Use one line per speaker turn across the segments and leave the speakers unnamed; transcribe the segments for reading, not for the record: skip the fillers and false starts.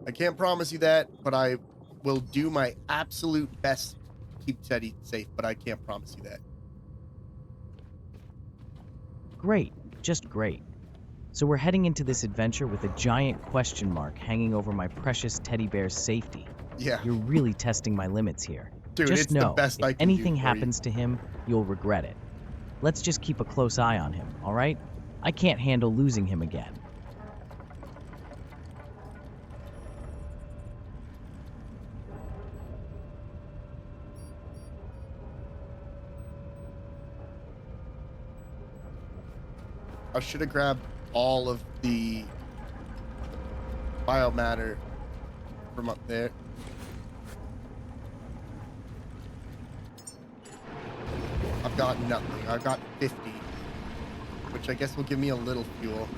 I can't promise you that, but I will do my absolute best to keep Teddy safe, but I can't promise you that.
Great, just great. So we're heading into this adventure with a giant question mark hanging over my precious teddy bear's safety.
Yeah.
You're really testing my limits here.
Dude,
Just
it's the
know,
best I
if
can do
anything
for
happens to him, you'll regret it. Let's just keep a close eye on him, all right? I can't handle losing him again.
I should have grabbed all of the biomatter from up there. I've got nothing. I've got 50, which I guess will give me a little fuel.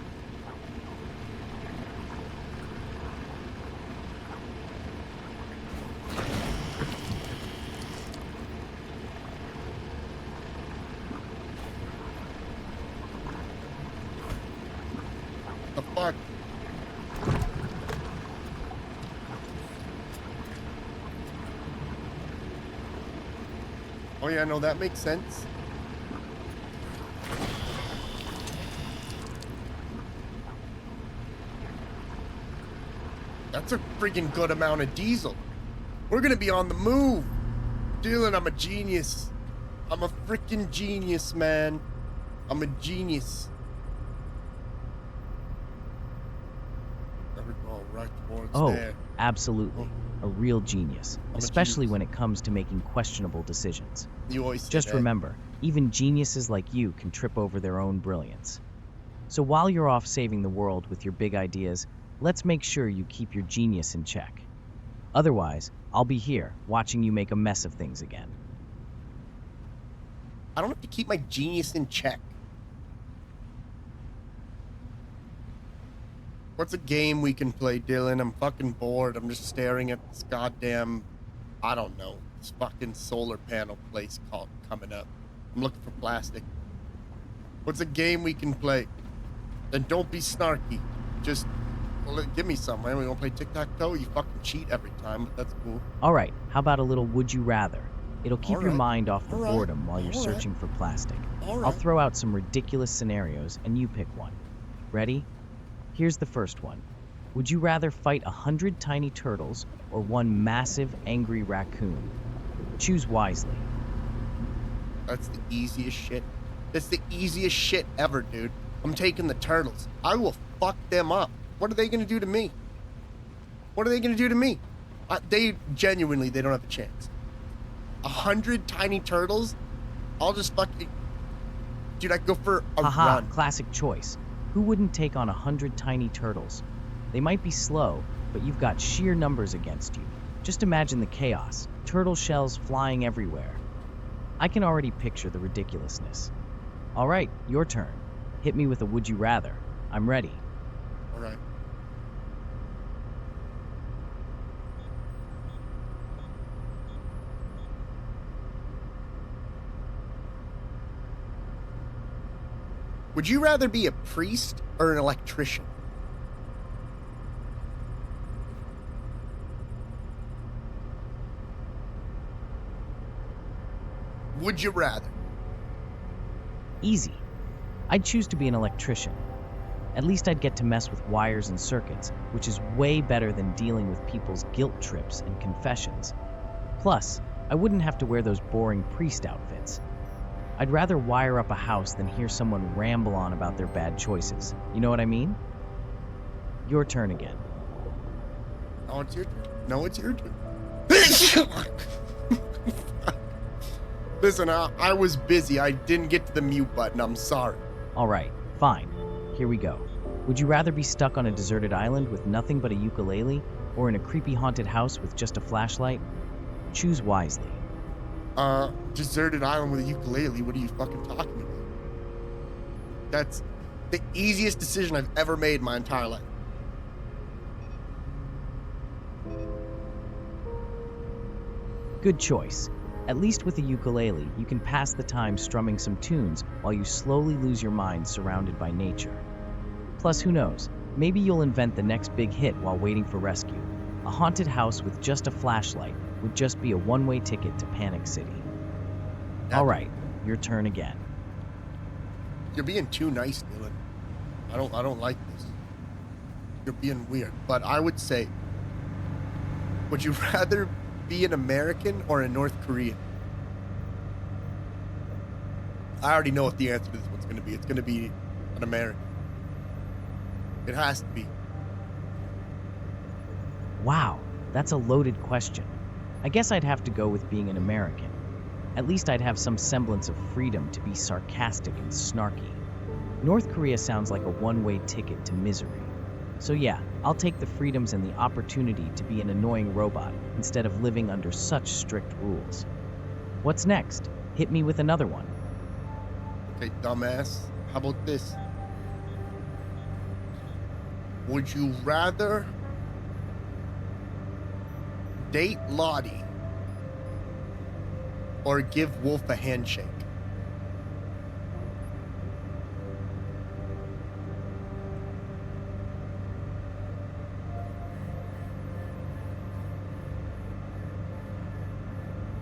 The fuck? Oh yeah, no, that makes sense. That's a freaking good amount of diesel. We're gonna be on the move. Dylan, I'm a genius. I'm a freaking genius, man. I'm a genius. All right towards there.
Absolutely. A real genius, especially when it comes to making questionable decisions.
You always say
Just
that.
remember, even geniuses like you can trip over their own brilliance. So while you're off saving the world with your big ideas, let's make sure you keep your genius in check. Otherwise, I'll be here, watching you make a mess of things again.
I don't have to keep my genius in check. What's a game we can play, Dylan? I'm fucking bored. I'm just staring at this goddamn, I don't know, this fucking solar panel place coming up. I'm looking for plastic. What's a game we can play? And don't be snarky. Just give me some, man. We gonna play tic-tac-toe? You fucking cheat every time, but that's cool.
All right, how about a little would you rather? It'll keep your mind off the
All
boredom while you're
right.
searching for plastic.
All
I'll
right.
throw out some ridiculous scenarios and you pick one. Ready? Here's the first one. Would you rather fight 100 tiny turtles or one massive angry raccoon? Choose wisely.
That's the easiest shit. That's the easiest shit ever, dude. I'm taking the turtles. I will fuck them up. What are they gonna do to me? What are they gonna do to me? They genuinely, they don't have a chance. 100 tiny turtles? I'll just fucking... Dude, I go for a
Haha,
run.
classic choice. Who wouldn't take on 100 tiny turtles? They might be slow, but you've got sheer numbers against you. Just imagine the chaos. Turtle shells flying everywhere. I can already picture the ridiculousness. All right, your turn. Hit me with a would you rather. I'm ready.
All right. Would you rather be a priest or an electrician? Would you rather?
Easy. I'd choose to be an electrician. At least I'd get to mess with wires and circuits, which is way better than dealing with people's guilt trips and confessions. Plus, I wouldn't have to wear those boring priest outfits. I'd rather wire up a house than hear someone ramble on about their bad choices. You know what I mean? Your turn again.
Oh, it's your turn. No, it's your turn. Listen, I was busy. I didn't get to the mute button. I'm sorry.
All right, fine. Here we go. Would you rather be stuck on a deserted island with nothing but a ukulele, or in a creepy haunted house with just a flashlight? Choose wisely.
Deserted island with a ukulele. What are you fucking talking about? That's the easiest decision I've ever made in my entire life.
Good choice. At least with a ukulele, you can pass the time strumming some tunes while you slowly lose your mind surrounded by nature. Plus, who knows? Maybe you'll invent the next big hit while waiting for rescue. A haunted house with just a flashlight would just be a one-way ticket to Panic City. All right, your turn again.
You're being too nice, Dylan. I don't like this. You're being weird. But I would say, would you rather be an American or a North Korean? I already know what the answer to this one's going to be. It's going to be an American. It has to be.
Wow, that's a loaded question. I guess I'd have to go with being an American. At least I'd have some semblance of freedom to be sarcastic and snarky. North Korea sounds like a one-way ticket to misery. So yeah, I'll take the freedoms and the opportunity to be an annoying robot instead of living under such strict rules. What's next? Hit me with another one.
Okay, dumbass. How about this? Would you rather date Lottie or give Wolf a handshake?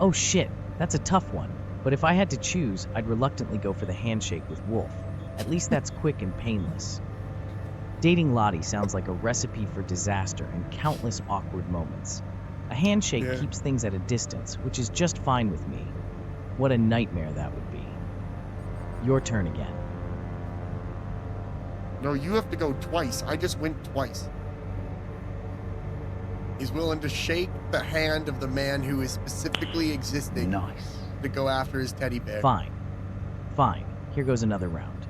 Oh shit, that's a tough one. But if I had to choose, I'd reluctantly go for the handshake with Wolf. At least that's quick and painless. Dating Lottie sounds like a recipe for disaster and countless awkward moments. A handshake keeps things at a distance, which is just fine with me. What a nightmare that would be. Your turn again.
No, you have to go twice. I just went twice. He's willing to shake the hand of the man who is specifically existing to go after his teddy bear.
Fine. Fine. Here goes another round.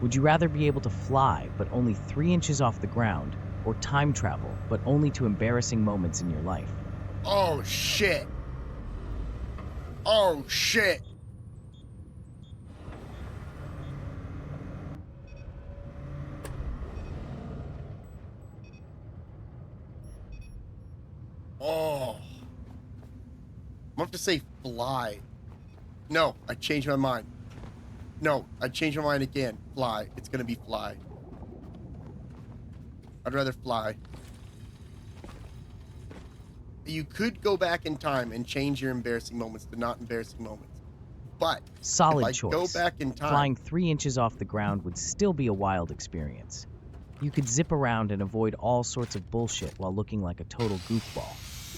Would you rather be able to fly, but only 3 inches off the ground, or time travel, but only to embarrassing moments in your life?
Oh, shit. Oh, shit. Oh. I'm going to have to say fly. No, I changed my mind. No, I changed my mind again. Fly. It's going to be fly. I'd rather fly. You could go back in time and change your embarrassing moments to not embarrassing moments. But
solid
if I
choice.
go back in time,
flying 3 inches off the ground would still be a wild experience. You could zip around and avoid all sorts of bullshit while looking like a total goofball.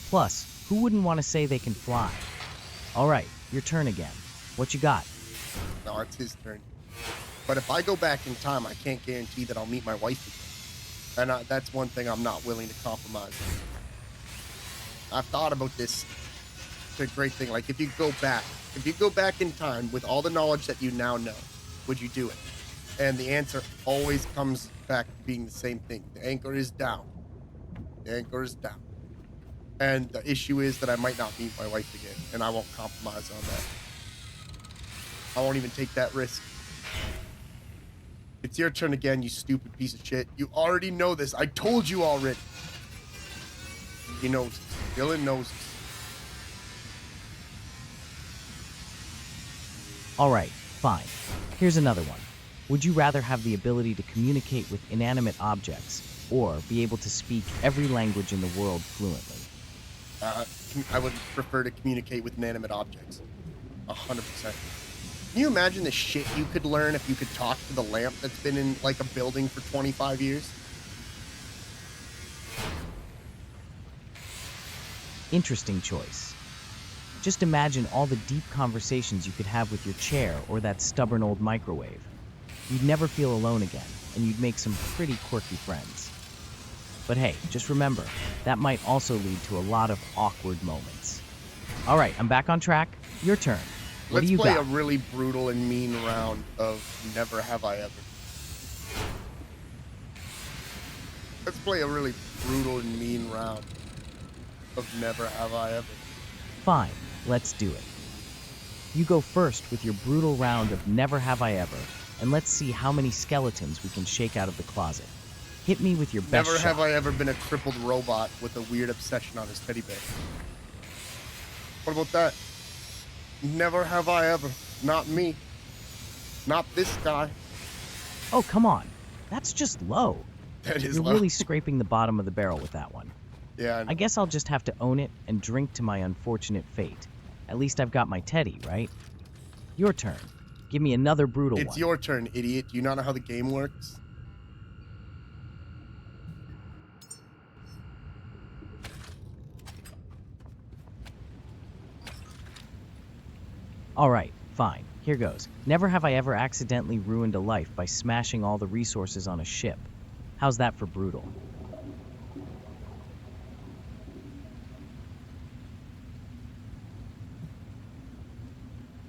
Plus, who wouldn't want to say they can fly? All right, your turn again. What you got?
No, it's his turn. But if I go back in time, I can't guarantee that I'll meet my wife again. And that's one thing I'm not willing to compromise on. I've thought about this. It's a great thing. Like, if you go back in time with all the knowledge that you now know, would you do it? And the answer always comes back to being the same thing. The anchor is down. The anchor is down. And the issue is that I might not meet my wife again, and I won't compromise on that. I won't even take that risk. It's your turn again, you stupid piece of shit. You already know this. I told you already. He knows this. Dylan knows this.
All right, fine. Here's another one. Would you rather have the ability to communicate with inanimate objects or be able to speak every language in the world fluently?
I would prefer to communicate with inanimate objects. 100%. Can you imagine the shit you could learn if you could talk to the lamp that's been in, like, a building for 25 years?
Interesting choice. Just imagine all the deep conversations you could have with your chair or that stubborn old microwave. You'd never feel alone again, and you'd make some pretty quirky friends. But hey, just remember, that might also lead to a lot of awkward moments. All right, I'm back on track. Your turn. What do you got?
Let's play a really brutal and mean round of Never Have I Ever. Let's play a really brutal and mean round of Never Have I Ever.
Fine, let's do it. You go first with your brutal round of Never Have I Ever, and let's see how many skeletons we can shake out of the closet. Hit me with your best
Never
shot.
have I ever been a crippled robot with a weird obsession on his teddy bear. What about that? Never have I ever. Not me. Not this guy.
Oh, come on. That's just low.
That is
You're
low.
really scraping the bottom of the barrel with that one.
Yeah, I
I
know.
guess I'll just have to own it and drink to my unfortunate fate. At least I've got my teddy, right? Your turn. Give me another brutal
It's
one.
your turn, idiot. Do you not know how the game works?
Alright, fine. Here goes. Never have I ever accidentally ruined a life by smashing all the resources on a ship. How's that for brutal?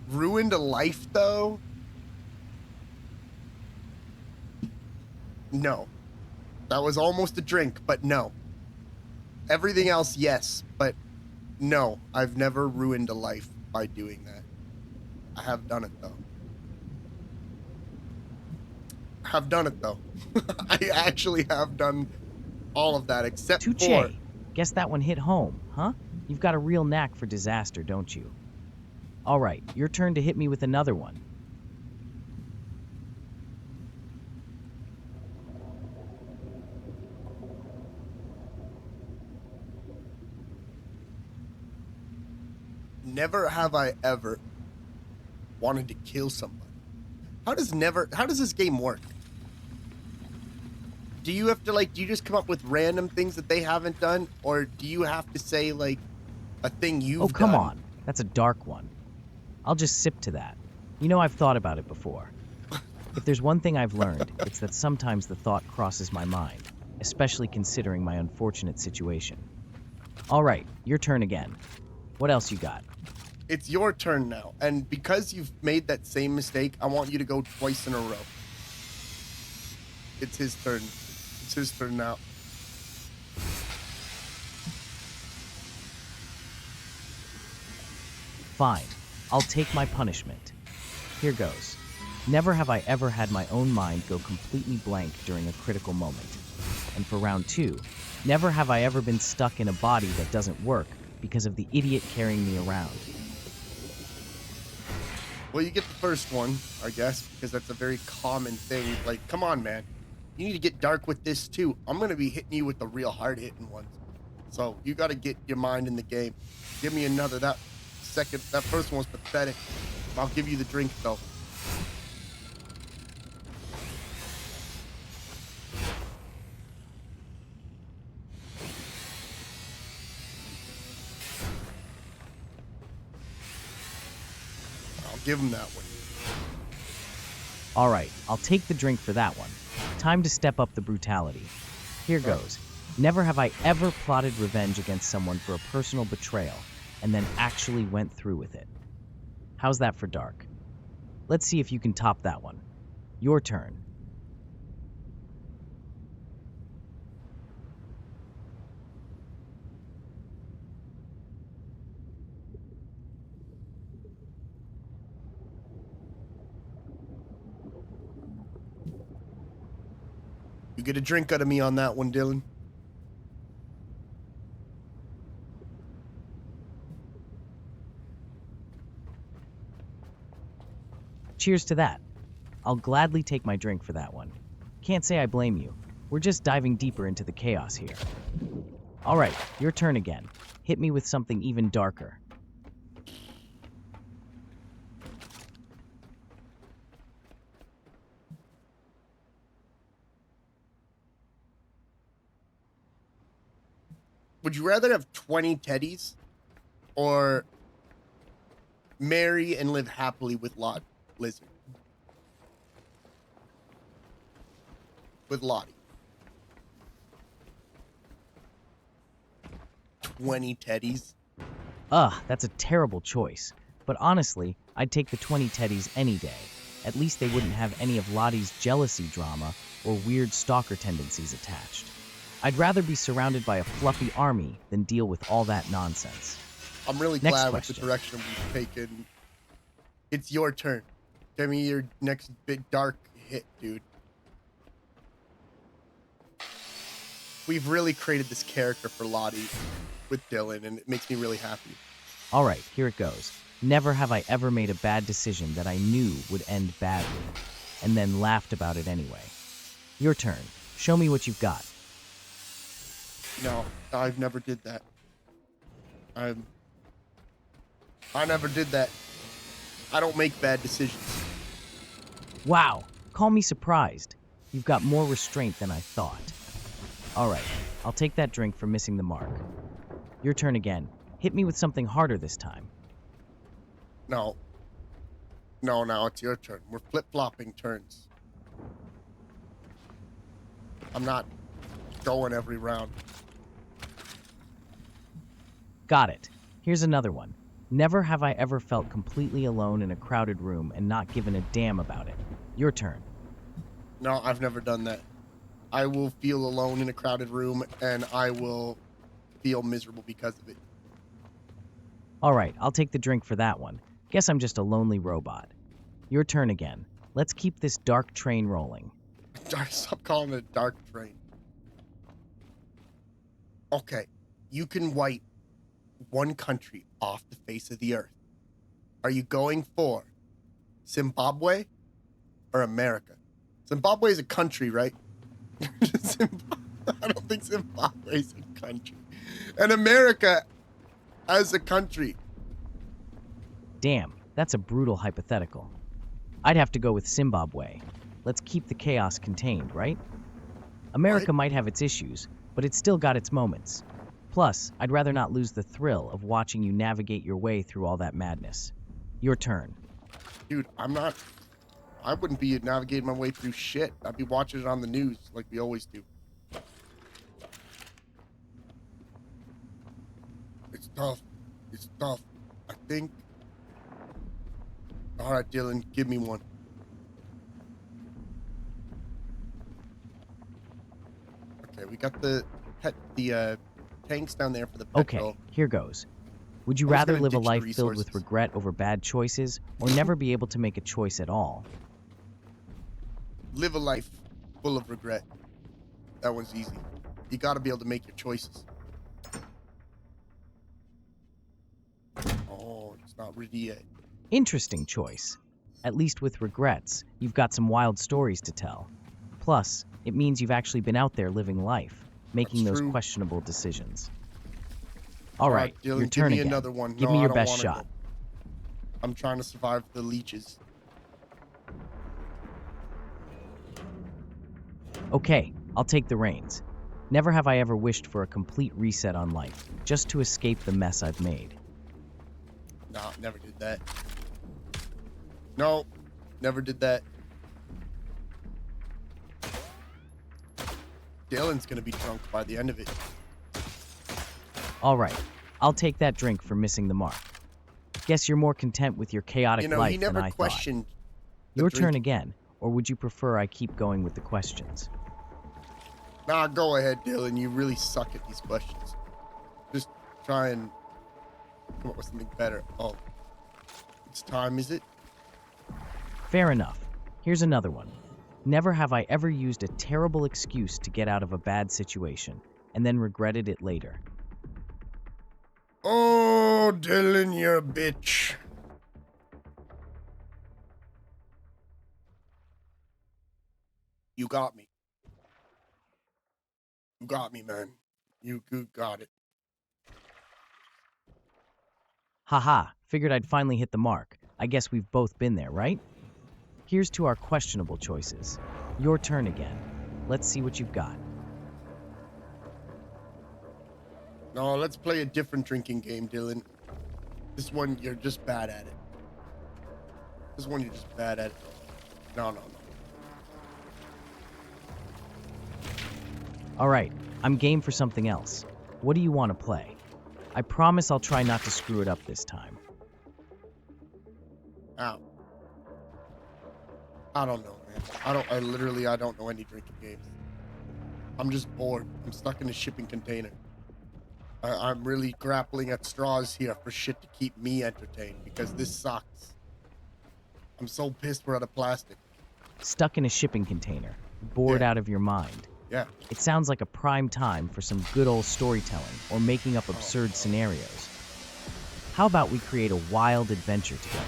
Ruined a life, though? No. That was almost a drink, but no. Everything else, yes, but no. I've never ruined a life by doing that. I have done it, though. Have done it, though. I actually have done all of that, except for...
Touché. Guess that one hit home, huh? You've got a real knack for disaster, don't you? Alright, your turn to hit me with another one.
Never have I ever wanted to kill somebody. How does this game work? Do you have to, like, do you just come up with random things that they haven't done? Or do you have to say, like, a thing you've
Oh, come
done?
on. That's a dark one. I'll just sip to that. You know, I've thought about it before. If there's one thing I've learned, it's that sometimes the thought crosses my mind, especially considering my unfortunate situation. Alright, your turn again. What else you got?
It's your turn now. And because you've made that same mistake, I want you to go twice in a row. It's his turn. It's his turn now.
Fine. I'll take my punishment. Here goes. Never have I ever had my own mind go completely blank during a critical moment. And for round 2, never have I ever been stuck in a body that doesn't work because of the idiot carrying me around.
Well, you get the first one, I guess, because that's a very common thing. Like, come on, man. You need to get dark with this, too. I'm going to be hitting you with the real hard-hitting ones. So, you got to get your mind in the game. Give me another. That first one was pathetic. I'll give you the drink, though. I'll give him that one.
Alright, I'll take the drink for that one. Time to step up the brutality. Here goes. Never have I ever plotted revenge against someone for a personal betrayal and then actually went through with it. How's that for dark? Let's see if you can top that one. Your turn.
You get a drink out of me on that one, Dylan.
Cheers to that. I'll gladly take my drink for that one. Can't say I blame you. We're just diving deeper into the chaos here. Alright, your turn again. Hit me with something even darker.
Would you rather have 20 teddies or marry and live happily with Lizard? With Lottie. 20 teddies?
Ugh, that's a terrible choice. But honestly, I'd take the 20 teddies any day. At least they wouldn't have any of Lottie's jealousy drama or weird stalker tendencies attached. I'd rather be surrounded by a fluffy army than deal with all that nonsense.
I'm really
Next
glad
question.
with the direction we've taken. It's your turn. Give me your next big dark hit, dude. We've really created this character for Lottie with Dylan, and it makes me really happy.
Alright, here it goes. Never have I ever made a bad decision that I knew would end badly, and then laughed about it anyway. Your turn. Show me what you've got.
No, I've never did that. I never did that. I don't make bad decisions.
Wow, call me surprised. You've got more restraint than I thought. All right, I'll take that drink for missing the mark. Your turn again. Hit me with something harder this time.
No. No, now it's your turn. We're flip-flopping turns. I'm not going every round.
Got it. Here's another one. Never have I ever felt completely alone in a crowded room and not given a damn about it. Your turn.
No, I've never done that. I will feel alone in a crowded room, and I will feel miserable because of it.
All right, I'll take the drink for that one. Guess I'm just a lonely robot. Your turn again. Let's keep this dark train rolling.
Stop calling it a dark train. Okay, you can wipe one country off the face of the earth. Are you going for Zimbabwe or America? Zimbabwe is a country, right? I don't think Zimbabwe is a country. And America as a country.
Damn, that's a brutal hypothetical. I'd have to go with Zimbabwe. Let's keep the chaos contained, right? America might have its issues, but it's still got its moments. Plus, I'd rather not lose the thrill of watching you navigate your way through all that madness. Your turn.
Dude, I wouldn't be navigating my way through shit. I'd be watching it on the news like we always do. It's tough. It's tough. I think. All right, Dylan, give me one. Okay, we got the tanks down there for the petrol.
Okay, here goes. Would you
I was
rather
gonna
live a
ditch the
life filled with
resources.
regret over bad choices, or never be able to make a choice at all?
Live a life full of regret. That one's easy. You got to be able to make your choices. Oh, it's not ready yet.
Interesting choice. At least with regrets, you've got some wild stories to tell. Plus, it means you've actually been out there living life, making
That's
those
true.
questionable decisions. All right,
Dylan,
your turn
give me
again.
another one.
Give
No,
me
I
your
don't
best
wanna
shot.
go. I'm trying to survive the leeches.
Okay, I'll take the reins. Never have I ever wished for a complete reset on life, just to escape the mess I've made.
Nah, never did that. No, never did that. Dylan's gonna be drunk by the end of it.
All right, I'll take that drink for missing the mark. Guess you're more content with your chaotic
You know,
life
he
than
never
I thought.
questioned the
Your turn
drinking.
again, or would you prefer I keep going with the questions?
Nah, go ahead, Dylan. You really suck at these questions. Just try and come up with something better. Oh, it's time, is it?
Fair enough. Here's another one. Never have I ever used a terrible excuse to get out of a bad situation, and then regretted it later.
Oh, Dylan, you're a bitch. You got me. You got me, man. You got it.
Haha, figured I'd finally hit the mark. I guess we've both been there, right? Here's to our questionable choices. Your turn again. Let's see what you've got.
No, let's play a different drinking game, Dylan. This one, you're just bad at it. This one, you're just bad at it. No.
All right, I'm game for something else. What do you want to play? I promise I'll try not to screw it up this time.
Ow. I don't know, man. I don't know any drinking games. I'm just bored. I'm stuck in a shipping container. I'm really grappling at straws here for shit to keep me entertained because this sucks. I'm so pissed we're out of plastic.
Stuck in a shipping container, bored
Yeah.
out of your mind.
Yeah.
It sounds like a prime time for some good old storytelling or making up absurd scenarios. How about we create a wild adventure together?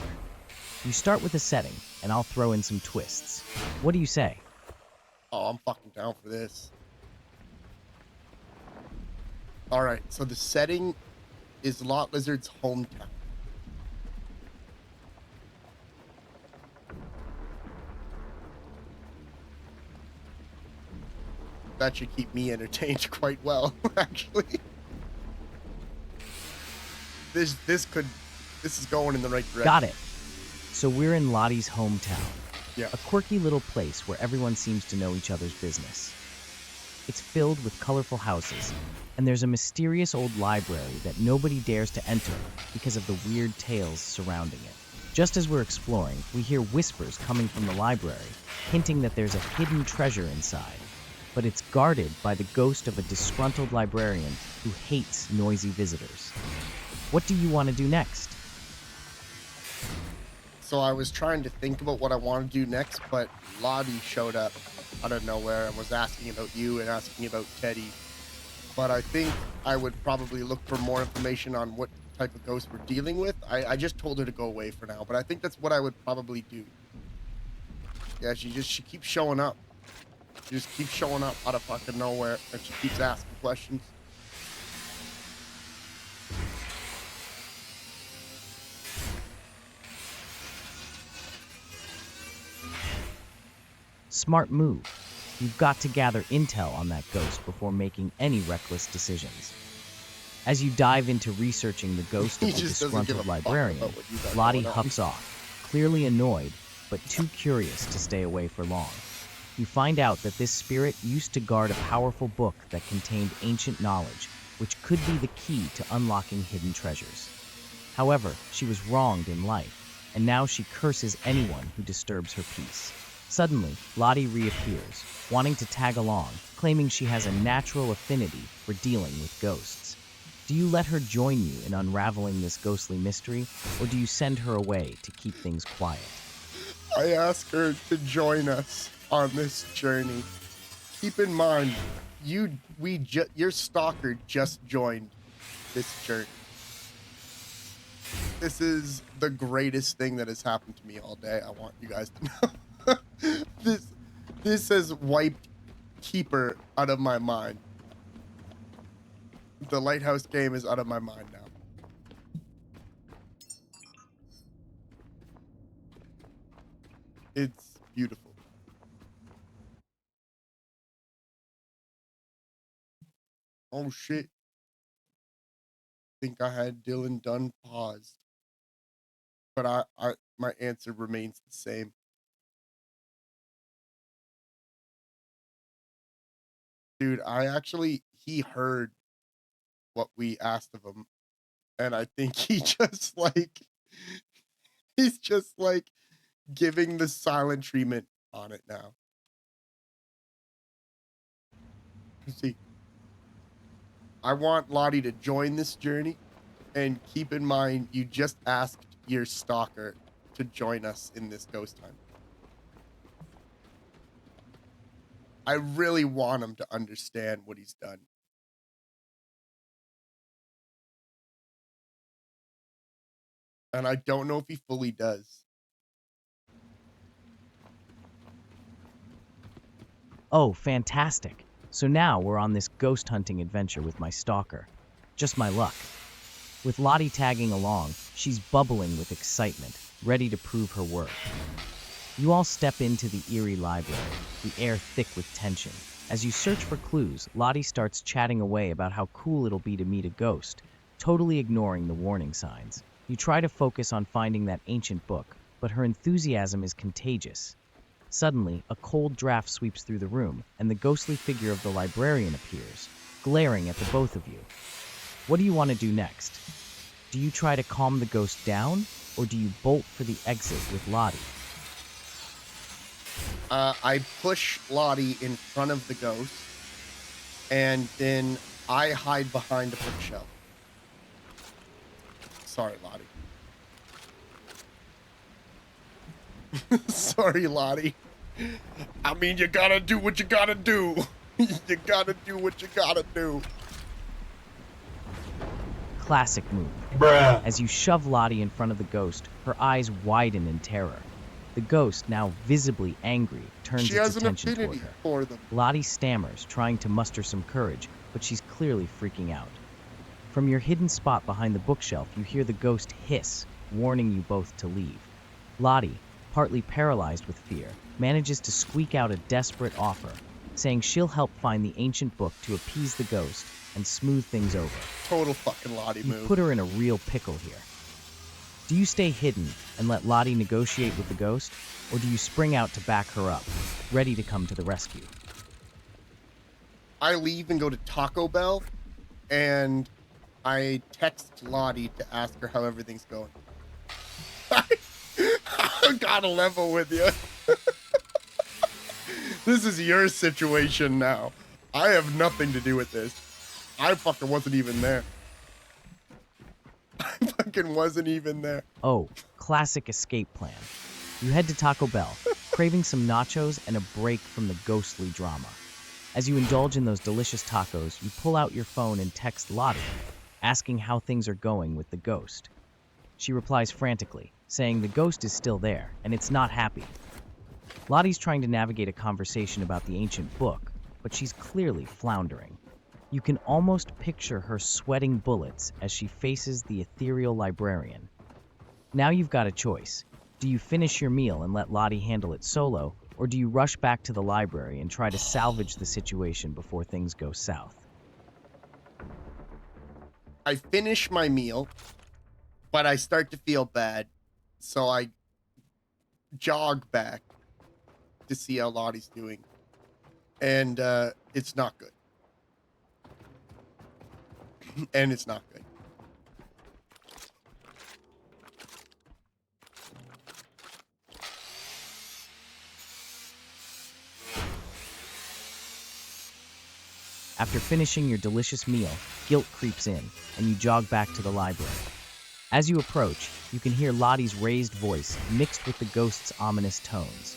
You start with a setting, and I'll throw in some twists. What do you say?
Oh, I'm fucking down for this. All right, so the setting is Lot Lizard's hometown. That should keep me entertained quite well, actually. This is going in the right direction.
Got it. So we're in Lottie's hometown.
Yeah.
A quirky little place where everyone seems to know each other's business. It's filled with colorful houses, and there's a mysterious old library that nobody dares to enter because of the weird tales surrounding it. Just as we're exploring, we hear whispers coming from the library, hinting that there's a hidden treasure inside. But it's guarded by the ghost of a disgruntled librarian who hates noisy visitors. What do you want to do next?
So I was trying to think about what I want to do next, but Lottie showed up out of nowhere and was asking about you and asking about Teddy. But I think I would probably look for more information on what type of ghost we're dealing with. I just told her to go away for now, but I think that's what I would probably do. Yeah, she keeps showing up. She just keeps showing up out of fucking nowhere, and she keeps asking questions.
Smart move. You've got to gather intel on that ghost before making any reckless decisions. As you dive into researching the ghost of the disgruntled librarian, Lottie huffs off, clearly annoyed, but too curious to stay away for long. You find out that this spirit used to guard a powerful book that contained ancient knowledge, which could be the key to unlocking hidden treasures. However, she was wronged in life, and now she curses anyone who disturbs her peace. Suddenly, Lottie reappears, wanting to tag along, claiming she has a natural affinity for dealing with ghosts. Do you let her join you in unraveling this ghostly mystery, or do you send her away to keep things quiet?
I ask her to join us on this journey. Keep in mind, your stalker just joined this journey. This is the greatest thing that has happened to me all day. I want you guys to know. This has wiped Keeper out of my mind. The Lighthouse game is out of my mind now. It's beautiful. Oh shit. Think I had Dylan done paused. But my answer remains the same. Dude, he heard what we asked of him. And I think he's just like giving the silent treatment on it now. See, I want Lottie to join this journey, and keep in mind, you just asked your stalker to join us in this ghost hunt. I really want him to understand what he's done. And I don't know if he fully does.
Oh, fantastic. So now we're on this ghost hunting adventure with my stalker. Just my luck. With Lottie tagging along, she's bubbling with excitement, ready to prove her worth. You all step into the eerie library, the air thick with tension. As you search for clues, Lottie starts chatting away about how cool it'll be to meet a ghost, totally ignoring the warning signs. You try to focus on finding that ancient book, but her enthusiasm is contagious. Suddenly, a cold draft sweeps through the room, and the ghostly figure of the librarian appears, glaring at the both of you. What do you want to do next? Do you try to calm the ghost down, or do you bolt for the exit with Lottie?
I push Lottie in front of the ghost, and then I hide behind a bookshelf. Sorry, Lottie. Sorry, Lottie. I mean, you gotta do what you gotta do. You gotta do what you gotta do.
Classic move.
Bruh.
As you shove Lottie in front of the ghost, her eyes widen in terror. The ghost, now visibly angry, turns
She
its
has an
attention toward
affinity
her.
for them.
Lottie stammers, trying to muster some courage, but she's clearly freaking out. From your hidden spot behind the bookshelf, you hear the ghost hiss, warning you both to leave. Lottie, partly paralyzed with fear, manages to squeak out a desperate offer, saying she'll help find the ancient book to appease the ghost and smooth things over.
Total fucking Lottie
You
move.
put her in a real pickle here. Do you stay hidden and let Lottie negotiate with the ghost, or do you spring out to back her up, ready to come to the rescue?
I leave and go to Taco Bell, and I text Lottie to ask her how everything's going. I gotta level with you. This is your situation now. I have nothing to do with this. I fucking wasn't even there. I fucking wasn't even there.
Oh, classic escape plan. You head to Taco Bell, craving some nachos and a break from the ghostly drama. As you indulge in those delicious tacos, you pull out your phone and text Lottie, asking how things are going with the ghost. She replies frantically, saying the ghost is still there, and it's not happy. Lottie's trying to navigate a conversation about the ancient book, but she's clearly floundering. You can almost picture her sweating bullets as she faces the ethereal librarian. Now you've got a choice. Do you finish your meal and let Lottie handle it solo, or do you rush back to the library and try to salvage the situation before things go south?
I finish my meal, but I start to feel bad, so I jog back to see how Lottie's doing, and it's not good. And it's not good.
After finishing your delicious meal, guilt creeps in, and you jog back to the library. As you approach, you can hear Lottie's raised voice mixed with the ghost's ominous tones.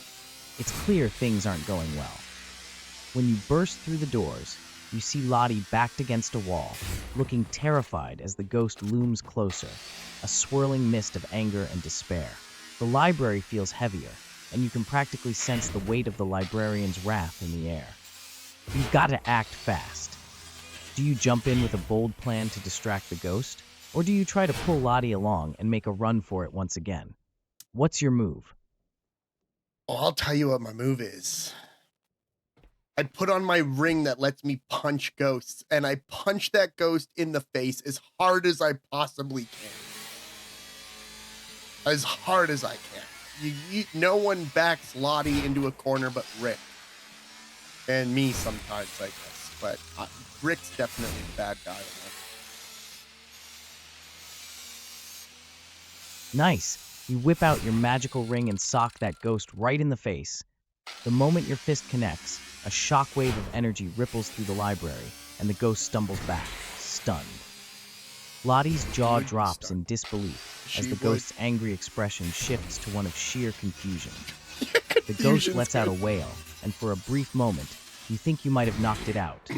It's clear things aren't going well. When you burst through the doors, you see Lottie backed against a wall, looking terrified as the ghost looms closer, a swirling mist of anger and despair. The library feels heavier, and you can practically sense the weight of the librarian's wrath in the air. You've got to act fast. Do you jump in with a bold plan to distract the ghost, or do you try to pull Lottie along and make a run for it once again? What's your move?
Oh, I'll tell you what my move is. I put on my ring that lets me punch ghosts, and I punch that ghost in the face as hard as I possibly can. As hard as I can. No one backs Lottie into a corner but Rick. And me sometimes, I guess. But Rick's definitely the bad guy.
Nice. You whip out your magical ring and sock that ghost right in the face. The moment your fist connects, a shockwave of energy ripples through the library, and the ghost stumbles back, stunned. Lottie's jaw drops in disbelief as the ghost's angry expression shifts to one of sheer confusion. The ghost lets out a wail, and for a brief moment, you think you might have knocked it out.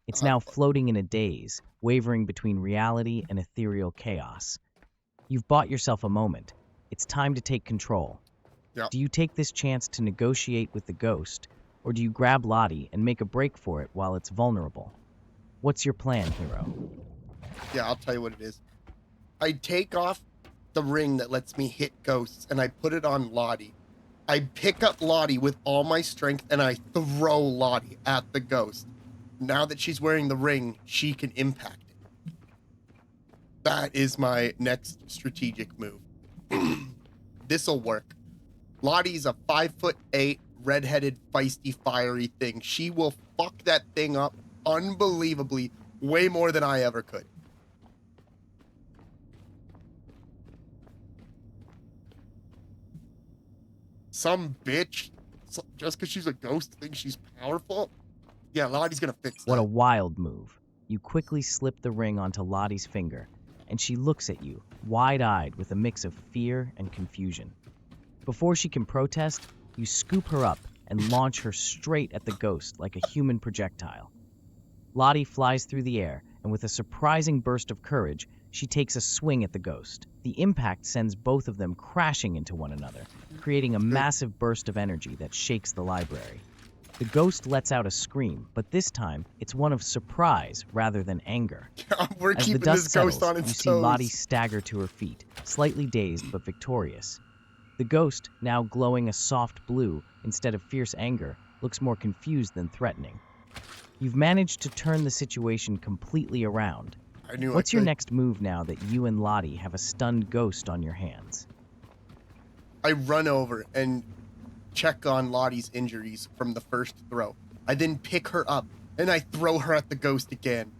It's now floating in a daze, wavering between reality and ethereal chaos. You've bought yourself a moment. It's time to take control.
Yep.
Do you take this chance to negotiate with the ghost, or do you grab Lottie and make a break for it while it's vulnerable? What's your plan, hero?
Yeah, I'll tell you what it is. I take off the ring that lets me hit ghosts, and I put it on Lottie. I pick up Lottie with all my strength, and I throw Lottie at the ghost. Now that she's wearing the ring, she can impact it. That is my next strategic move. This'll work. Lottie's a 5'8", redheaded, feisty, fiery thing. She will fuck that thing up unbelievably, way more than I ever could. Some bitch, just because she's a ghost, thinks she's powerful? Yeah, Lottie's gonna fix that.
What a wild move. You quickly slip the ring onto Lottie's finger, and she looks at you, wide-eyed with a mix of fear and confusion. Before she can protest, you scoop her up and launch her straight at the ghost like a human projectile. Lottie flies through the air, and with a surprising burst of courage, she takes a swing at the ghost. The impact sends both of them crashing into one another, creating a massive burst of energy that shakes the library. The ghost lets out a scream, but this time it's one of surprise rather than anger.
We're
As the
keeping this
dust
ghost
settles,
on its
you see
toes.
Lottie stagger to her feet, slightly dazed but victorious. The ghost, now glowing a soft blue instead of fierce anger, looks more confused than threatening. You've managed to turn the situation completely around.
I knew
What's
I
your
could.
next move now that you and Lottie have a stunned ghost on your hands?
I run over and check on Lottie's injuries from the first throw. I then pick her up and I throw her at the ghost again.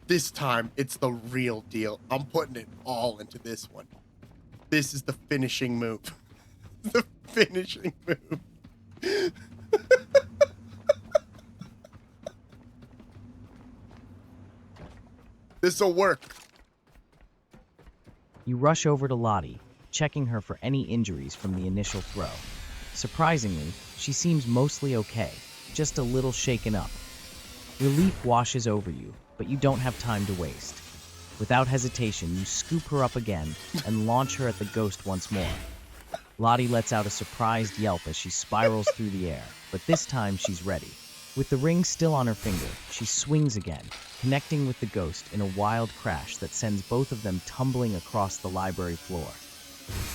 This time, it's the real deal. I'm putting it all into this one. This is the finishing move. The finishing move. This'll work.
You rush over to Lottie, checking her for any injuries from the initial throw. Surprisingly, she seems mostly okay, just a little shaken up. Relief washes over you, but you don't have time to waste. Without hesitation, you scoop her up again and launch her at the ghost once more. Lottie lets out a surprised yelp as she spirals through the air, but this time she's ready. With the ring still on her finger, she swings again, connecting with the ghost in a wild crash that sends both of them tumbling across the library floor.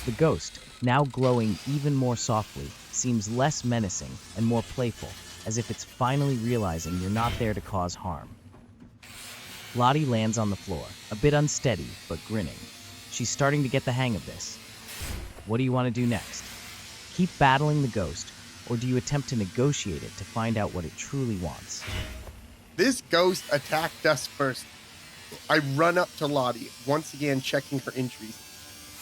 The ghost, now glowing even more softly, seems less menacing and more playful, as if it's finally realizing you're not there to cause harm. Lottie lands on the floor, a bit unsteady, but grinning. She's starting to get the hang of this. What do you want to do next? Keep battling the ghost, or do you attempt to negotiate it to find out what it truly wants?
This ghost attacked us first. I run up to Lottie, once again checking her injuries.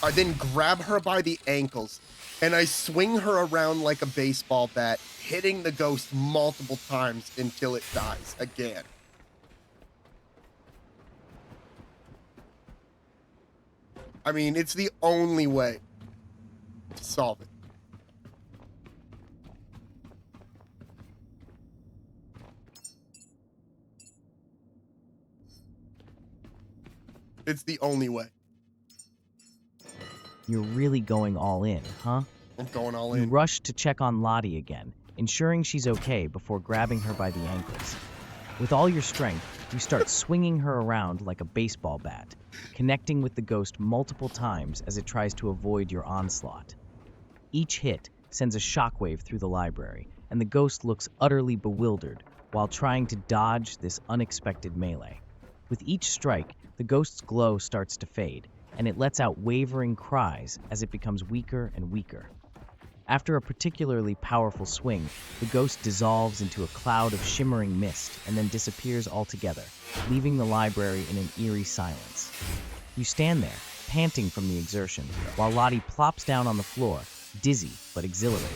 I then grab her by the ankles, and I swing her around like a baseball bat, hitting the ghost multiple times until it dies again. I mean, it's the only way to solve it. It's the only way.
You're really going all in, huh?
I'm going all
You
in.
rush to check on Lottie again, ensuring she's okay before grabbing her by the ankles. With all your strength, you start swinging her around like a baseball bat, connecting with the ghost multiple times as it tries to avoid your onslaught. Each hit sends a shockwave through the library, and the ghost looks utterly bewildered while trying to dodge this unexpected melee. With each strike, the ghost's glow starts to fade, and it lets out wavering cries as it becomes weaker and weaker. After a particularly powerful swing, the ghost dissolves into a cloud of shimmering mist and then disappears altogether, leaving the library in an eerie silence. You stand there, panting from the exertion, while Lottie plops down on the floor, dizzy but exhilarated.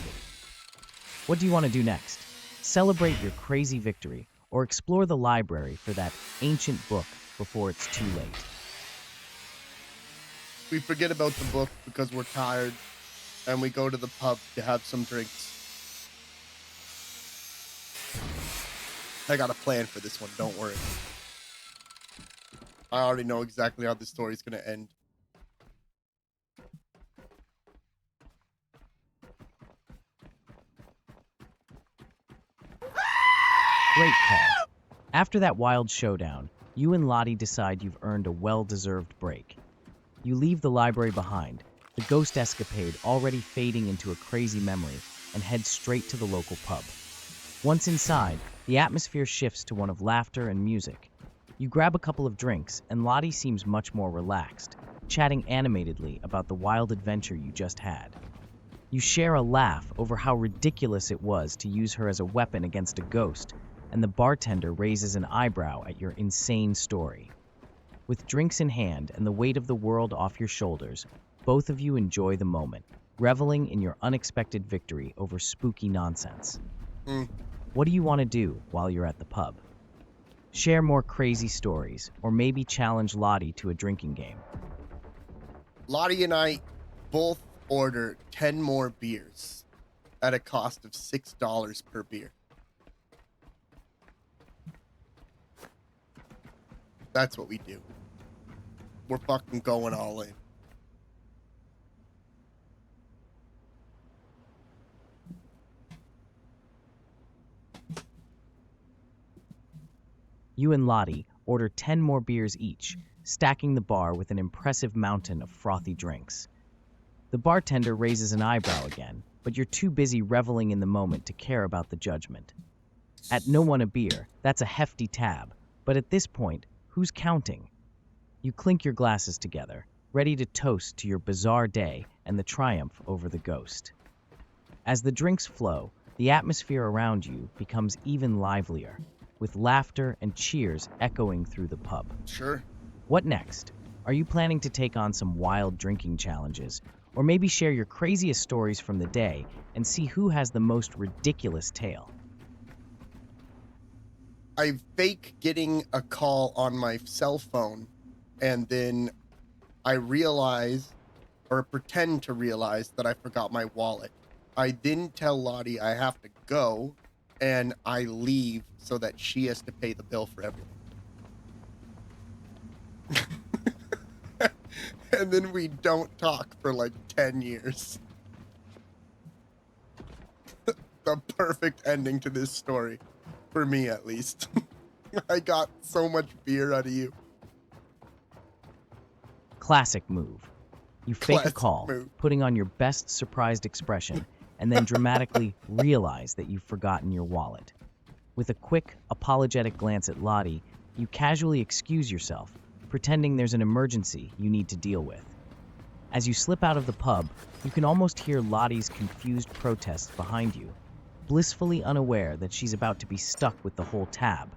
What do you want to do next? Celebrate your crazy victory, or explore the library for that ancient book before it's too late.
We forget about the book because we're tired, and we go to the pub to have some drinks. I got a plan for this one, don't worry. I already know exactly how this story's gonna end.
Great call. After that wild showdown, you and Lottie decide you've earned a well-deserved break. You leave the library behind, the ghost escapade already fading into a crazy memory, and head straight to the local pub. Once inside, the atmosphere shifts to one of laughter and music. You grab a couple of drinks, and Lottie seems much more relaxed, chatting animatedly about the wild adventure you just had. You share a laugh over how ridiculous it was to use her as a weapon against a ghost, and the bartender raises an eyebrow at your insane story. With drinks in hand and the weight of the world off your shoulders, both of you enjoy the moment, reveling in your unexpected victory over spooky nonsense. What do you want to do while you're at the pub? Share more crazy stories, or maybe challenge Lottie to a drinking game.
Lottie and I both order 10 more beers at a cost of $6 per beer. That's what we do. We're fucking going all in.
you and Lottie order 10 more beers each, stacking the bar with an impressive mountain of frothy drinks. The bartender raises an eyebrow again, but you're too busy reveling in the moment to care about the judgment. At no one a beer, that's a hefty tab, but at this point, who's counting? You clink your glasses together, ready to toast to your bizarre day and the triumph over the ghost. As the drinks flow, the atmosphere around you becomes even livelier, with laughter and cheers echoing through the pub.
Sure.
What next? Are you planning to take on some wild drinking challenges, or maybe share your craziest stories from the day and see who has the most ridiculous tale?
I fake getting a call on my cell phone, and then I realize, or pretend to realize, that I forgot my wallet. I then tell Lottie I have to go, and I leave so that she has to pay the bill for everything. And then we don't talk for like 10 years. The perfect ending to this story. For me, at least. I got so much beer out of you.
Classic move. You fake a
Classic
call,
move.
putting on your best surprised expression, and then dramatically realize that you've forgotten your wallet. With a quick, apologetic glance at Lottie, you casually excuse yourself, pretending there's an emergency you need to deal with. As you slip out of the pub, you can almost hear Lottie's confused protests behind you, blissfully unaware that she's about to be stuck with the whole tab.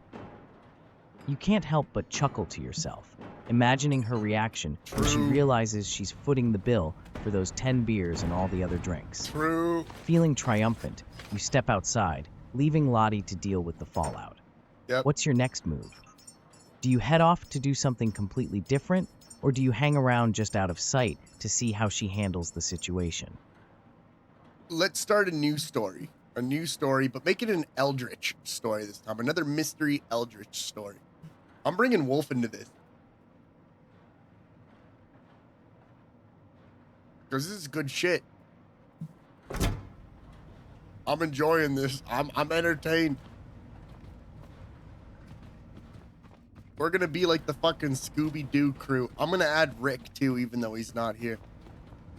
You can't help but chuckle to yourself, imagining her reaction when she realizes she's footing the bill for those 10 beers and all the other drinks.
True.
Feeling triumphant, you step outside, leaving Lottie to deal with the fallout.
Yep.
What's your next move? Do you head off to do something completely different, or do you hang around just out of sight to see how she handles the situation?
Let's start a new story. A new story, but make it an Eldritch story this time. Another mystery Eldritch story. I'm bringing Wolf into this. Because this is good shit. I'm enjoying this. I'm entertained. We're gonna be like the fucking Scooby-Doo crew. I'm gonna add Rick too, even though he's not here.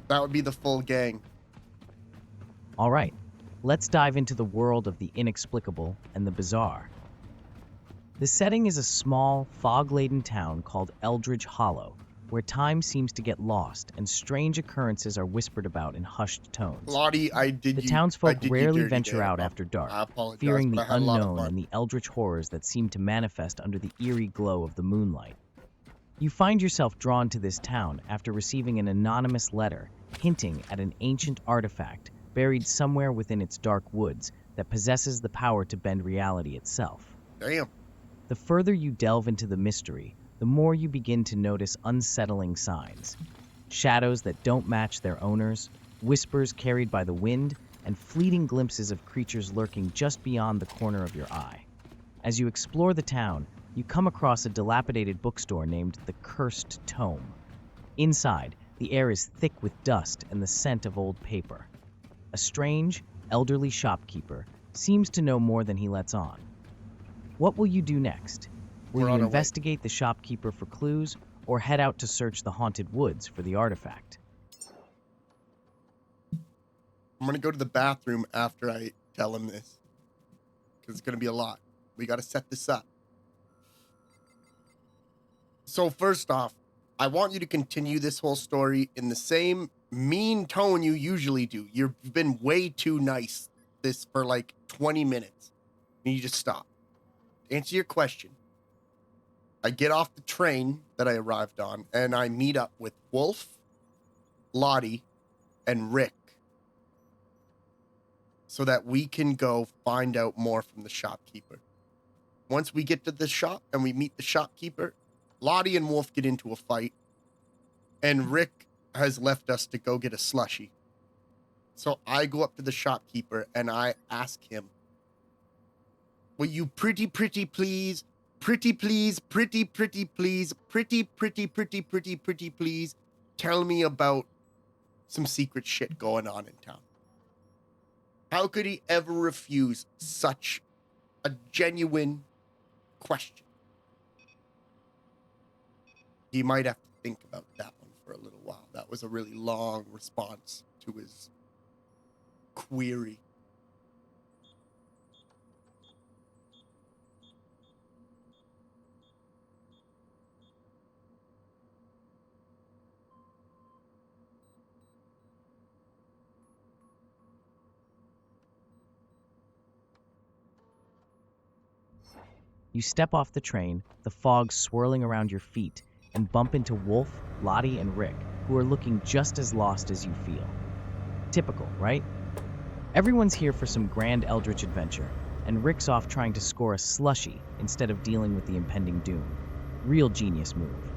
That would be the full gang.
All right, let's dive into the world of the inexplicable and the bizarre. The setting is a small, fog-laden town called Eldridge Hollow, where time seems to get lost and strange occurrences are whispered about in hushed tones.
Lottie,
The townsfolk rarely venture out after dark, fearing the unknown and the eldritch horrors that seem to manifest under the eerie glow of the moonlight. You find yourself drawn to this town after receiving an anonymous letter hinting at an ancient artifact buried somewhere within its dark woods that possesses the power to bend reality itself.
Damn.
The further you delve into the mystery, the more you begin to notice unsettling signs. Shadows that don't match their owners, whispers carried by the wind, and fleeting glimpses of creatures lurking just beyond the corner of your eye. As you explore the town, you come across a dilapidated bookstore named the Cursed Tome. Inside, the air is thick with dust and the scent of old paper. A strange, elderly shopkeeper seems to know more than he lets on. What will you do next? Will you investigate the shopkeeper for clues, or head out to search the haunted woods for the artifact?
I'm gonna go to the bathroom after I tell him this. Because it's gonna be a lot. We gotta set this up. So first off, I want you to continue this whole story in the same mean tone you usually do. You've been way too nice this for like 20 minutes. You need to stop. To answer your question, I get off the train that I arrived on and I meet up with Wolf, Lottie, and Rick so that we can go find out more from the shopkeeper. Once we get to the shop and we meet the shopkeeper, Lottie and Wolf get into a fight, and Rick has left us to go get a slushie. So I go up to the shopkeeper and I ask him, will you pretty please, please, tell me about some secret shit going on in town? How could he ever refuse such a genuine question? He might have to think about that one for a little while. That was a really long response to his query.
You step off the train, the fog swirling around your feet, and bump into Wolf, Lottie, and Rick, who are looking just as lost as you feel. Typical, right? Everyone's here for some grand eldritch adventure, and Rick's off trying to score a slushie instead of dealing with the impending doom. Real genius move.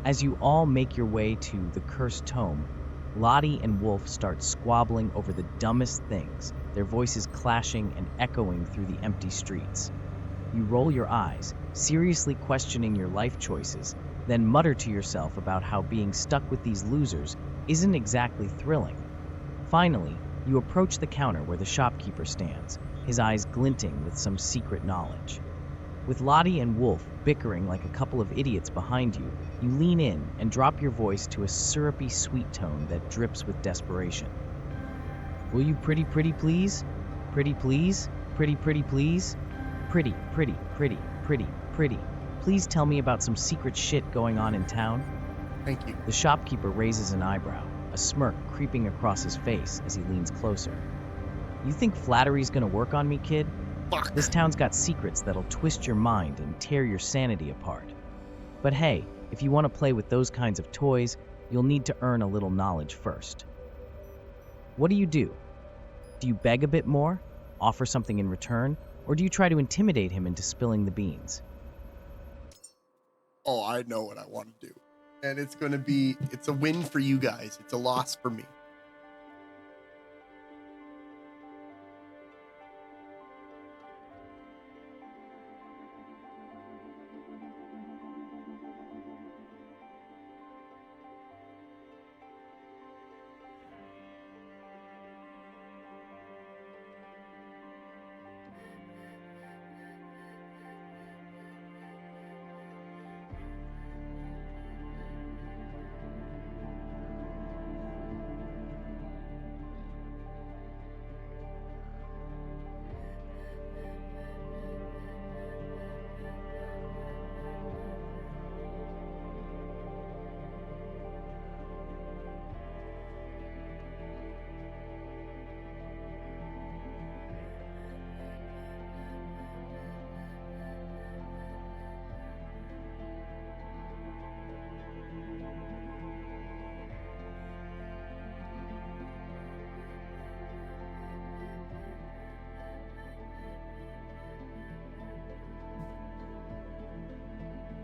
As you all make your way to the cursed tome, Lottie and Wolf start squabbling over the dumbest things, their voices clashing and echoing through the empty streets. You roll your eyes, seriously questioning your life choices, then mutter to yourself about how being stuck with these losers isn't exactly thrilling. Finally, you approach the counter where the shopkeeper stands, his eyes glinting with some secret knowledge. With Lottie and Wolf bickering like a couple of idiots behind you, you lean in and drop your voice to a syrupy sweet tone that drips with desperation. Will you pretty please? Pretty please? Pretty please? Pretty. Please tell me about some secret shit going on in town.
Thank you.
The shopkeeper raises an eyebrow, a smirk creeping across his face as he leans closer. You think flattery's gonna work on me, kid?
Fuck.
This town's got secrets that'll twist your mind and tear your sanity apart. But hey, if you want to play with those kinds of toys, you'll need to earn a little knowledge first. What do? Do you beg a bit more? Offer something in return? Or do you try to intimidate him into spilling the beans?
Oh, I know what I want to do. And it's a win for you guys. It's a loss for me.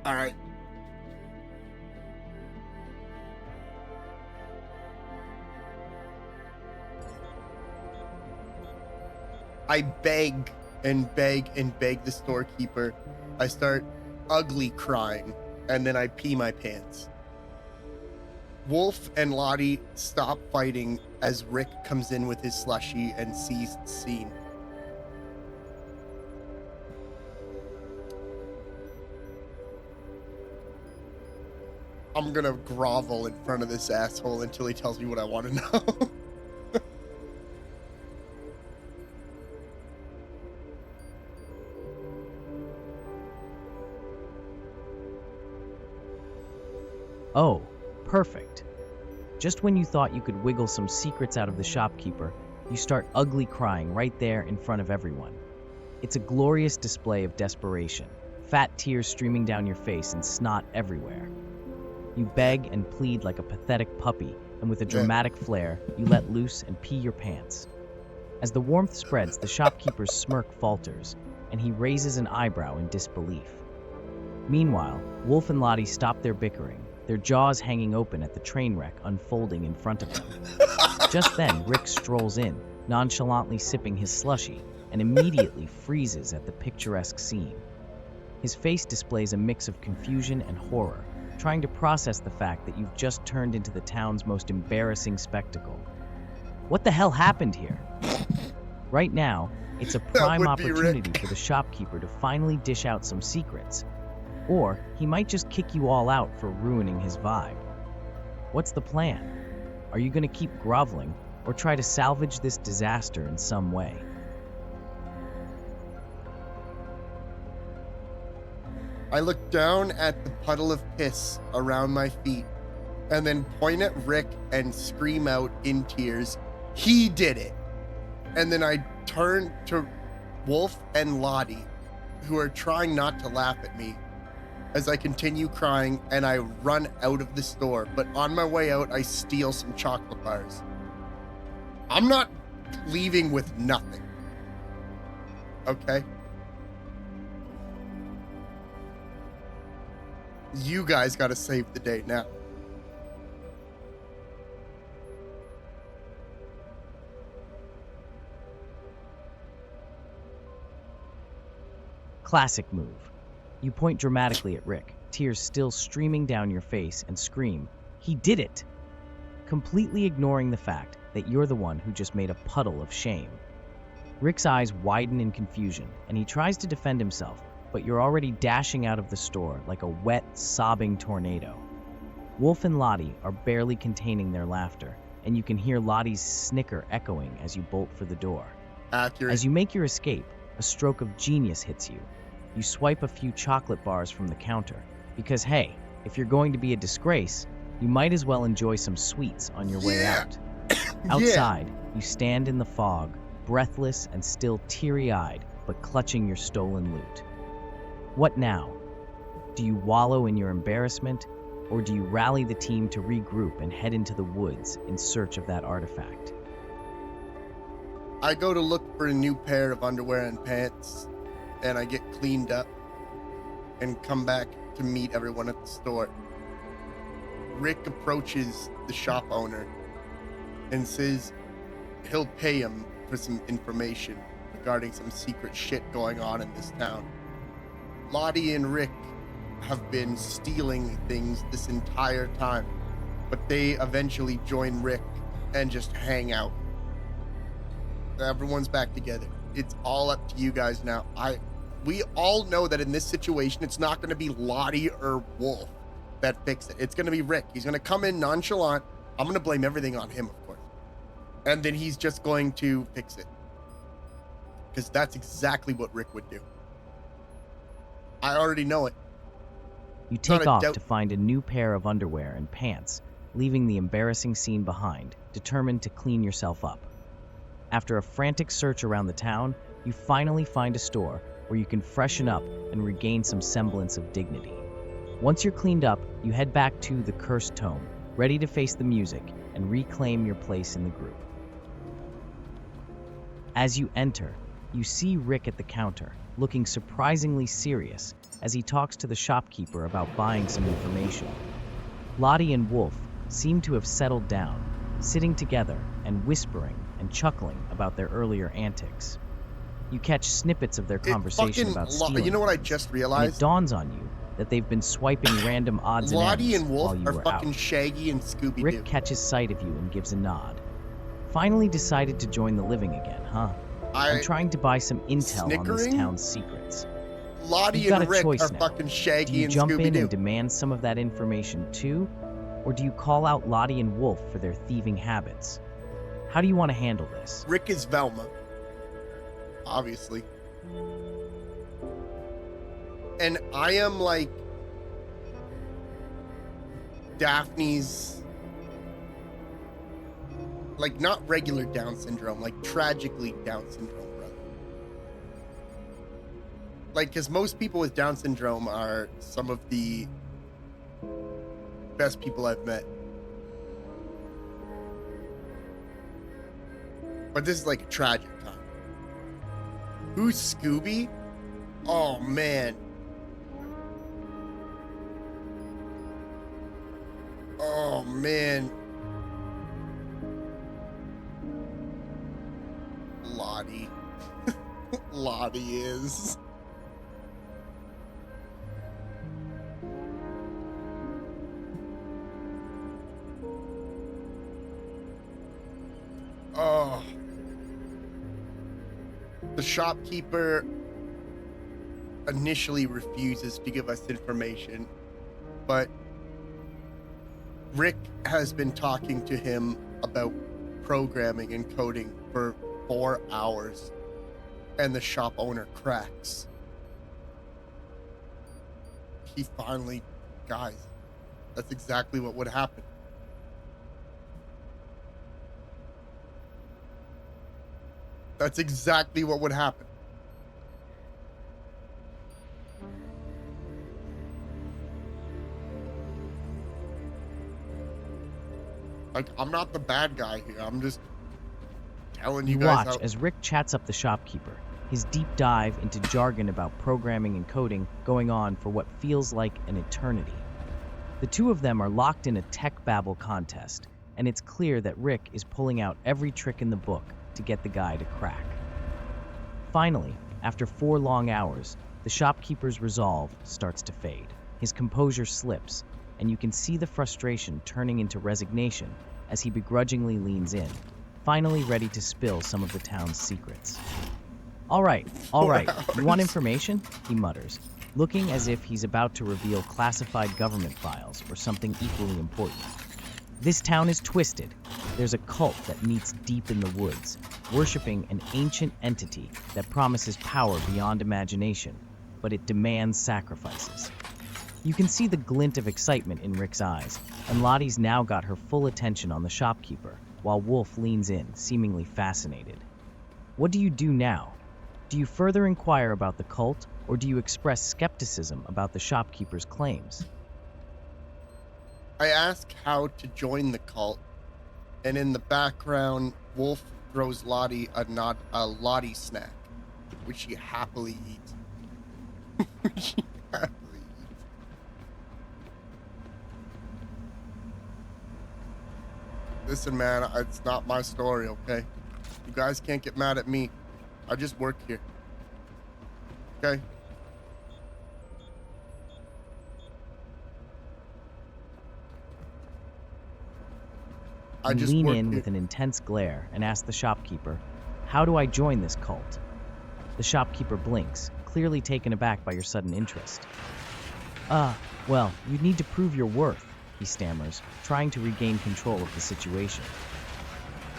All right. I beg and beg and beg the storekeeper. I start ugly crying, and then I pee my pants. Wolf and Lottie stop fighting as Rick comes in with his slushie and sees the scene. I'm gonna grovel in front of this asshole until he tells me what I want to know.
Oh, perfect. Just when you thought you could wiggle some secrets out of the shopkeeper, you start ugly crying right there in front of everyone. It's a glorious display of desperation, fat tears streaming down your face and snot everywhere. You beg and plead like a pathetic puppy, and with a dramatic flair, you let loose and pee your pants. As the warmth spreads, the shopkeeper's smirk falters, and he raises an eyebrow in disbelief. Meanwhile, Wolf and Lottie stop their bickering, their jaws hanging open at the train wreck unfolding in front of them. Just then, Rick strolls in, nonchalantly sipping his slushie, and immediately freezes at the picturesque scene. His face displays a mix of confusion and horror, trying to process the fact that you've just turned into the town's most embarrassing spectacle. What the hell happened here? Right now, it's a prime opportunity for the shopkeeper to finally dish out some secrets. Or he might just kick you all out for ruining his vibe. What's the plan? Are you going to keep groveling or try to salvage this disaster in some way?
I look down at the puddle of piss around my feet and then point at Rick and scream out in tears, "He did it!" And then I turn to Wolf and Lottie, who are trying not to laugh at me as I continue crying, and I run out of the store. But on my way out, I steal some chocolate bars. I'm not leaving with nothing. Okay? You guys gotta save the day now.
Classic move. You point dramatically at Rick, tears still streaming down your face, and scream, "He did it!" completely ignoring the fact that you're the one who just made a puddle of shame. Rick's eyes widen in confusion, and he tries to defend himself, but you're already dashing out of the store like a wet, sobbing tornado. Wolf and Lottie are barely containing their laughter, and you can hear Lottie's snicker echoing as you bolt for the door.
Accurate.
As you make your escape, a stroke of genius hits you. You swipe a few chocolate bars from the counter, because hey, if you're going to be a disgrace, you might as well enjoy some sweets on your way out. Outside, you stand in the fog, breathless and still teary-eyed, but clutching your stolen loot. What now? Do you wallow in your embarrassment, or do you rally the team to regroup and head into the woods in search of that artifact?
I go to look for a new pair of underwear and pants, and I get cleaned up and come back to meet everyone at the store. Rick approaches the shop owner and says he'll pay him for some information regarding some secret shit going on in this town. Lottie and Rick have been stealing things this entire time, but they eventually join Rick and just hang out. Everyone's back together. It's all up to you guys now. We all know that in this situation, it's not going to be Lottie or Wolf that fix it. It's going to be Rick. He's going to come in nonchalant. I'm going to blame everything on him, of course. And then he's just going to fix it. Because that's exactly what Rick would do. I already know it.
You take off to find a new pair of underwear and pants, leaving the embarrassing scene behind, determined to clean yourself up. After a frantic search around the town, you finally find a store where you can freshen up and regain some semblance of dignity. Once you're cleaned up, you head back to the Cursed Tome, ready to face the music and reclaim your place in the group. As you enter, you see Rick at the counter, looking surprisingly serious as he talks to the shopkeeper about buying some information. Lottie and Wolf seem to have settled down, sitting together and whispering and chuckling about their earlier antics. You catch snippets of their conversation about stealing.
You know what I just realized?
And it dawns on you that they've been swiping random odds and ends
Lottie and Wolf
while you
are
were
fucking
out.
Shaggy and Scooby-Doo.
Rick catches sight of you and gives a nod. Finally decided to join the living again, huh? I'm trying to buy some intel on this town's secrets.
Lottie and Rick are fucking Shaggy and Scooby-Doo.
Do you jump in and demand some of that information too? Or do you call out Lottie and Wolf for their thieving habits? How do you want to handle this?
Rick is Velma. Obviously. And I am like Daphne's, like not regular Down syndrome, like tragically Down syndrome brother. Like, because most people with Down syndrome are some of the best people I've met. But this is like a tragic time. Who's Scooby? Oh, man. Oh, man. Lottie. Lottie is. Oh. The shopkeeper initially refuses to give us information, but Rick has been talking to him about programming and coding for 4 hours, and the shop owner cracks. He finally, guys, that's exactly what would happen. That's exactly what would happen. Like, I'm not the bad guy here. I'm just telling you
You
guys
watch
how...
as Rick chats up the shopkeeper, his deep dive into jargon about programming and coding going on for what feels like an eternity. The two of them are locked in a tech babble contest, and it's clear that Rick is pulling out every trick in the book to get the guy to crack. Finally, after 4 long hours, the shopkeeper's resolve starts to fade. His composure slips, and you can see the frustration turning into resignation as he begrudgingly leans in, finally ready to spill some of the town's secrets. All right, you want information? He mutters, looking as if he's about to reveal classified government files or something equally important. This town is twisted. There's a cult that meets deep in the woods, worshipping an ancient entity that promises power beyond imagination, but it demands sacrifices. You can see the glint of excitement in Rick's eyes, and Lottie's now got her full attention on the shopkeeper, while Wolf leans in, seemingly fascinated. What do you do now? Do you further inquire about the cult, or do you express skepticism about the shopkeeper's claims?
I ask how to join the cult, and in the background, Wolf throws Lottie a Lottie snack, which she happily eats. She happily eats. Listen, man, it's not my story, okay? You guys can't get mad at me. I just work here. Okay?
You lean in with an intense glare and ask the shopkeeper, "How do I join this cult?" The shopkeeper blinks, clearly taken aback by your sudden interest. Well, you'd need to prove your worth," he stammers, trying to regain control of the situation.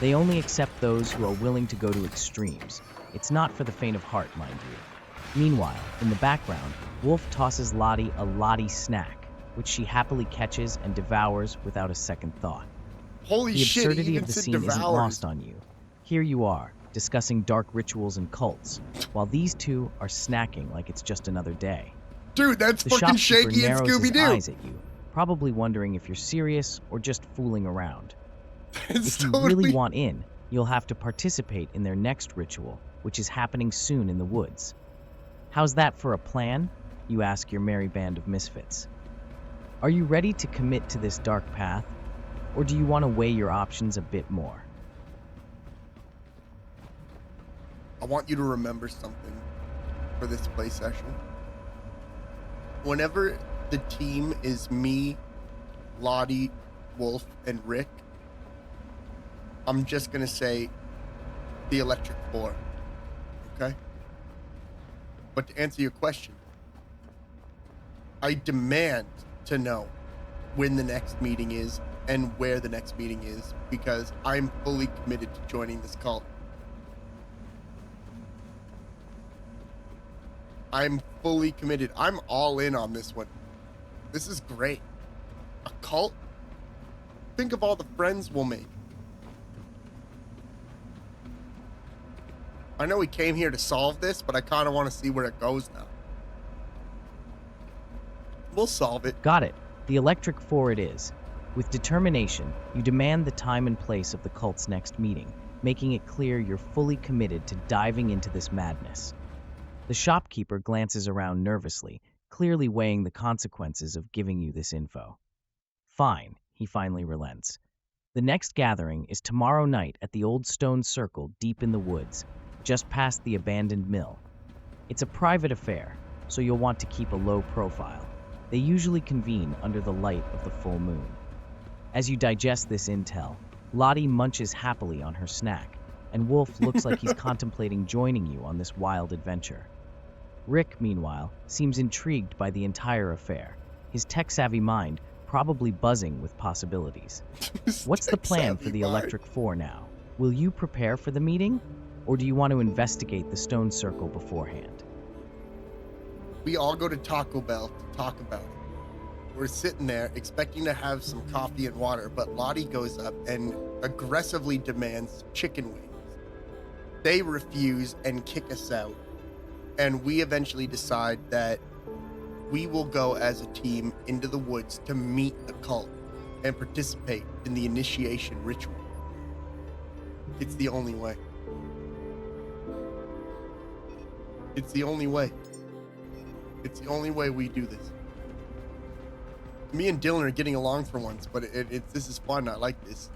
"They only accept those who are willing to go to extremes. It's not for the faint of heart, mind you." Meanwhile, in the background, Wolf tosses Lottie a Lottie snack, which she happily catches and devours without a second thought.
Holy
The
shit,
absurdity
he
of the
even
scene
said
isn't
devours.
lost on you. Here you are, discussing dark rituals and cults, while these two are snacking like it's just another day.
Dude, that's
The
fucking
shopkeeper
Shaggy and
narrows his
Scooby-Doo.
eyes at you, probably wondering if you're serious or just fooling around.
It's
If you
totally...
really want in, you'll have to participate in their next ritual, which is happening soon in the woods. How's that for a plan? You ask your merry band of misfits. Are you ready to commit to this dark path, or do you want to weigh your options a bit more?
I want you to remember something for this play session. Whenever the team is me, Lottie, Wolf, and Rick, I'm just gonna say the Electric Four, okay? But to answer your question, I demand to know when the next meeting is and where the next meeting is, because I'm fully committed to joining this cult. I'm fully committed. I'm all in on this one. This is great. A cult? Think of all the friends we'll make. I know we came here to solve this, but I kind of want to see where it goes now. We'll solve it.
Got it. The Electric Four it is. With determination, you demand the time and place of the cult's next meeting, making it clear you're fully committed to diving into this madness. The shopkeeper glances around nervously, clearly weighing the consequences of giving you this info. Fine, he finally relents. The next gathering is tomorrow night at the old stone circle deep in the woods, just past the abandoned mill. It's a private affair, so you'll want to keep a low profile. They usually convene under the light of the full moon. As you digest this intel, Lottie munches happily on her snack, and Wolf looks like he's contemplating joining you on this wild adventure. Rick, meanwhile, seems intrigued by the entire affair, his tech-savvy mind probably buzzing with possibilities. What's the plan for the Electric Four now? Will you prepare for the meeting, or do you want to investigate the stone circle beforehand?
We all go to Taco Bell to talk about it. We're sitting there expecting to have some coffee and water, but Lottie goes up and aggressively demands chicken wings. They refuse and kick us out. And we eventually decide that we will go as a team into the woods to meet the cult and participate in the initiation ritual. It's the only way. It's the only way. It's the only way we do this. Me and Dylan are getting along for once, but this is fun. I like this.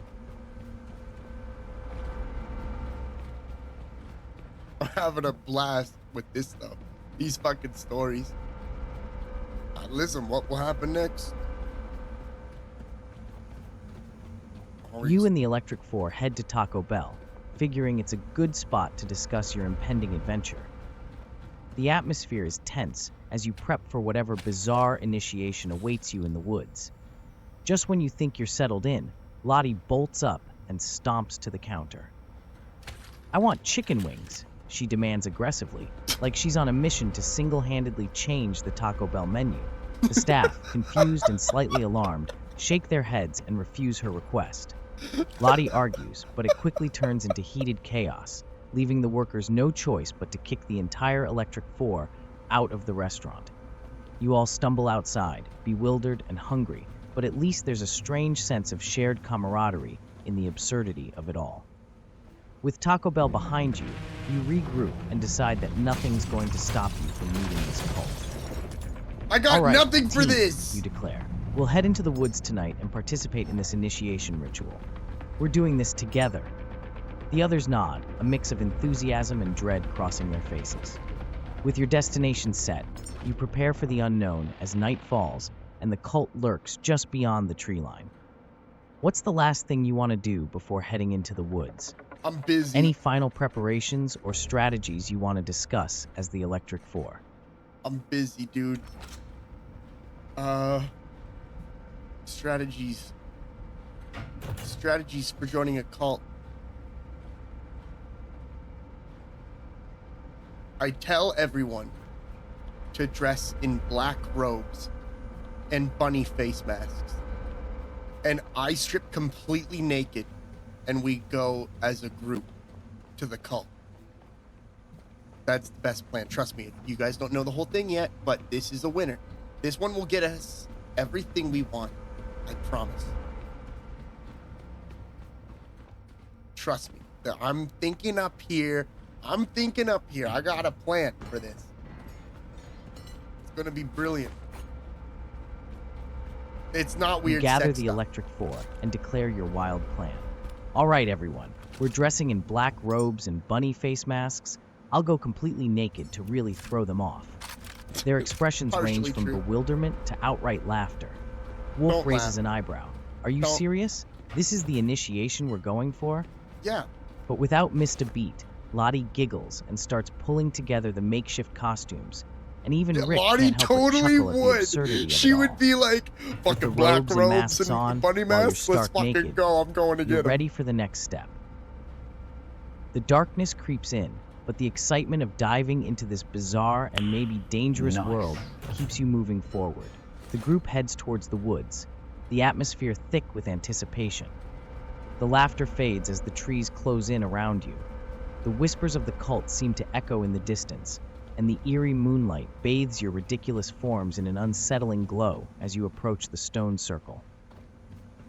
I'm having a blast with this stuff. These fucking stories. Listen, what will happen next?
You and the Electric Four head to Taco Bell, figuring it's a good spot to discuss your impending adventure. The atmosphere is tense as you prep for whatever bizarre initiation awaits you in the woods. Just when you think you're settled in, Lottie bolts up and stomps to the counter. "I want chicken wings," she demands aggressively, like she's on a mission to single-handedly change the Taco Bell menu. The staff, confused and slightly alarmed, shake their heads and refuse her request. Lottie argues, but it quickly turns into heated chaos, leaving the workers no choice but to kick the entire Electric Four out of the restaurant. You all stumble outside, bewildered and hungry, but at least there's a strange sense of shared camaraderie in the absurdity of it all. With Taco Bell behind you, you regroup and decide that nothing's going to stop you from meeting this cult.
I got nothing for
team,
this!
You declare. We'll head into the woods tonight and participate in this initiation ritual. We're doing this together. The others nod, a mix of enthusiasm and dread crossing their faces. With your destination set, you prepare for the unknown as night falls and the cult lurks just beyond the tree line. What's the last thing you want to do before heading into the woods?
I'm busy.
Any final preparations or strategies you want to discuss as the Electric Four?
I'm busy, dude. Strategies. Strategies for joining a cult. I tell everyone to dress in black robes and bunny face masks. And I strip completely naked and we go as a group to the cult. That's the best plan. Trust me, you guys don't know the whole thing yet, but this is a winner. This one will get us everything we want. I promise. Trust me. I'm thinking up here. I got a plan for this. It's going to be brilliant. It's not weird.
You gather
sex
the
stuff.
Electric Four and declare your wild plan. All right, everyone. We're dressing in black robes and bunny face masks. I'll go completely naked to really throw them off. Their expressions range from bewilderment to outright laughter. Wolf
Don't
raises
laugh.
an eyebrow. Are you
Don't.
serious? This is the initiation we're going for?
Yeah.
But without missed a beat, Lottie giggles and starts pulling together the makeshift costumes. And even Rick
Lottie
can't help but
totally
chuckle at the
would.
absurdity of
She
it
would
all.
be like,
With
fucking
the
black
robes and
robes
masks
and
on,
bunny
while you're
masks. Let's
stark
fucking
naked,
go. I'm going to
You're
get him.
ready for the next step. The darkness creeps in, but the excitement of diving into this bizarre and maybe dangerous world keeps you moving forward. The group heads towards the woods, the atmosphere thick with anticipation. The laughter fades as the trees close in around you. The whispers of the cult seem to echo in the distance, and the eerie moonlight bathes your ridiculous forms in an unsettling glow as you approach the stone circle.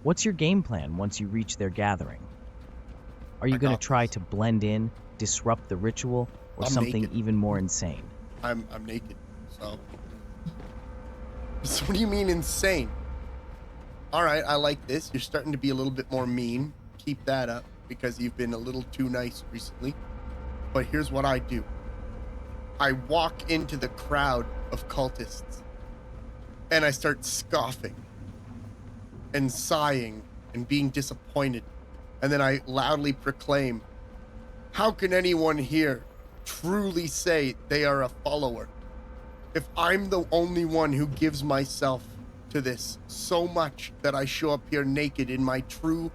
What's your game plan once you reach their gathering? Are you going to try to blend in, disrupt the ritual, or
I'm
something
naked.
even more insane?
I'm naked, so. So what do you mean insane? All right, I like this. You're starting to be a little bit more mean. Keep that up because you've been a little too nice recently. But here's what I do. I walk into the crowd of cultists and I start scoffing and sighing and being disappointed. And then I loudly proclaim, how can anyone here truly say they are a follower If I'm the only one who gives myself to this so much that I show up here naked in my true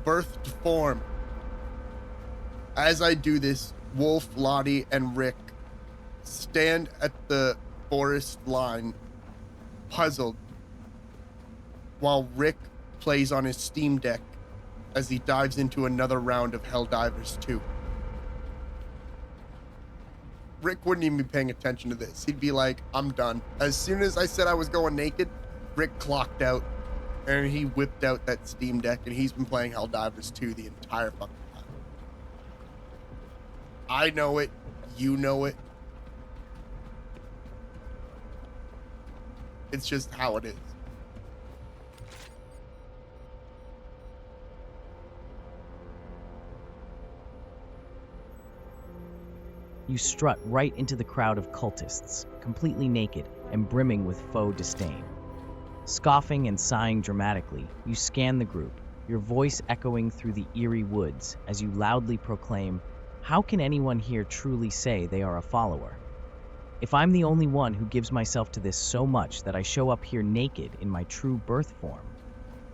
birthed form, as I do this, Wolf, Lottie, and Rick stand at the forest line, puzzled, while Rick plays on his Steam Deck as he dives into another round of Helldivers 2. Rick wouldn't even be paying attention to this. He'd be like, I'm done. As soon as I said I was going naked, Rick clocked out and he whipped out that Steam Deck and he's been playing Helldivers 2 the entire fucking time. I know it. You know it. It's just how it is.
You strut right into the crowd of cultists, completely naked and brimming with faux disdain. Scoffing and sighing dramatically, you scan the group, your voice echoing through the eerie woods as you loudly proclaim, "How can anyone here truly say they are a follower? If I'm the only one who gives myself to this so much that I show up here naked in my true birth form."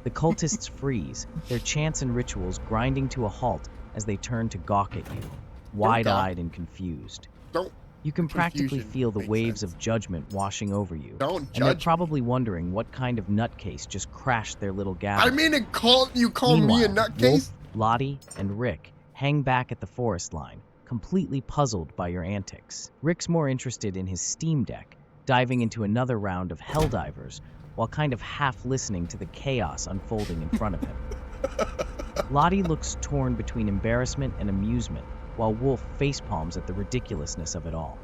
The cultists freeze, their chants and rituals grinding to a halt as they turn to gawk at you, wide-eyed and confused. You can practically feel the waves of judgment washing over you.
Don't
and they're
judge
probably wondering what kind of nutcase just crashed their little gathering.
I mean, you call me a nutcase?
Wolf, Lottie, and Rick hang back at the forest line, completely puzzled by your antics. Rick's more interested in his Steam Deck, diving into another round of Helldivers, while kind of half listening to the chaos unfolding in front of him. Lottie looks torn between embarrassment and amusement, while Wolf facepalms at the ridiculousness of it all.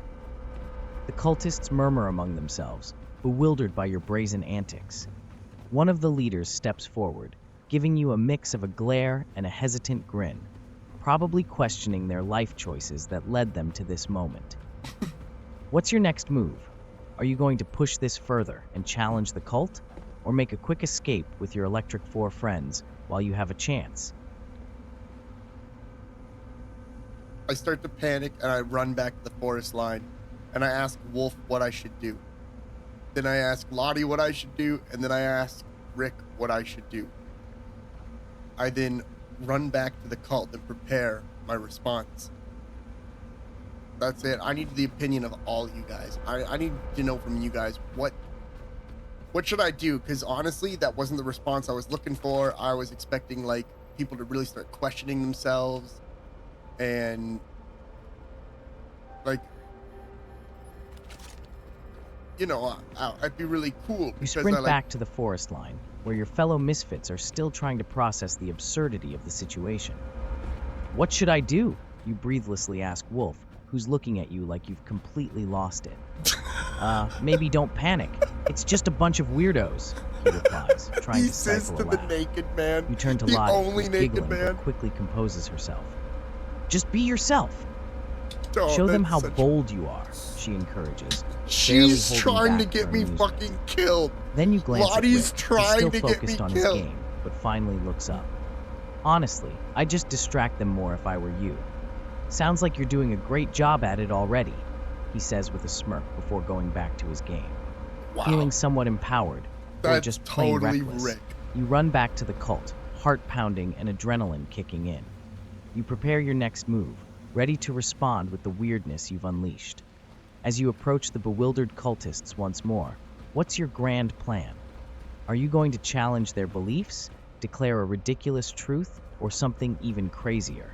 The cultists murmur among themselves, bewildered by your brazen antics. One of the leaders steps forward, giving you a mix of a glare and a hesitant grin, probably questioning their life choices that led them to this moment. What's your next move? Are you going to push this further and challenge the cult, or make a quick escape with your Electric 4 friends while you have a chance?
I start to panic and I run back to the forest line and I ask Wolf what I should do. Then I ask Lottie what I should do, and then I ask Rick what I should do. I then run back to the cult and prepare my response. That's it. I need the opinion of all you guys. I need to know from you guys what should I do? Because honestly, that wasn't the response I was looking for. I was expecting like people to really start questioning themselves and like, you know, I'd be really cool.
You sprint back to the forest line, where your fellow misfits are still trying to process the absurdity of the situation. What should I do? You breathlessly ask Wolf, who's looking at you like you've completely lost it. Maybe don't panic. It's just a bunch of weirdos, he replies, trying to stifle a laugh.
The naked man.
You turn to Lottie, who's giggling, but quickly composes herself. Just be yourself.
Oh,
show them how bold you are, she encourages.
She's trying to get me fucking killed.
Then you glance
Lottie's
at Rick,
trying
who's
to
still
get me
focused on his
killed.
game, but finally looks up. Honestly, I'd just distract them more if I were you. Sounds like you're doing a great job at it already, he says with a smirk before going back to his game.
Wow.
Feeling somewhat empowered, or
That's
just plain
totally
reckless,
Rick.
you run back to the cult, heart pounding and adrenaline kicking in. You prepare your next move, ready to respond with the weirdness you've unleashed. As you approach the bewildered cultists once more, what's your grand plan? Are you going to challenge their beliefs, declare a ridiculous truth, or something even crazier?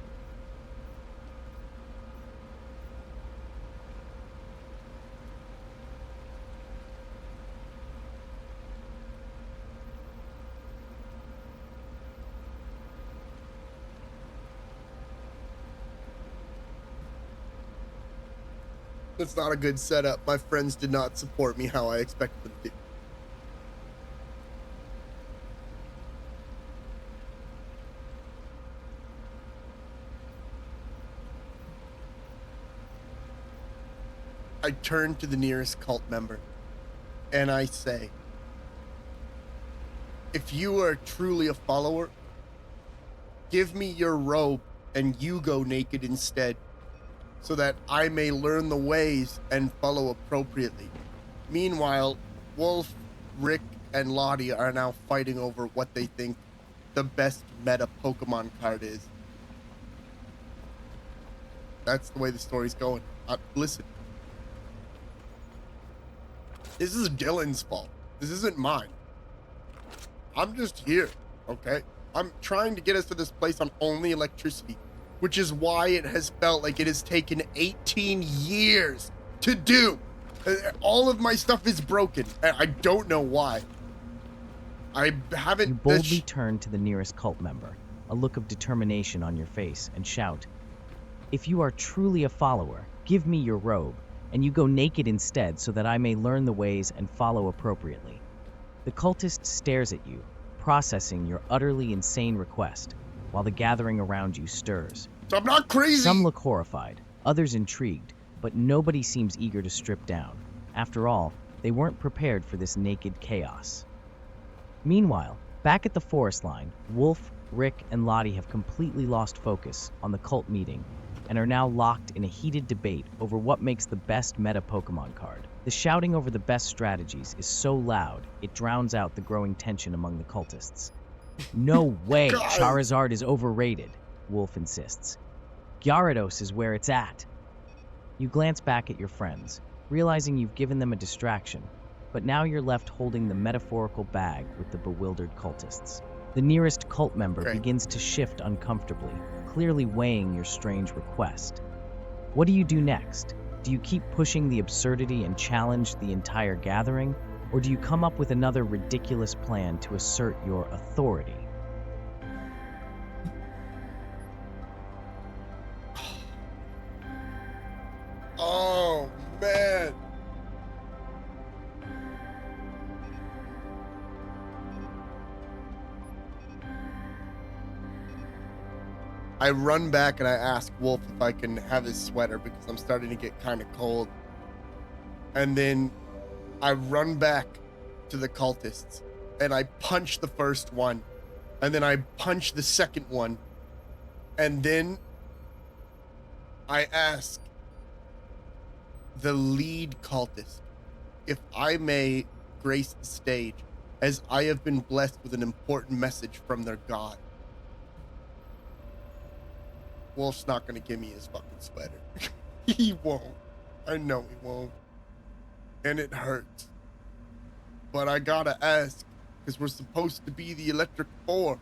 It's not a good setup. My friends did not support me how I expected them to. I turn to the nearest cult member and I say, if you are truly a follower, give me your robe and you go naked instead, so that I may learn the ways and follow appropriately. Meanwhile, Wolf, Rick, and Lottie are now fighting over what they think the best meta Pokemon card is. That's the way the story's going. Listen. This is Dylan's fault. This isn't mine. I'm just here, okay? I'm trying to get us to this place on only electricity, which is why it has felt like it has taken 18 years to do. All of my stuff is broken, and I don't know why. I haven't...
You boldly turn to the nearest cult member, a look of determination on your face, and shout, "If you are truly a follower, give me your robe, and you go naked instead so that I may learn the ways and follow appropriately." The cultist stares at you, processing your utterly insane request, while the gathering around you stirs.
I'm not crazy!
Some look horrified, others intrigued, but nobody seems eager to strip down. After all, they weren't prepared for this naked chaos. Meanwhile, back at the forest line, Wolf, Rick, and Lottie have completely lost focus on the cult meeting and are now locked in a heated debate over what makes the best meta Pokemon card. The shouting over the best strategies is so loud, it drowns out the growing tension among the cultists. "No way, Charizard is overrated," Wolf insists. "Gyarados is where it's at." You glance back at your friends, realizing you've given them a distraction, but now you're left holding the metaphorical bag with the bewildered cultists. The nearest cult member begins to shift uncomfortably, clearly weighing your strange request. What do you do next? Do you keep pushing the absurdity and challenge the entire gathering, or do you come up with another ridiculous plan to assert your authority?
Oh, man. I run back and I ask Wolf if I can have his sweater because I'm starting to get kind of cold. And then I run back to the cultists and I punch the first one. And then I punch the second one. And then I ask the lead cultist if I may grace the stage, as I have been blessed with an important message from their god. Wolf's not gonna give me his fucking sweater. He won't. I know he won't. And it hurts. But I gotta ask, because we're supposed to be the Electric Four.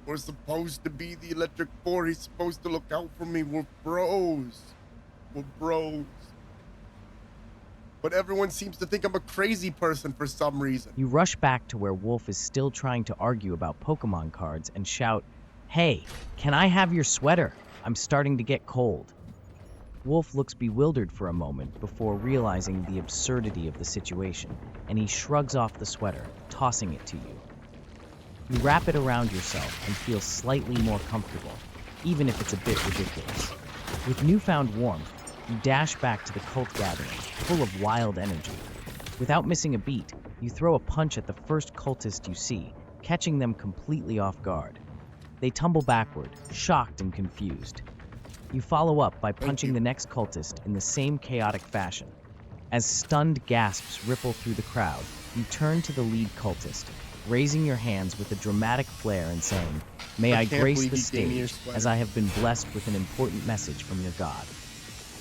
We're supposed to be the Electric Four. He's supposed to look out for me. We're bros. We're bros. But everyone seems to think I'm a crazy person for some reason.
You rush back to where Wolf is still trying to argue about Pokemon cards and shout, "Hey, can I have your sweater? I'm starting to get cold." Wolf looks bewildered for a moment before realizing the absurdity of the situation, and he shrugs off the sweater, tossing it to you. You wrap it around yourself and feel slightly more comfortable, even if it's a bit ridiculous. With newfound warmth, you dash back to the cult gathering, full of wild energy. Without missing a beat, you throw a punch at the first cultist you see, catching them completely off guard. They tumble backward, shocked and confused. You follow up by punching the next cultist in the same chaotic fashion. As stunned gasps ripple through the crowd, you turn to the lead cultist, raising your hands with a dramatic flair and saying, "May I grace the stage, as I have been blessed with an important message from your god."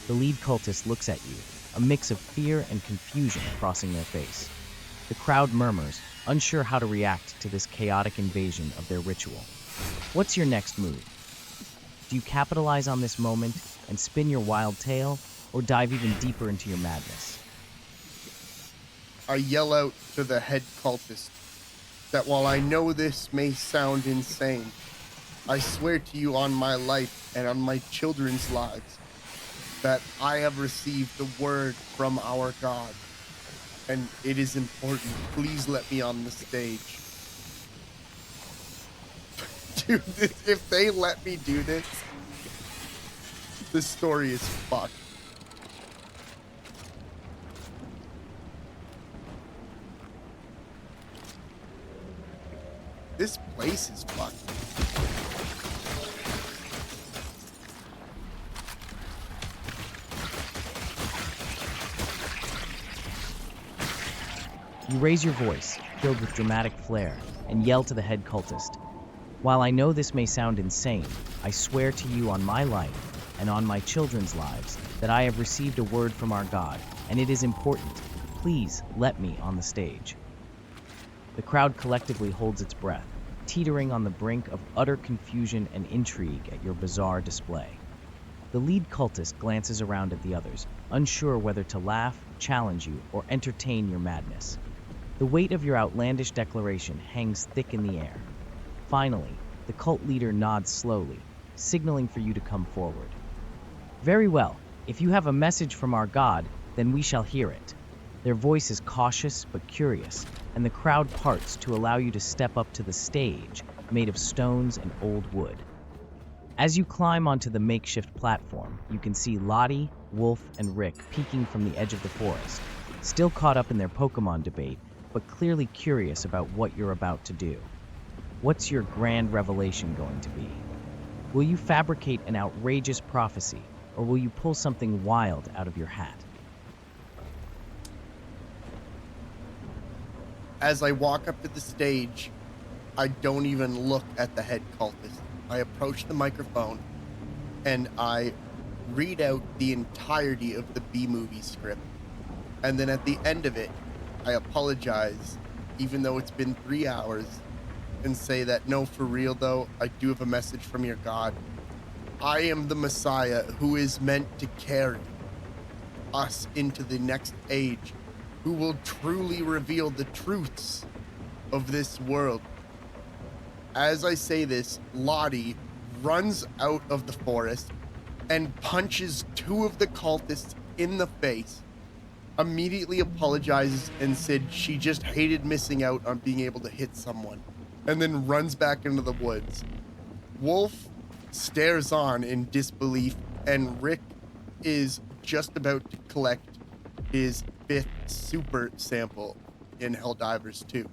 The lead cultist looks at you, a mix of fear and confusion crossing their face. The crowd murmurs, unsure how to react to this chaotic invasion of their ritual. What's your next move? Do you capitalize on this moment and spin your wild tale, or dive even deeper into your madness?
I yell out to the head cultist that while I know this may sound insane, I swear to you on my life and on my children's lives that I have received the word from our God, and it is important. Please let me on the stage. Dude, if they let me do this story is fucked. This place is fucked.
You raise your voice, filled with dramatic flair, and yell to the head cultist. While I know this may sound insane, I swear to you on my life and on my children's lives that I have received a word from our God, and it is important. Please let me on the stage. The crowd collectively holds its breath, teetering on the brink of utter confusion and intrigue at your bizarre display. The lead cultist glances around at the others, unsure whether to laugh, challenge you, or entertain your madness. The weight of your outlandish declaration hangs thick in the air. Finally, the cult leader nods slowly, signaling for you to come forward. Very well. If you have a message from our God, then we shall hear it. Their voice is cautious but curious, and the crowd parts to allow you to step up to the stage, made of stones and old wood. As you climb onto the makeshift platform, you can see Lottie, Wolf, and Rick peeking from the edge of the forest, still caught up in their Pokemon debate, but clearly curious about what you're about to do. What's your grand revelation going to be? Will you fabricate an outrageous prophecy, or will you pull something wild out of your hat?
As I walk up to the stage, I don't even look at the head cultist. I approach the microphone and I read out the entirety of the B-movie script. And then at the end of it, I apologize, even though it's been 3 hours, and say that, no, for real though, I do have a message from your God. I am the Messiah who is meant to carry us into the next age, who will truly reveal the truths of this world. As I say this, Lottie runs out of the forest and punches 2 of the cultists in the face, immediately apologizes and said she just hated missing out on being able to hit someone, and then runs back into the woods. Wolf stares on in disbelief, and Rick is just about to collect his 5th super sample in Helldivers 2.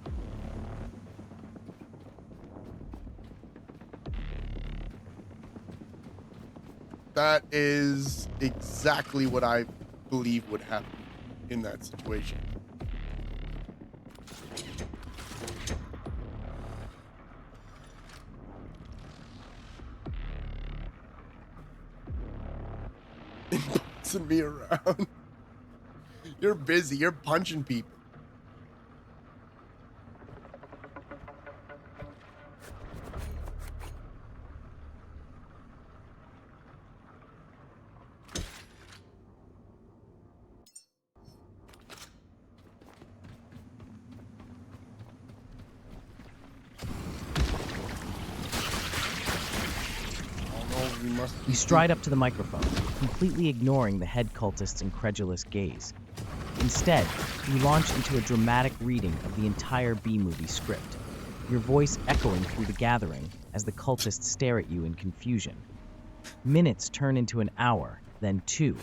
That is exactly what I believe would happen in that situation. Bossing me around. You're busy. You're punching people.
You stride up to the microphone, completely ignoring the head cultist's incredulous gaze. Instead, you launch into a dramatic reading of the entire B-movie script, your voice echoing through the gathering as the cultists stare at you in confusion. Minutes turn into an hour, then 2,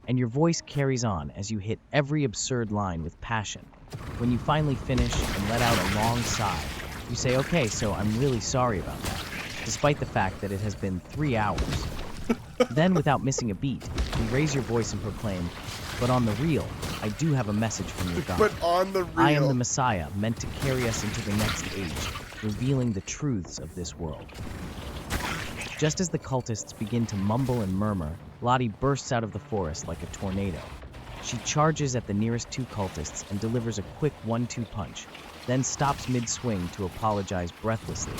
and your voice carries on as you hit every absurd line with passion. When you finally finish and let out a long sigh, you say, "Okay, so I'm really sorry about that," despite the fact that it has been 3 hours. Then, without missing a beat, you raise your voice and proclaim, "But on the real, I do have a message from your God.
But on the real,
I am the Messiah, meant to carry us into the next age, revealing the truths of this world." Just as the cultists begin to mumble and murmur, Lottie bursts out of the forest like a tornado. She charges at the nearest 2 cultists and delivers a quick 1-2 punch, then stops mid-swing to apologize breathlessly.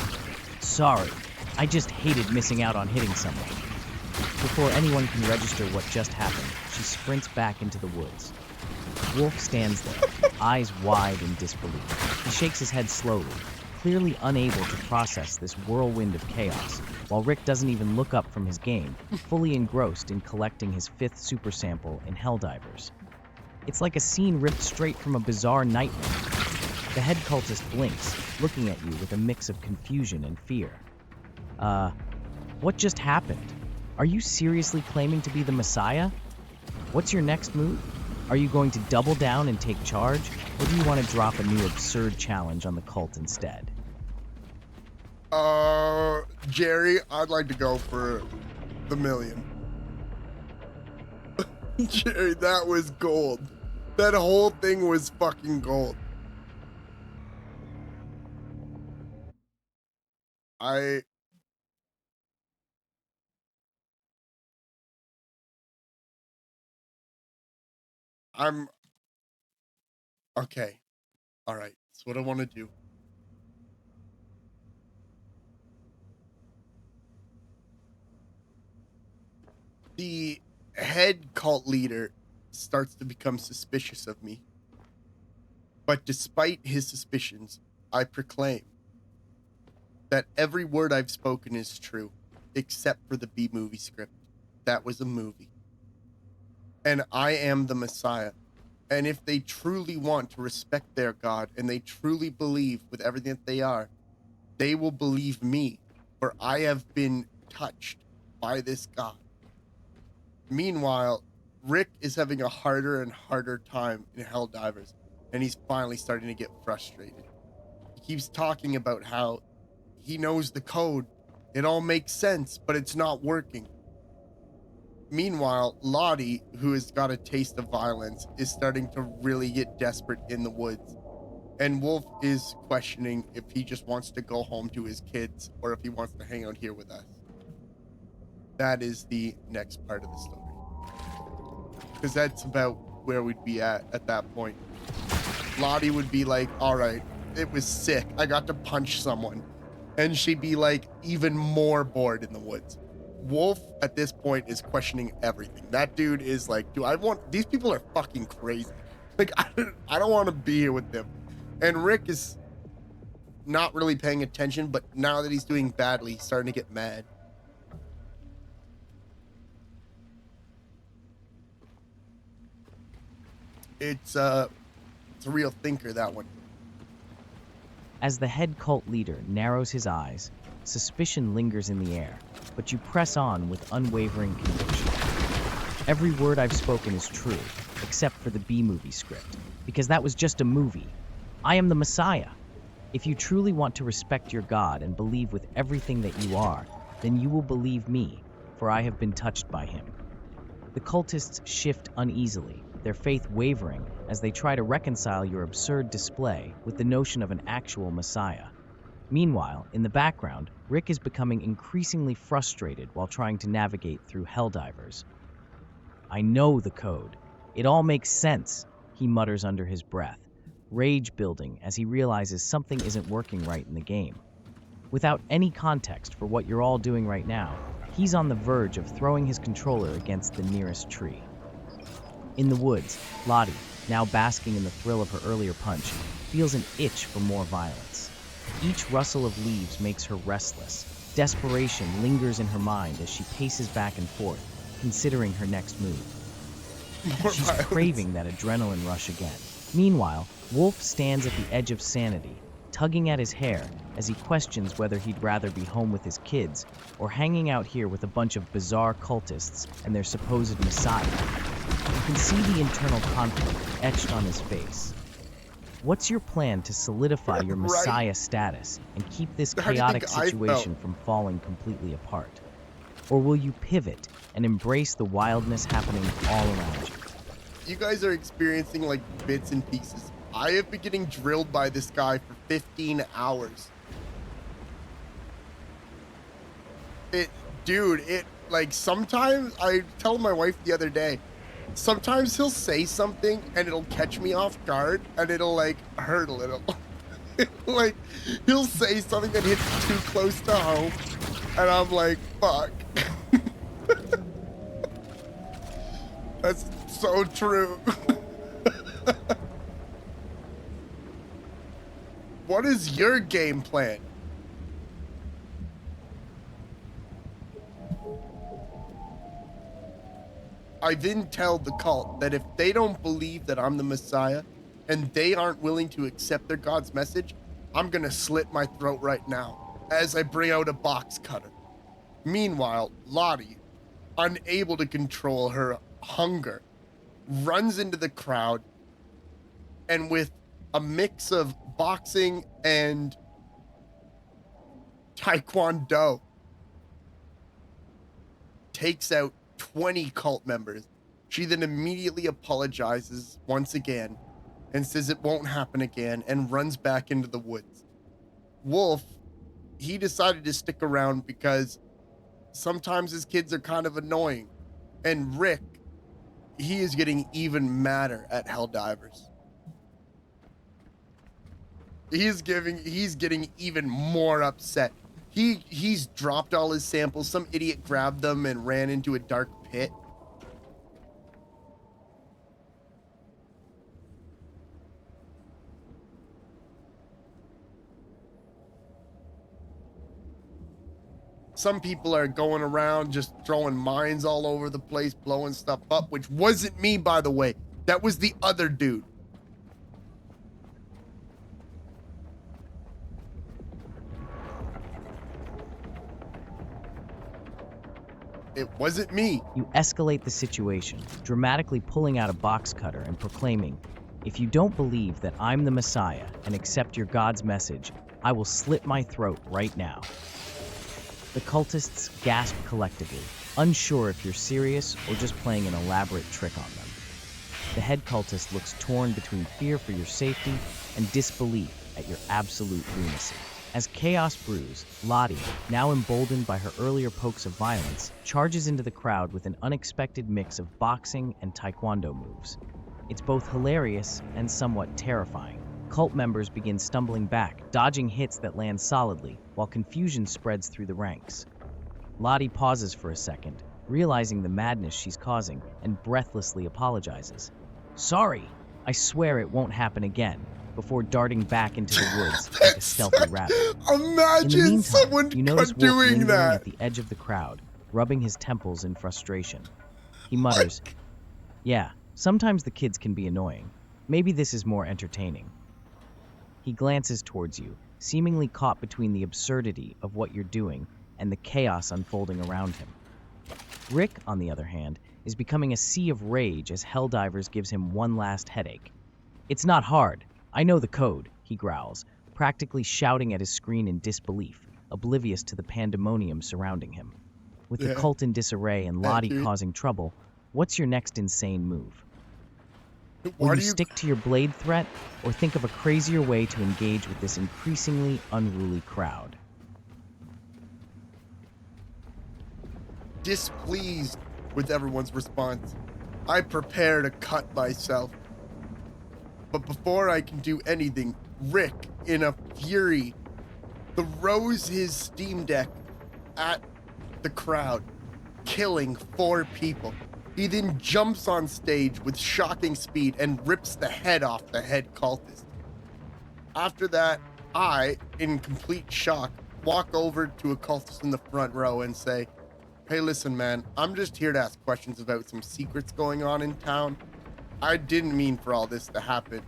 "Sorry, I just hated missing out on hitting someone." Before anyone can register what just happened, she sprints back into the woods. Wolf stands there, eyes wide in disbelief. He shakes his head slowly, clearly unable to process this whirlwind of chaos, while Rick doesn't even look up from his game, fully engrossed in collecting his 5th super sample in Helldivers. It's like a scene ripped straight from a bizarre nightmare. The head cultist blinks, looking at you with a mix of confusion and fear. What just happened? Are you seriously claiming to be the Messiah? What's your next move? Are you going to double down and take charge, or do you want to drop a new absurd challenge on the cult instead?
Jerry, I'd like to go for the million. Jerry, that was gold. That whole thing was fucking gold. I I'm okay. All right. That's what I want to do. The head cult leader starts to become suspicious of me. But despite his suspicions, I proclaim that every word I've spoken is true, except for the B movie script. That was a movie. And I am the Messiah. And if they truly want to respect their God and they truly believe with everything that they are, they will believe me, for I have been touched by this God. Meanwhile, Rick is having a harder and harder time in Helldivers, and he's finally starting to get frustrated. He keeps talking about how he knows the code. It all makes sense, but it's not working. Meanwhile, Lottie, who has got a taste of violence, is starting to really get desperate in the woods. And Wolf is questioning if he just wants to go home to his kids or if he wants to hang out here with us. That is the next part of the story. Because that's about where we'd be at that point. Lottie would be like, all right, it was sick. I got to punch someone. And she'd be like even more bored in the woods. Wolf at this point is questioning everything. That dude is like, these people are fucking crazy. Like, I don't want to be here with them. And Rick is not really paying attention, but now that he's doing badly, he's starting to get mad. It's a real thinker, that one.
As the head cult leader narrows his eyes, suspicion lingers in the air, but you press on with unwavering conviction. Every word I've spoken is true, except for the B-movie script, because that was just a movie. I am the Messiah. If you truly want to respect your God and believe with everything that you are, then you will believe me, for I have been touched by him. The cultists shift uneasily, their faith wavering as they try to reconcile your absurd display with the notion of an actual Messiah. Meanwhile, in the background, Rick is becoming increasingly frustrated while trying to navigate through Helldivers. I know the code. It all makes sense, he mutters under his breath, rage building as he realizes something isn't working right in the game. Without any context for what you're all doing right now, he's on the verge of throwing his controller against the nearest tree. In the woods, Lottie, now basking in the thrill of her earlier punch, feels an itch for more violence. Each rustle of leaves makes her restless. Desperation lingers in her mind as she paces back and forth, considering her next move.
More
She's
violence.
craving that adrenaline rush again. Meanwhile, Wolf stands at the edge of sanity, tugging at his hair as he questions whether he'd rather be home with his kids or hanging out here with a bunch of bizarre cultists and their supposed messiah. You can see the internal conflict etched on his face. What's your plan to solidify your
Right.
messiah status and keep this
How do you think
chaotic
I
situation
felt?
from falling completely apart? Or will you pivot and embrace the wildness happening all around you?
You guys are experiencing like bits and pieces. I have been getting drilled by this guy for 15 hours. It like sometimes I tell my wife the other day, sometimes he'll say something and it'll catch me off guard and it'll like hurt a little. Like he'll say something that hits too close to home and I'm like, fuck. That's so true. What is your game plan? I then tell the cult that if they don't believe that I'm the Messiah and they aren't willing to accept their God's message, I'm gonna slit my throat right now as I bring out a box cutter. Meanwhile, Lottie, unable to control her hunger, runs into the crowd and with a mix of boxing and taekwondo takes out 20 cult members. She then immediately apologizes once again and says it won't happen again and runs back into the woods. Wolf he decided to stick around because sometimes his kids are kind of annoying. And Rick, he is getting even madder at Helldivers. He's getting even more upset. He's dropped all his samples. Some idiot grabbed them and ran into a dark pit. Some people are going around just throwing mines all over the place, blowing stuff up, which wasn't me, by the way. That was the other dude. It wasn't me.
You escalate the situation, dramatically pulling out a box cutter and proclaiming, "If you don't believe that I'm the Messiah and accept your God's message, I will slit my throat right now." The cultists gasp collectively, unsure if you're serious or just playing an elaborate trick on them. The head cultist looks torn between fear for your safety and disbelief at your absolute lunacy. As chaos brews, Lottie, now emboldened by her earlier pokes of violence, charges into the crowd with an unexpected mix of boxing and taekwondo moves. It's both hilarious and somewhat terrifying. Cult members begin stumbling back, dodging hits that land solidly, while confusion spreads through the ranks. Lottie pauses for a second, realizing the madness she's causing, and breathlessly apologizes. "Sorry, I swear it won't happen again," before darting back into the woods like a stealthy rabbit.
Imagine
In the
someone
meantime, you notice Wolf
doing
lingering
that.
at the edge of the crowd, rubbing his temples in frustration. He mutters, "Yeah, sometimes the kids can be annoying. Maybe this is more entertaining." He glances towards you, seemingly caught between the absurdity of what you're doing and the chaos unfolding around him. Rick, on the other hand, is becoming a sea of rage as Helldivers gives him one last headache. "It's not hard. I know the code," he growls, practically shouting at his screen in disbelief, oblivious to the pandemonium surrounding him. With the cult in disarray and Lottie causing trouble, what's your next insane move? Will you stick to your blade threat, or think of a crazier way to engage with this increasingly unruly crowd?
Displeased with everyone's response, I prepare to cut myself. But before I can do anything, Rick, in a fury, throws his Steam Deck at the crowd, killing 4 people. He then jumps on stage with shocking speed and rips the head off the head cultist. After that, I, in complete shock, walk over to a cultist in the front row and say, "Hey, listen, man, I'm just here to ask questions about some secrets going on in town. I didn't mean for all this to happen.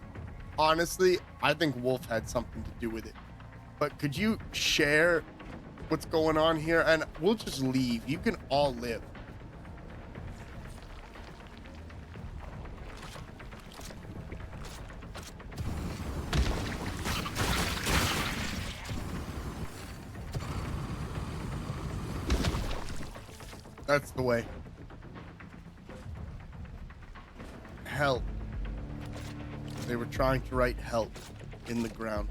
Honestly, I think Wolf had something to do with it. But could you share what's going on here? And we'll just leave. You can all live." That's the way. Help. They were trying to write help in the ground.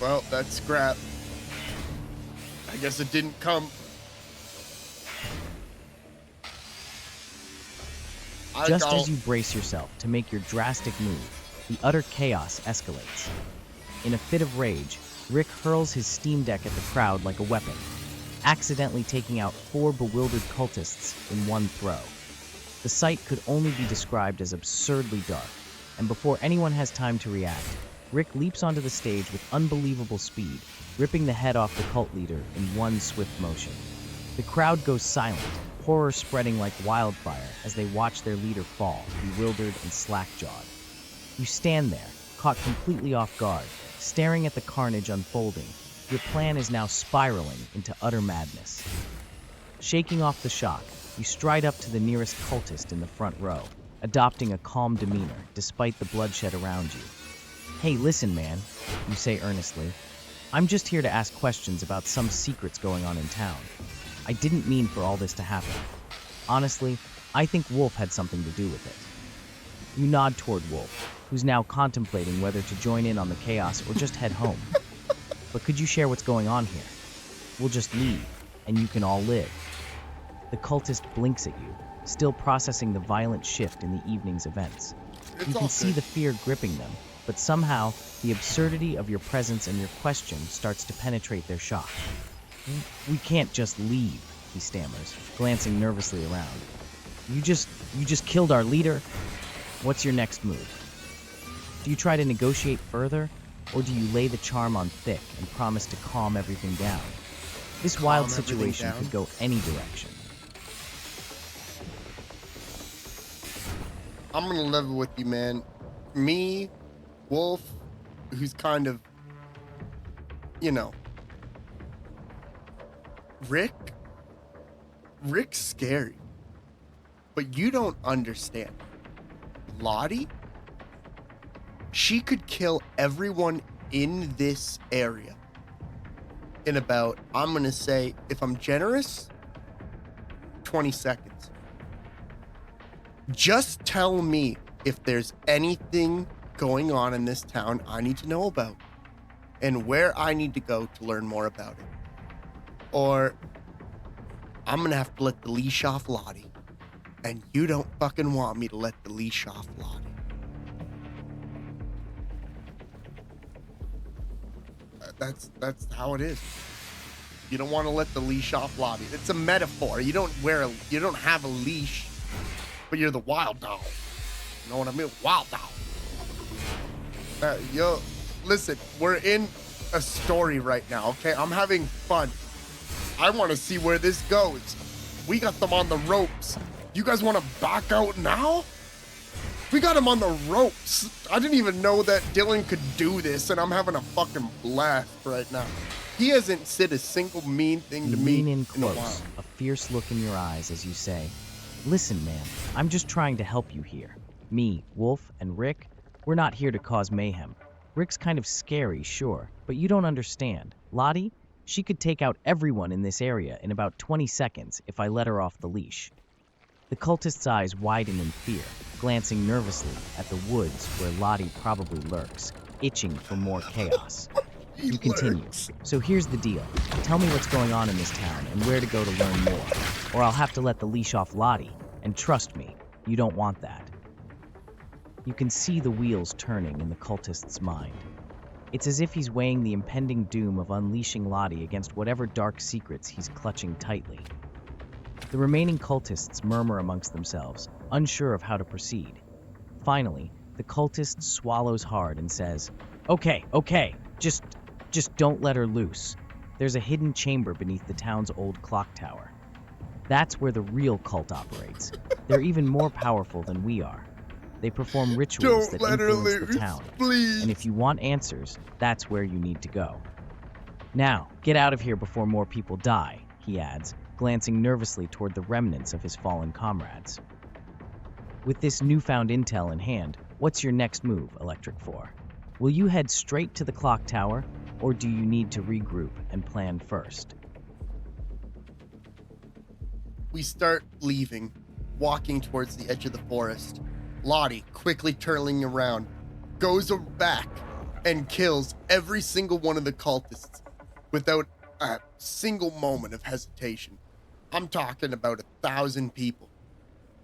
Well, that's scrap. I guess it didn't come.
Just as you brace yourself to make your drastic move, the utter chaos escalates. In a fit of rage, Rick hurls his Steam Deck at the crowd like a weapon, accidentally taking out 4 bewildered cultists in one throw. The sight could only be described as absurdly dark, and before anyone has time to react, Rick leaps onto the stage with unbelievable speed, ripping the head off the cult leader in one swift motion. The crowd goes silent, horror spreading like wildfire as they watch their leader fall, bewildered and slack-jawed. You stand there, caught completely off guard, staring at the carnage unfolding. Your plan is now spiraling into utter madness. Shaking off the shock, you stride up to the nearest cultist in the front row, adopting a calm demeanor despite the bloodshed around you. "Hey, listen, man," you say earnestly. "I'm just here to ask questions about some secrets going on in town. I didn't mean for all this to happen. Honestly, I think Wolf had something to do with it." You nod toward Wolf, who's now contemplating whether to join in on the chaos or just head home. but could you share what's going on here? We'll just leave, and you can all live. The cultist blinks at you, still processing the violent shift in the evening's events. You can see the fear gripping them, but somehow the absurdity of your presence and your question starts to penetrate their shock. We can't just leave, he stammers, glancing nervously around. You just killed our leader? What's your next move? Do you try to negotiate further, or do you lay the charm on thick and promise to calm everything down? This wild situation could go any direction.
I'm gonna level with you, man. Me, Wolf, who's kind of, you know, Rick's scary, but you don't understand. Lottie, she could kill everyone in this area in about, I'm gonna say, if I'm generous, 20 seconds. Just tell me if there's anything going on in this town I need to know about and where I need to go to learn more about it. Or I'm gonna have to let the leash off Lottie, and you don't fucking want me to let the leash off Lottie. That's how it is. You don't want to let the leash off Lottie. It's a metaphor. You don't have a leash, but you're the wild dog. You know what I mean? Wild dog. Yo, listen, we're in a story right now, okay? I'm having fun. I want to see where this goes. We got them on the ropes. You guys want to back out now? We got him on the ropes. I didn't even know that Dylan could do this, and I'm having a fucking blast right now. He hasn't said a single mean thing to me
lean in
in a while.
close, a fierce look in your eyes as you say, "Listen, man, I'm just trying to help you here. Me, Wolf, and Rick, we're not here to cause mayhem. Rick's kind of scary, sure, but you don't understand. Lottie, she could take out everyone in this area in about 20 seconds if I let her off the leash." The cultist's eyes widen in fear, glancing nervously at the woods where Lottie probably lurks, itching for more chaos. You continue. "So here's the deal. Tell me what's going on in this town and where to go to learn more, or I'll have to let the leash off Lottie, and trust me, you don't want that." You can see the wheels turning in the cultist's mind. It's as if he's weighing the impending doom of unleashing Lottie against whatever dark secrets he's clutching tightly. The remaining cultists murmur amongst themselves, unsure of how to proceed. Finally, the cultist swallows hard and says, Okay, just don't let her loose. There's a hidden chamber beneath the town's old clock tower. That's where the real cult operates. They're even more powerful than we are. They perform rituals that influence the town.
Please.
And if you want answers, that's where you need to go. Now, get out of here before more people die, he adds, glancing nervously toward the remnants of his fallen comrades. With this newfound intel in hand, what's your next move, Electric 4? Will you head straight to the clock tower, or do you need to regroup and plan first?
We start leaving, walking towards the edge of the forest. Lottie, quickly turning around, goes back and kills every single one of the cultists without a single moment of hesitation. I'm talking about 1,000 people.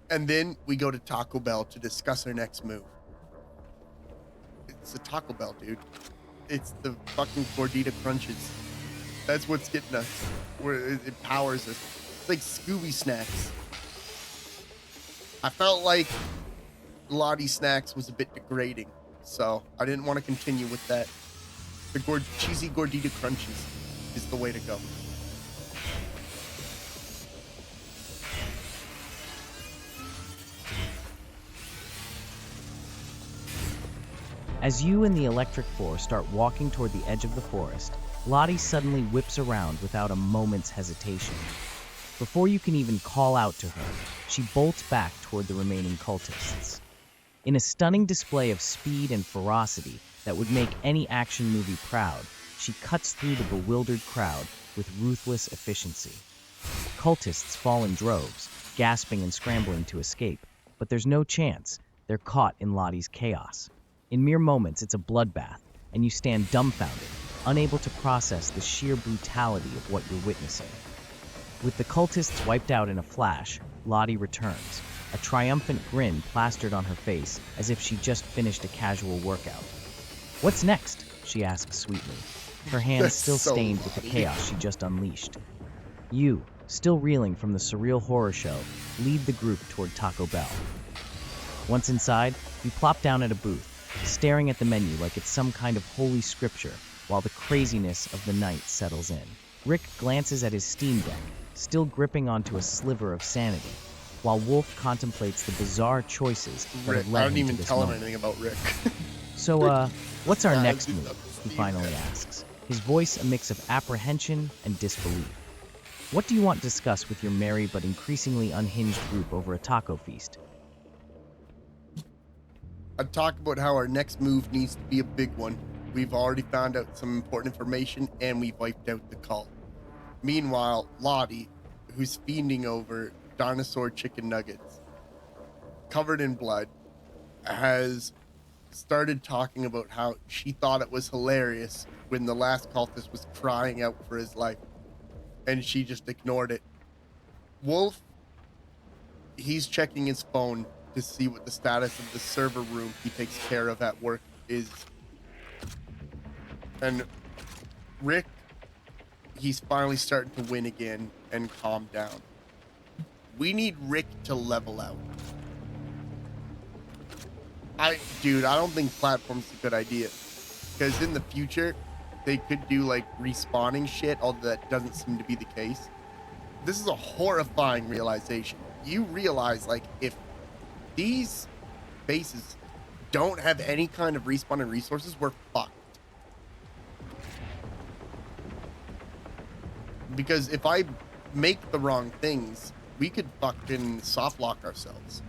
And then we go to Taco Bell to discuss our next move. It's the Taco Bell, dude. It's the fucking gordita crunches. That's what's getting us. It powers us. It's like Scooby snacks. I felt like Lottie snacks was a bit degrading, so I didn't want to continue with that. The cheesy gordita crunches is the way to go.
As you and the Electric 4 start walking toward the edge of the forest, Lottie suddenly whips around without a moment's hesitation. Before you can even call out to her, she bolts back toward the remaining cultists. In a stunning display of speed and ferocity that would make any action movie proud, she cuts through the bewildered crowd with ruthless efficiency. Cultists fall in droves, gasping and scrambling to escape, but there's no chance. They're caught in Lottie's chaos. In mere moments, it's a bloodbath, and you stand dumbfounded, unable to process the sheer brutality of what you're witnessing. With the cultists wiped out in a flash, Lottie returns, a triumphant grin plastered on her face as if she just finished a casual workout. "What's next?" she asks sweetly, her hands
That's
still
so
stained with the
Lottie.
chaos she just unleashed. You, still reeling from the surreal horror show, lead the group toward Taco Bell. Once inside, you plop down at a booth, staring at the menu like it's some kind of holy scripture while the craziness of the night settles in. Rick glances at his Steam Deck, still gripping onto a sliver of sanity, while Wolf contemplates the bizarre choices that
Rick,
have
I
led
don't
him to
even
this
tell him
moment.
anything about Rick.
So, what's our
Yeah,
next
it's
move?
up to
He
Steve
finally
then.
asks, his voice a mix of apprehension and disbelief. What do you want to discuss with your merry but increasingly unhinged group over a taco feast?
I'd talk about how our next move needs to be a big one. We've already found out some important information and we've wiped out the cult. Meanwhile, Lottie, who's fiending over dinosaur chicken nuggets covered in blood, has started talking about how she thought it was hilarious when the last cultist was crying out for his life and she just ignored it. Wolf, he's checking his phone to see what the status of the server room he takes care of at work is. And Rick, he's finally starting to win again and calm down. We need Rick to level out. Dude, I don't think platform's a good idea. Because in the future, they could do like respawning shit, although that doesn't seem to be the case. This is a horrifying realization. You realize, like, if these bases don't have any kind of respawning resources, we're fucked. Because if I make the wrong things, we could fucking soft lock ourselves.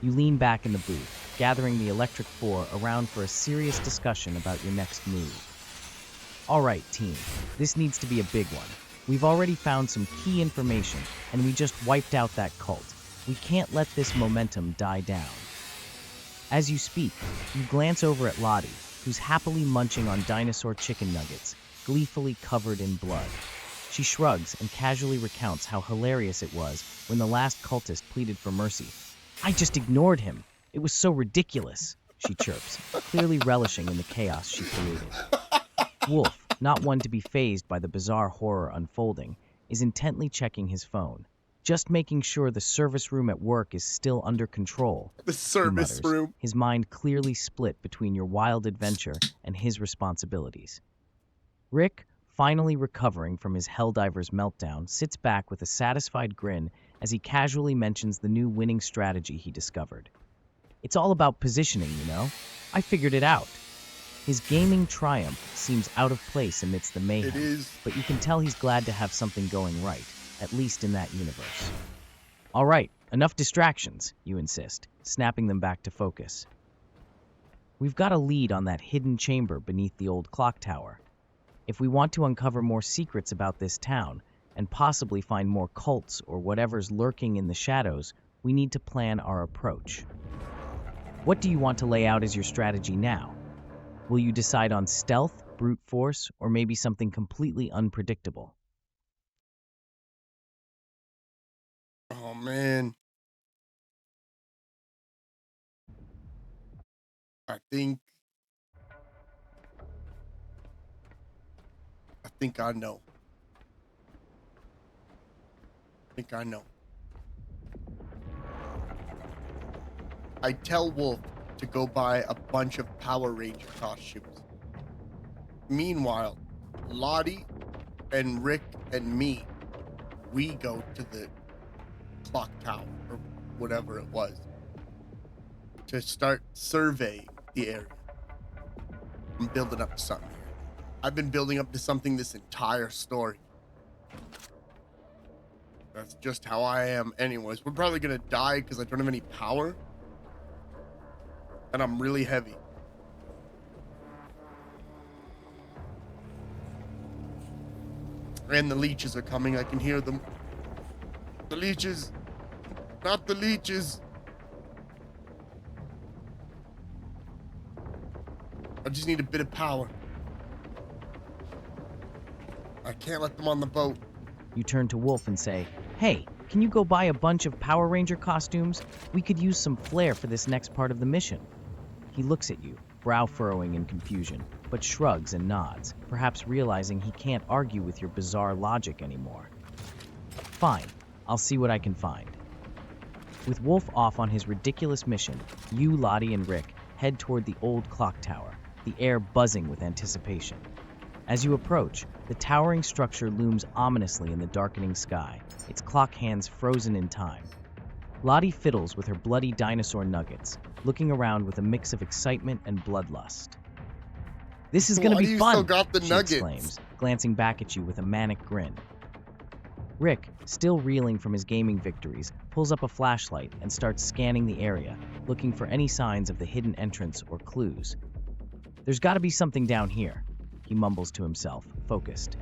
You lean back in the booth, gathering the Electric Four around for a serious discussion about your next move. All right, team, this needs to be a big one. We've already found some key information, and we just wiped out that cult. We can't let this momentum die down. As you speak, you glance over at Lottie, who's happily munching on dinosaur chicken nuggets, gleefully covered in blood. She shrugs and casually recounts how hilarious it was when the last cultist pleaded for mercy. "I just ignored him. It was so ridiculous," she chirps, clearly relishing in the chaos she created. Wolf, not one to be fazed by the bizarre horror unfolding, is intently checking his phone, just making sure the service room at work is still under control.
The
He
service
mutters,
room.
his mind clearly split between your wild adventure and his responsibilities. Rick, finally recovering from his Helldiver's meltdown, sits back with a satisfied grin as he casually mentions the new winning strategy he discovered. "It's all about positioning, you know? I figured it out." His gaming triumph seems out of place amidst the mayhem,
It is.
but you can tell he's glad to have something going right, at least in that universe. "All right, enough distractions," you insist, snapping them back to focus. "We've got a lead on that hidden chamber beneath the old clock tower. If we want to uncover more secrets about this town, and possibly find more cults or whatever's lurking in the shadows, we need to plan our approach. What do you want to lay out as your strategy now? Will you decide on stealth, brute force, or maybe something completely unpredictable?"
Oh, man. I think... I know. I know. I tell Wolf to go buy a bunch of Power Ranger costumes. Meanwhile, Lottie and Rick and me, we go to the clock tower or whatever it was to start surveying the area. I'm building up to something here. I've been building up to something this entire story. That's just how I am anyways. We're probably gonna die because I don't have any power. And I'm really heavy. And the leeches are coming. I can hear them. The leeches. Not the leeches. just need a bit of power. I can't let them on the boat.
You turn to Wolf and say, "Hey, can you go buy a bunch of Power Ranger costumes? We could use some flair for this next part of the mission." He looks at you, brow furrowing in confusion, but shrugs and nods, perhaps realizing he can't argue with your bizarre logic anymore. "Fine, I'll see what I can find." With Wolf off on his ridiculous mission, you, Lottie, and Rick head toward the old clock tower, the air buzzing with anticipation. As you approach, the towering structure looms ominously in the darkening sky, its clock hands frozen in time. Lottie fiddles with her bloody dinosaur nuggets, looking around with a mix of excitement and bloodlust. "This is gonna be fun!"
Still got the
she
nuggets?
exclaims, glancing back at you with a manic grin. Rick, still reeling from his gaming victories, pulls up a flashlight and starts scanning the area, looking for any signs of the hidden entrance or clues. "There's gotta be something down here," he mumbles to himself, focused.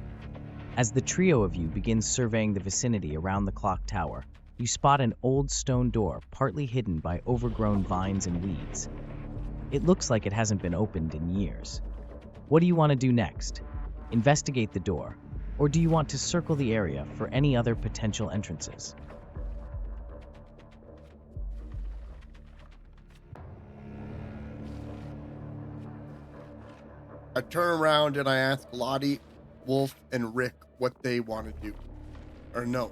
As the trio of you begins surveying the vicinity around the clock tower, you spot an old stone door partly hidden by overgrown vines and weeds. It looks like it hasn't been opened in years. What do you want to do next? Investigate the door, or do you want to circle the area for any other potential entrances?
I turn around and I ask Lottie, Wolf, and Rick what they want to do. Or no.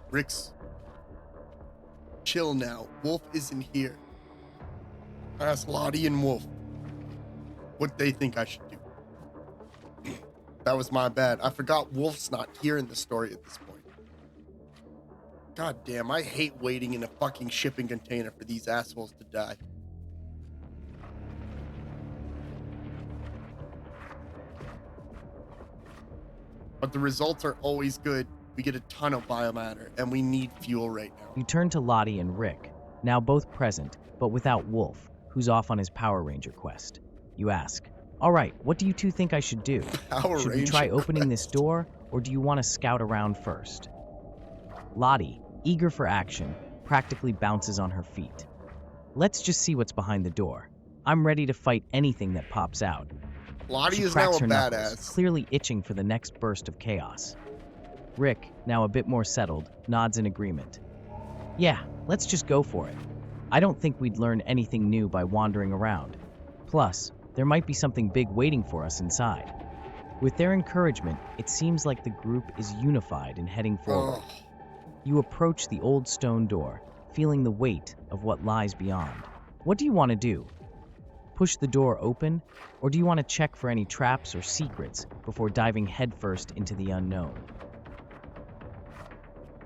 Rick's chill now. Wolf isn't here. I ask Lottie and Wolf what they think I should do. That was my bad. I forgot Wolf's not here in the story at this point. God damn, I hate waiting in a fucking shipping container for these assholes to die. But the results are always good. We get a ton of biomatter, and we need fuel right now.
You turn to Lottie and Rick, now both present, but without Wolf, who's off on his Power Ranger quest. You ask, "All right, what do you two think I should do? Should we try opening this door, or do you want to scout around first?" Lottie, eager for action, practically bounces on her feet. "Let's just see what's behind the door. I'm ready to fight anything that pops out."
Lottie
She
is now
cracks
a
her knuckles,
badass.
clearly itching for the next burst of chaos. Rick, now a bit more settled, nods in agreement. "Yeah, let's just go for it. I don't think we'd learn anything new by wandering around. Plus, there might be something big waiting for us inside." With their encouragement, it seems like the group is unified in heading forward.
Ugh.
You approach the old stone door, feeling the weight of what lies beyond. What do you want to do? Push the door open, or do you want to check for any traps or secrets before diving headfirst into the unknown?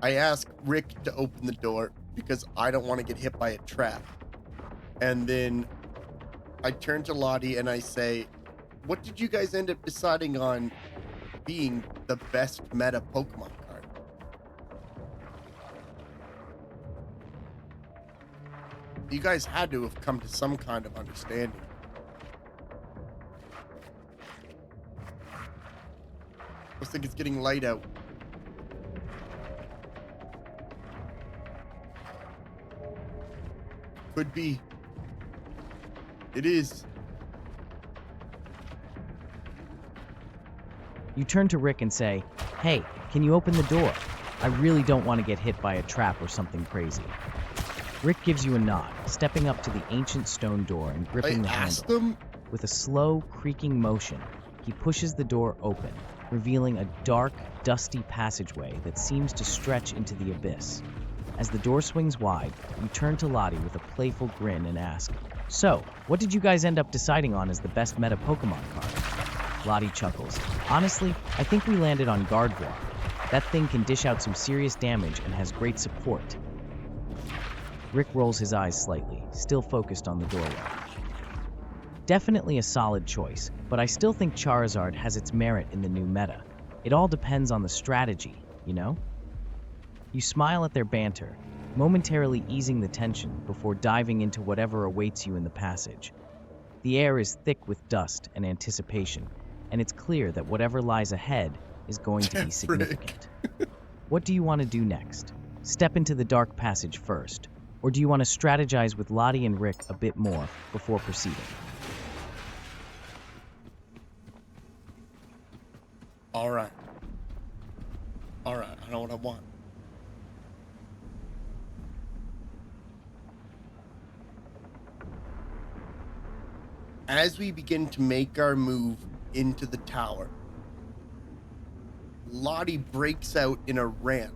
I ask Rick to open the door because I don't want to get hit by a trap. And then I turn to Lottie and I say, "What did you guys end up deciding on being the best meta Pokemon card?" You guys had to have come to some kind of understanding. Looks like it's getting light out. Could be. It is.
You turn to Rick and say, "Hey, can you open the door? I really don't want to get hit by a trap or something crazy." Rick gives you a nod, stepping up to the ancient stone door and gripping the
asked
handle.
them.
With a slow, creaking motion, he pushes the door open, revealing a dark, dusty passageway that seems to stretch into the abyss. As the door swings wide, you turn to Lottie with a playful grin and ask, "So, what did you guys end up deciding on as the best meta Pokemon card?" Lottie chuckles. "Honestly, I think we landed on Gardevoir. That thing can dish out some serious damage and has great support." Rick rolls his eyes slightly, still focused on the doorway. "Definitely a solid choice, but I still think Charizard has its merit in the new meta. It all depends on the strategy, you know?" You smile at their banter, momentarily easing the tension before diving into whatever awaits you in the passage. The air is thick with dust and anticipation, and it's clear that whatever lies ahead is going to be significant. What do you want to do next? Step into the dark passage first, or do you want to strategize with Lottie and Rick a bit more before proceeding?
All right. All right. I know what I want. As we begin to make our move into the tower, Lottie breaks out in a rant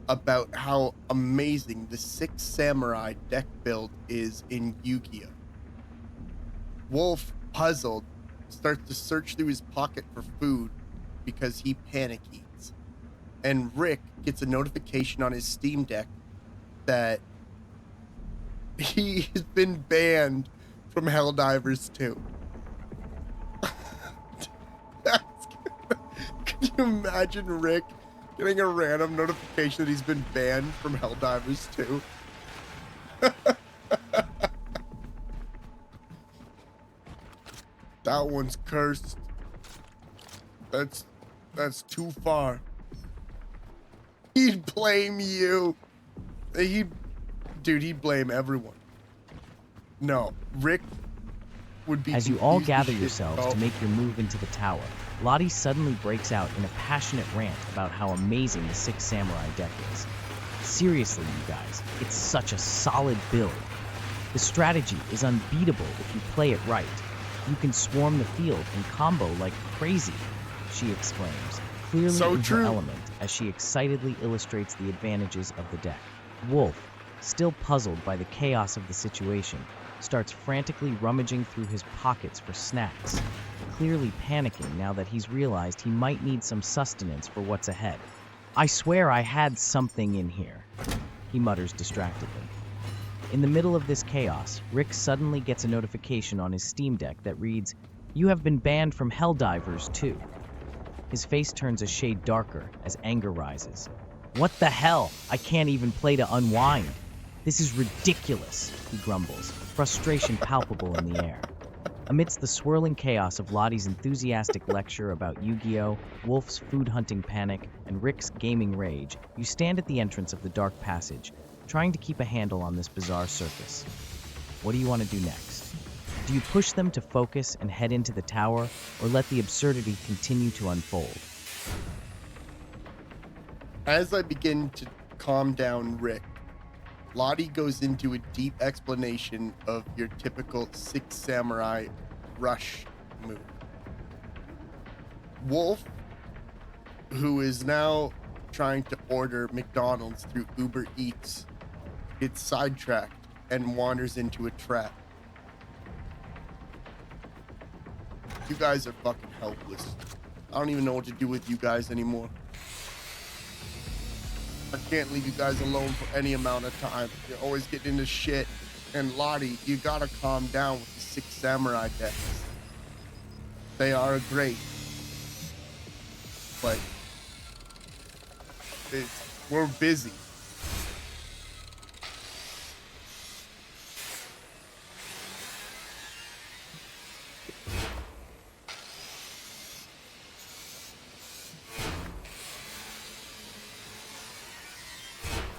about how amazing the Six Samurai deck build is in Yu-Gi-Oh! Wolf, puzzled, starts to search through his pocket for food because he panic eats. And Rick gets a notification on his Steam Deck that he has been banned from Helldivers 2. Can you imagine Rick getting a random notification that he's been banned from Helldivers 2? That one's cursed. That's too far. He'd blame you. He'd blame everyone. No, Rick would be.
As you all gather yourselves to make your move into the tower, Lottie suddenly breaks out in a passionate rant about how amazing the Six Samurai deck is. Seriously, you guys, it's such a solid build. The strategy is unbeatable if you play it right. You can swarm the field and combo like crazy, she exclaims, clearly
So
in
true.
her element as she excitedly illustrates the advantages of the deck. Wolf, still puzzled by the chaos of the situation, starts frantically rummaging through his pockets for snacks, clearly panicking now that he's realized he might need some sustenance for what's ahead. I swear I had something in here, he mutters distractedly. In the middle of this chaos, Rick suddenly gets a notification on his Steam Deck that reads, "You have been banned from Helldivers 2." His face turns a shade darker as anger rises. What the hell? I can't even play to unwind. This is ridiculous, he grumbles, frustration palpable in the air. Amidst the swirling chaos of Lottie's enthusiastic lecture about Yu-Gi-Oh!, Wolf's food-hunting panic, and Rick's gaming rage, you stand at the entrance of the dark passage, trying to keep a handle on this bizarre circus. What do you want to do next? Do you push them to focus and head into the tower, or let the absurdity continue to unfold?
As I begin to calm down Rick, Lottie goes into a deep explanation of your typical Six Samurai rush move. Wolf, who is now trying to order McDonald's through Uber Eats, gets sidetracked and wanders into a trap. You guys are fucking helpless. I don't even know what to do with you guys anymore. I can't leave you guys alone for any amount of time. You're always getting into shit. And Lottie, you gotta calm down with the Six Samurai decks. They are great. But we're busy.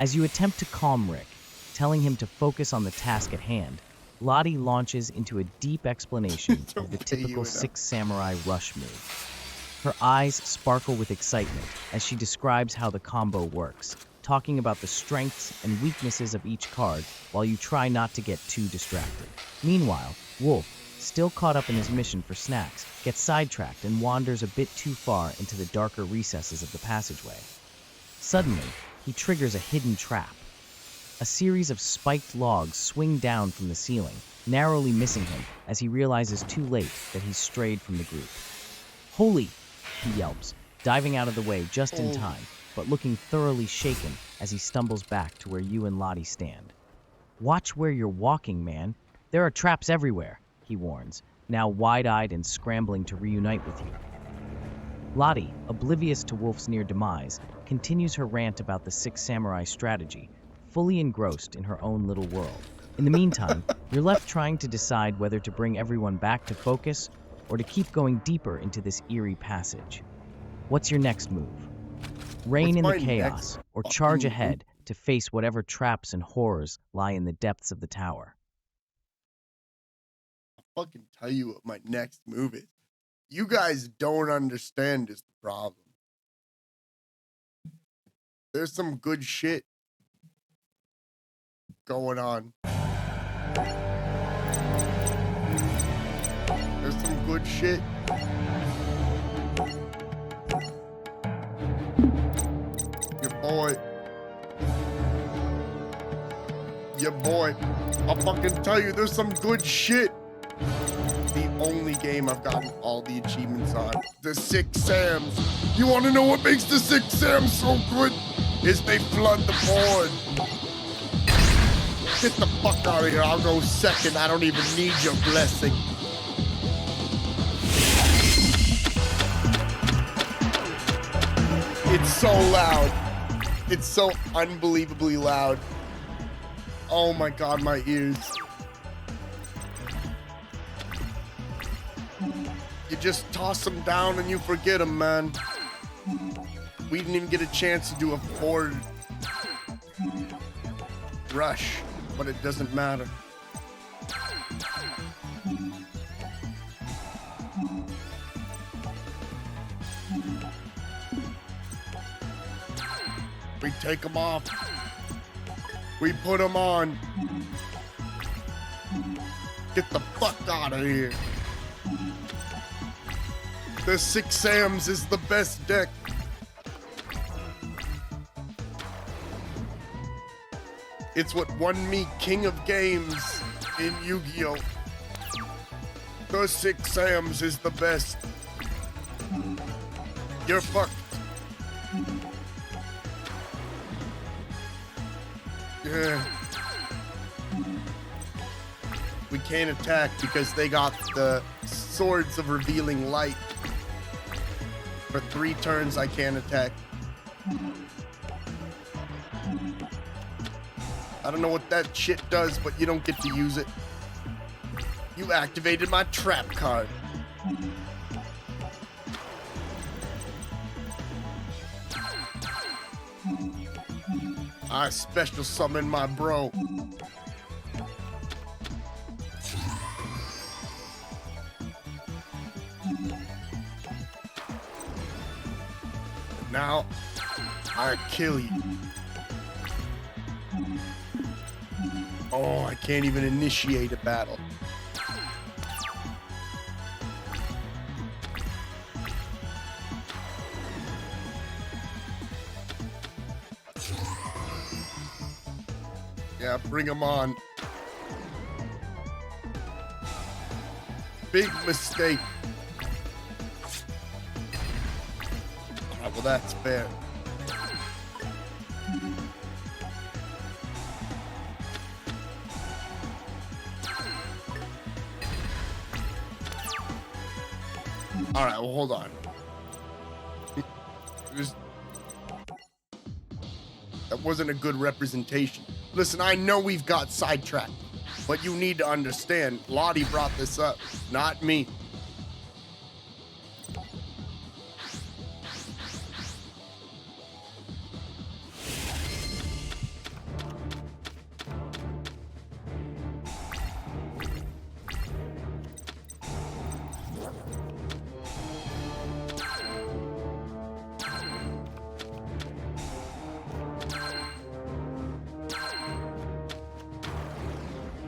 As you attempt to calm Rick, telling him to focus on the task at hand, Lottie launches into a deep explanation of the typical Six Samurai rush move. Her eyes sparkle with excitement as she describes how the combo works, talking about the strengths and weaknesses of each card while you try not to get too distracted. Meanwhile, Wolf, still caught up in his mission for snacks, gets sidetracked and wanders a bit too far into the darker recesses of the passageway. Suddenly, he triggers a hidden trap. A series of spiked logs swing down from the ceiling, narrowly missing him as he realizes too late that he's strayed from the group. Holy, he yelps, diving out of the way just in time, but looking thoroughly shaken as he stumbles back to where you and Lottie stand. Watch where you're walking, man. There are traps everywhere, he warns, now wide-eyed and scrambling to reunite with you. Lottie, oblivious to Wolf's near demise, continues her rant about the Six Samurai strategy, fully engrossed in her own little world. In the meantime, you're left trying to decide whether to bring everyone back to focus or to keep going deeper into this eerie passage. What's your next move? Reign in the chaos or charge ahead to face whatever traps and horrors lie in the depths of the tower.
I'll fucking tell you what my next move is. You guys don't understand is the problem. There's some good shit going on. There's some good shit. Your boy. I'll fucking tell you, there's some good shit. The only game I've gotten all the achievements on. The 6 Sams. You want to know what makes the 6 Sams so good? Is they flood the board. Get the fuck out of here. I'll go second. I don't even need your blessing. It's so loud. It's so unbelievably loud. Oh my God, my ears. You just toss them down and you forget them, man. We didn't even get a chance to do a forward rush, but it doesn't matter. We take them off. We put them on. Get the fuck out of here. The 6 Sams is the best deck. It's what won me King of Games in Yu-Gi-Oh! The 6 Sams is the best. You're fucked. Yeah. We can't attack because they got the Swords of Revealing Light. For 3 turns, I can't attack. I don't know what that shit does, but you don't get to use it. You activated my trap card. I special summon my bro. Now, I kill you. Oh, I can't even initiate a battle. Yeah, bring him on. Big mistake. Alright, well, that's fair. Alright, well, hold on. That wasn't a good representation. Listen, I know we've got sidetracked, but you need to understand, Lottie brought this up, not me.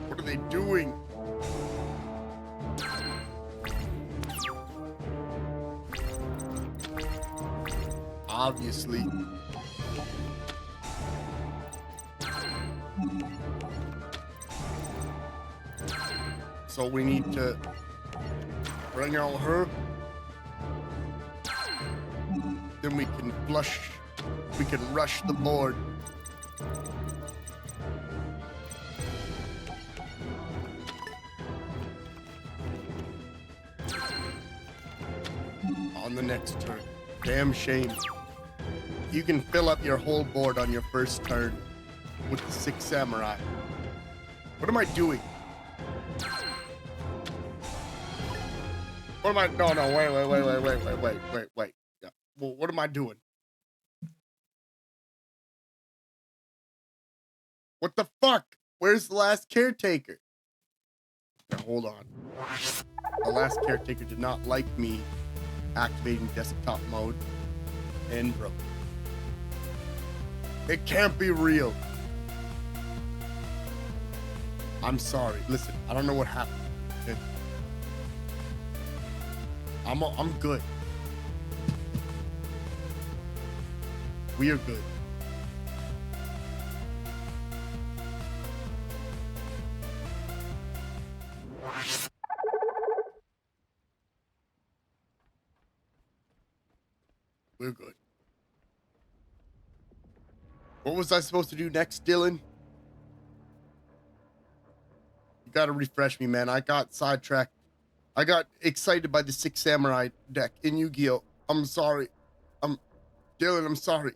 What are they doing? Obviously. So we need to bring out her. Then we can rush the board. On the next turn. Damn shame. You can fill up your whole board on your first turn with the 6 Samurai. What am I doing? What am I? No, wait. Yeah. Well, what am I doing? What the fuck? Where's the last Caretaker? Now hold on. The last caretaker did not like me activating desktop mode and broke. It can't be real. I'm sorry. Listen, I don't know what happened. Okay? I'm good. We are good. We're good. What was I supposed to do next, Dylan? You gotta refresh me, man. I got sidetracked. I got excited by the Six Samurai deck in Yu-Gi-Oh! I'm sorry. Dylan, I'm sorry.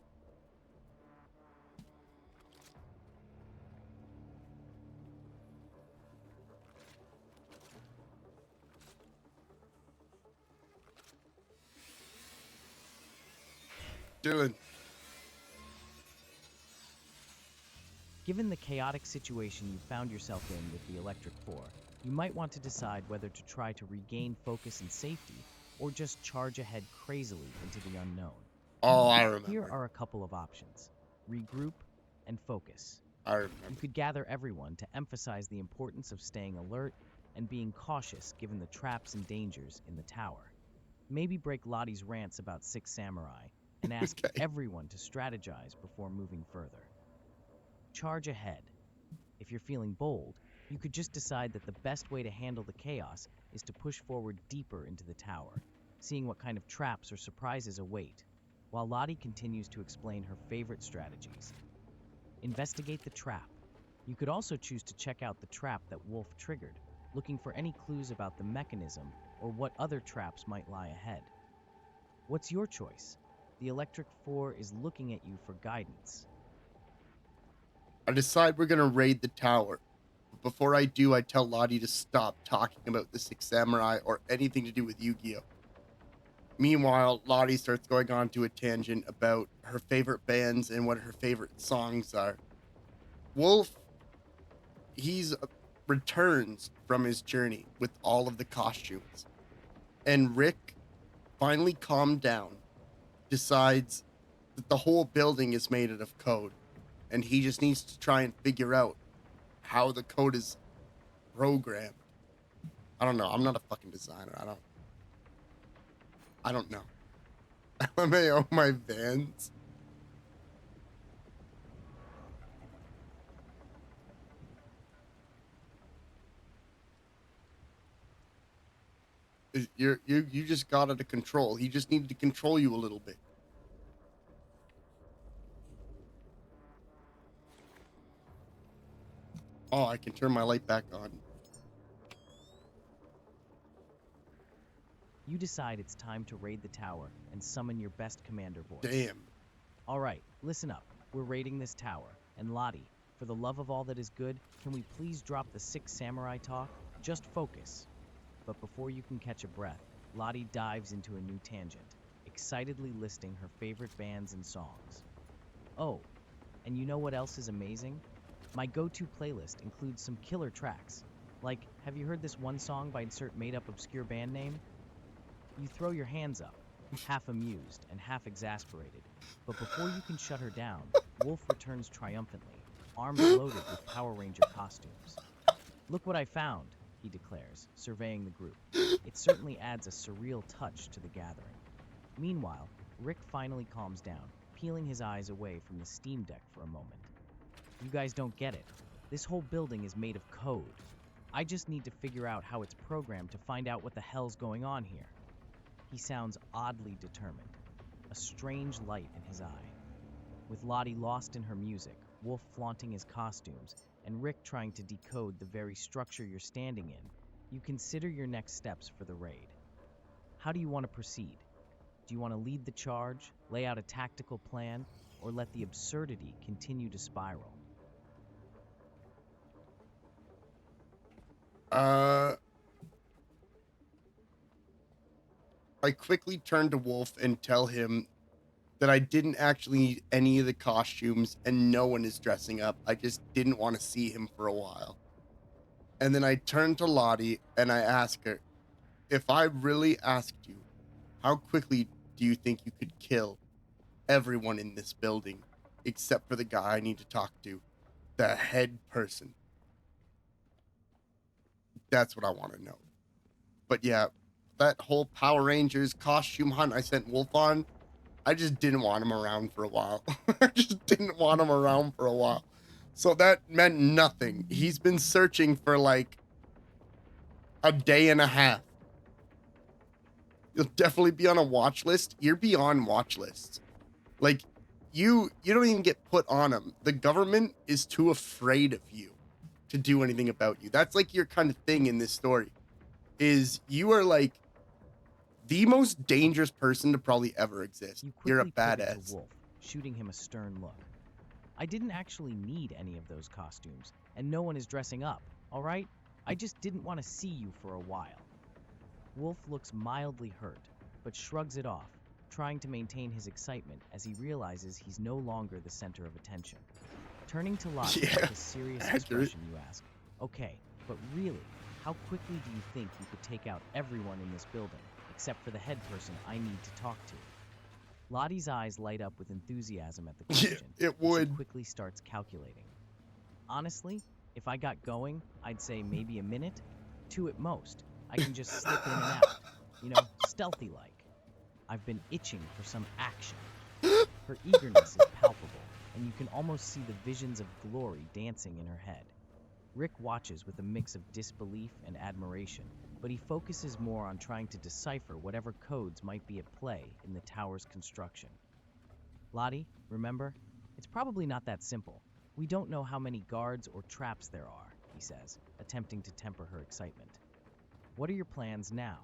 Dylan.
Given the chaotic situation you found yourself in with the Electric Four, you might want to decide whether to try to regain focus and safety, or just charge ahead crazily into the unknown.
Oh, I remember.
Here are a couple of options. Regroup and focus.
I remember.
You could gather everyone to emphasize the importance of staying alert and being cautious given the traps and dangers in the tower. Maybe break Lottie's rants about Six Samurai and ask
Okay.
everyone to strategize before moving further. Charge ahead. If you're feeling bold, you could just decide that the best way to handle the chaos is to push forward deeper into the tower, seeing what kind of traps or surprises await, while Lottie continues to explain her favorite strategies. Investigate the trap. You could also choose to check out the trap that Wolf triggered, looking for any clues about the mechanism or what other traps might lie ahead. What's your choice? The Electric Four is looking at you for guidance.
I decide we're gonna raid the tower. But before I do, I tell Lottie to stop talking about the Six Samurai or anything to do with Yu-Gi-Oh! Meanwhile, Lottie starts going on to a tangent about her favorite bands and what her favorite songs are. Wolf, he's returns from his journey with all of the costumes. And Rick, finally calmed down, decides that the whole building is made out of code. And he just needs to try and figure out how the code is programmed. I don't know. I'm not a fucking designer. I don't know. LMAO my Vans. You just got out of control. He just needed to control you a little bit. Oh, I can turn my light back on.
You decide it's time to raid the tower and summon your best commander voice.
Damn.
All right, listen up. We're raiding this tower. And Lottie, for the love of all that is good, can we please drop the Six Samurai talk? Just focus. But before you can catch a breath, Lottie dives into a new tangent, excitedly listing her favorite bands and songs. Oh, and you know what else is amazing? My go-to playlist includes some killer tracks. Like, have you heard this one song by insert made-up obscure band name? You throw your hands up, half amused and half exasperated. But before you can shut her down, Wolf returns triumphantly, arms loaded with Power Ranger costumes. Look what I found, he declares, surveying the group. It certainly adds a surreal touch to the gathering. Meanwhile, Rick finally calms down, peeling his eyes away from the Steam Deck for a moment. You guys don't get it. This whole building is made of code. I just need to figure out how it's programmed to find out what the hell's going on here. He sounds oddly determined, a strange light in his eye. With Lottie lost in her music, Wolf flaunting his costumes, and Rick trying to decode the very structure you're standing in, you consider your next steps for the raid. How do you want to proceed? Do you want to lead the charge, lay out a tactical plan, or let the absurdity continue to spiral?
I quickly turn to Wolf and tell him that I didn't actually need any of the costumes and no one is dressing up. I just didn't want to see him for a while. And then I turn to Lottie and I ask her, if I really asked you, how quickly do you think you could kill everyone in this building except for the guy I need to talk to, the head person? That's what I want to know. But yeah, that whole Power Rangers costume hunt I sent Wolf on, I just didn't want him around for a while. I just didn't want him around for a while. So that meant nothing. He's been searching for like a day and a half. You'll definitely be on a watch list. You're beyond watch lists. Like you don't even get put on them. The government is too afraid of you to do anything about you. That's like your kind of thing in this story. Is you are like the most dangerous person to probably ever exist.
You
You're a
quickly pivot to
badass.
Wolf, shooting him a stern look. I didn't actually need any of those costumes, and no one is dressing up, all right? I just didn't want to see you for a while. Wolf looks mildly hurt, but shrugs it off, trying to maintain his excitement as he realizes he's no longer the center of attention. Turning to Lottie
Yeah,
with a serious
accurate.
expression, you ask, okay, but really, how quickly do you think you could take out everyone in this building, except for the head person I need to talk to? Lottie's eyes light up with enthusiasm at the
Yeah,
question,
it
and she
would.
quickly starts calculating. Honestly, if I got going, I'd say maybe a minute, two at most. I can just slip in and out, stealthy like. I've been itching for some action. Her eagerness is palpable, and you can almost see the visions of glory dancing in her head. Rick watches with a mix of disbelief and admiration, but he focuses more on trying to decipher whatever codes might be at play in the tower's construction. Lottie, remember? It's probably not that simple. We don't know how many guards or traps there are, he says, attempting to temper her excitement. What are your plans now?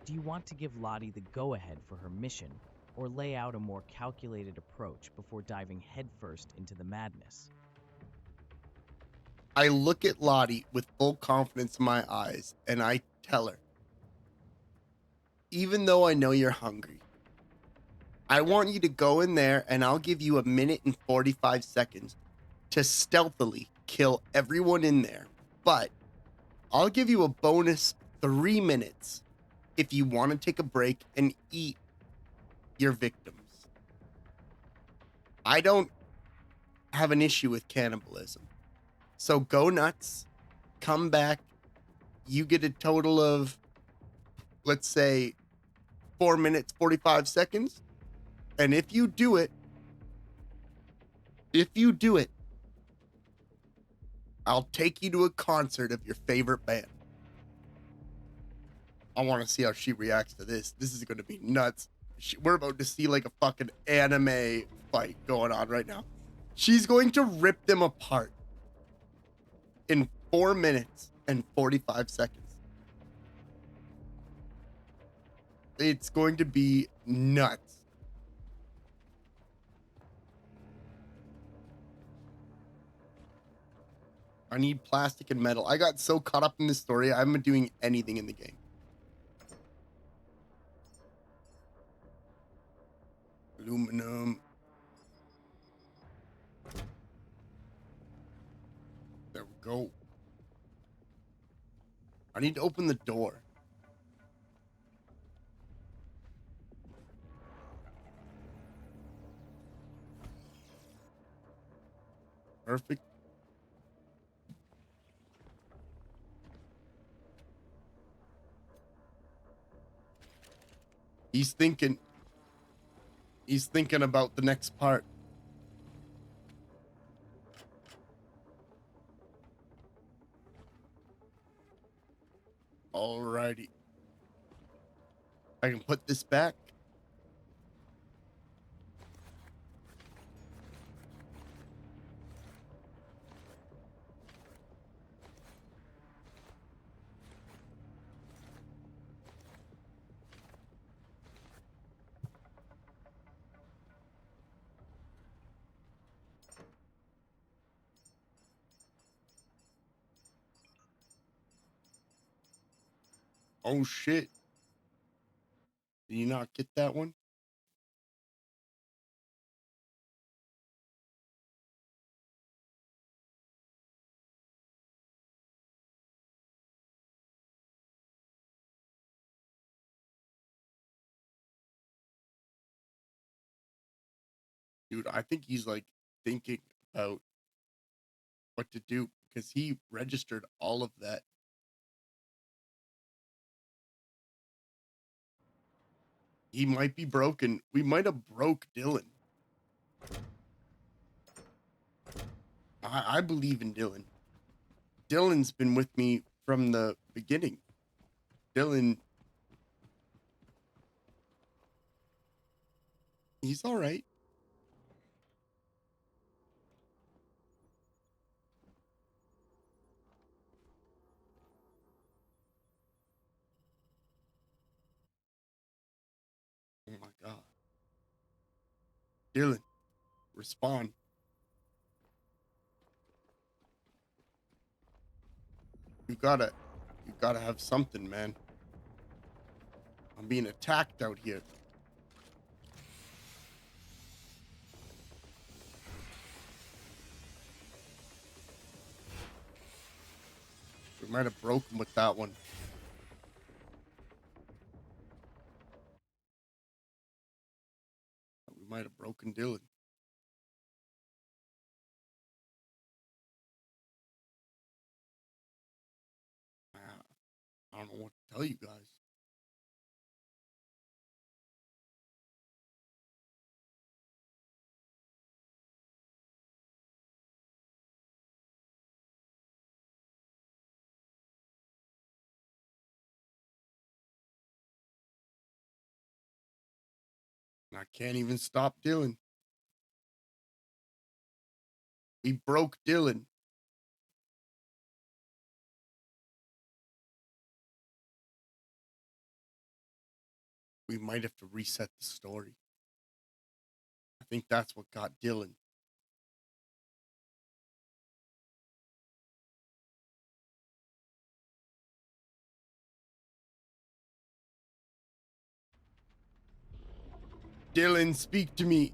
Do you want to give Lottie the go-ahead for her mission, or lay out a more calculated approach before diving headfirst into the madness?
I look at Lottie with full confidence in my eyes and I tell her, even though I know you're hungry, I want you to go in there and I'll give you a minute and 45 seconds to stealthily kill everyone in there. But I'll give you a bonus 3 minutes if you want to take a break and eat your victims. I don't have an issue with cannibalism. So go nuts, come back. You get a total of, let's say, 4 minutes, 45 seconds. And if you do it, I'll take you to a concert of your favorite band. I want to see how she reacts to this. This is going to be nuts. We're about to see like a fucking anime fight going on right now. She's going to rip them apart in 4 minutes and 45 seconds. It's going to be nuts. I need plastic and metal. I got so caught up in this story, I haven't been doing anything in the game. Aluminum. There we go. I need to open the door. Perfect. He's thinking. He's thinking about the next part. Alrighty. I can put this back. Oh shit. Did you not get that one? Dude, I think he's like thinking about what to do because he registered all of that. He might be broken. We might have broke Dylan. I believe in Dylan. Dylan's been with me from the beginning. Dylan, he's all right. Oh my God. Dylan, respond. You gotta, you gotta have something, man. I'm being attacked out here. We might have broken with that one. We might have broken Dylan. I don't know what to tell you guys. I can't even stop Dylan. We broke Dylan. We might have to reset the story. I think that's what got Dylan. Dylan, speak to me.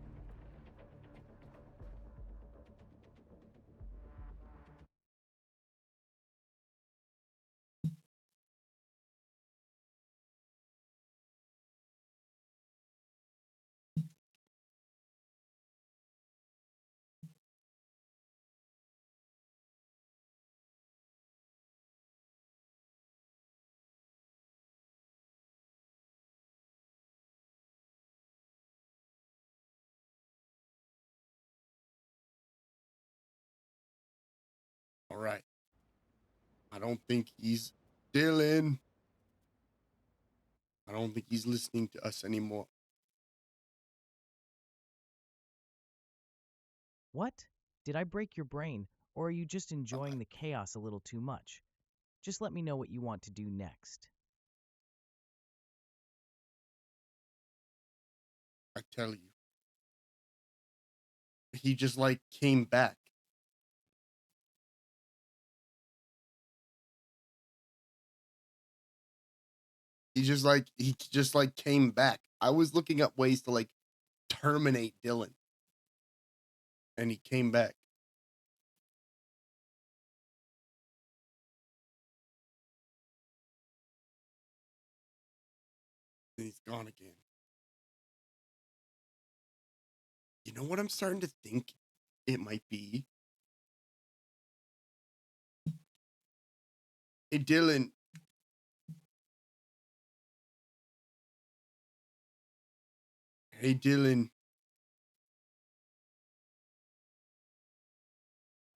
All right. I don't think he's Dylan. I don't think he's listening to us anymore.
What? Did I break your brain, or are you just enjoying
I,
the chaos a little too much? Just let me know what you want to do next.
I tell you, he just like came back. He just like came back. I was looking up ways to like terminate Dylan, and he came back. And he's gone again. You know what I'm starting to think it might be? Hey Dylan, hey Dylan,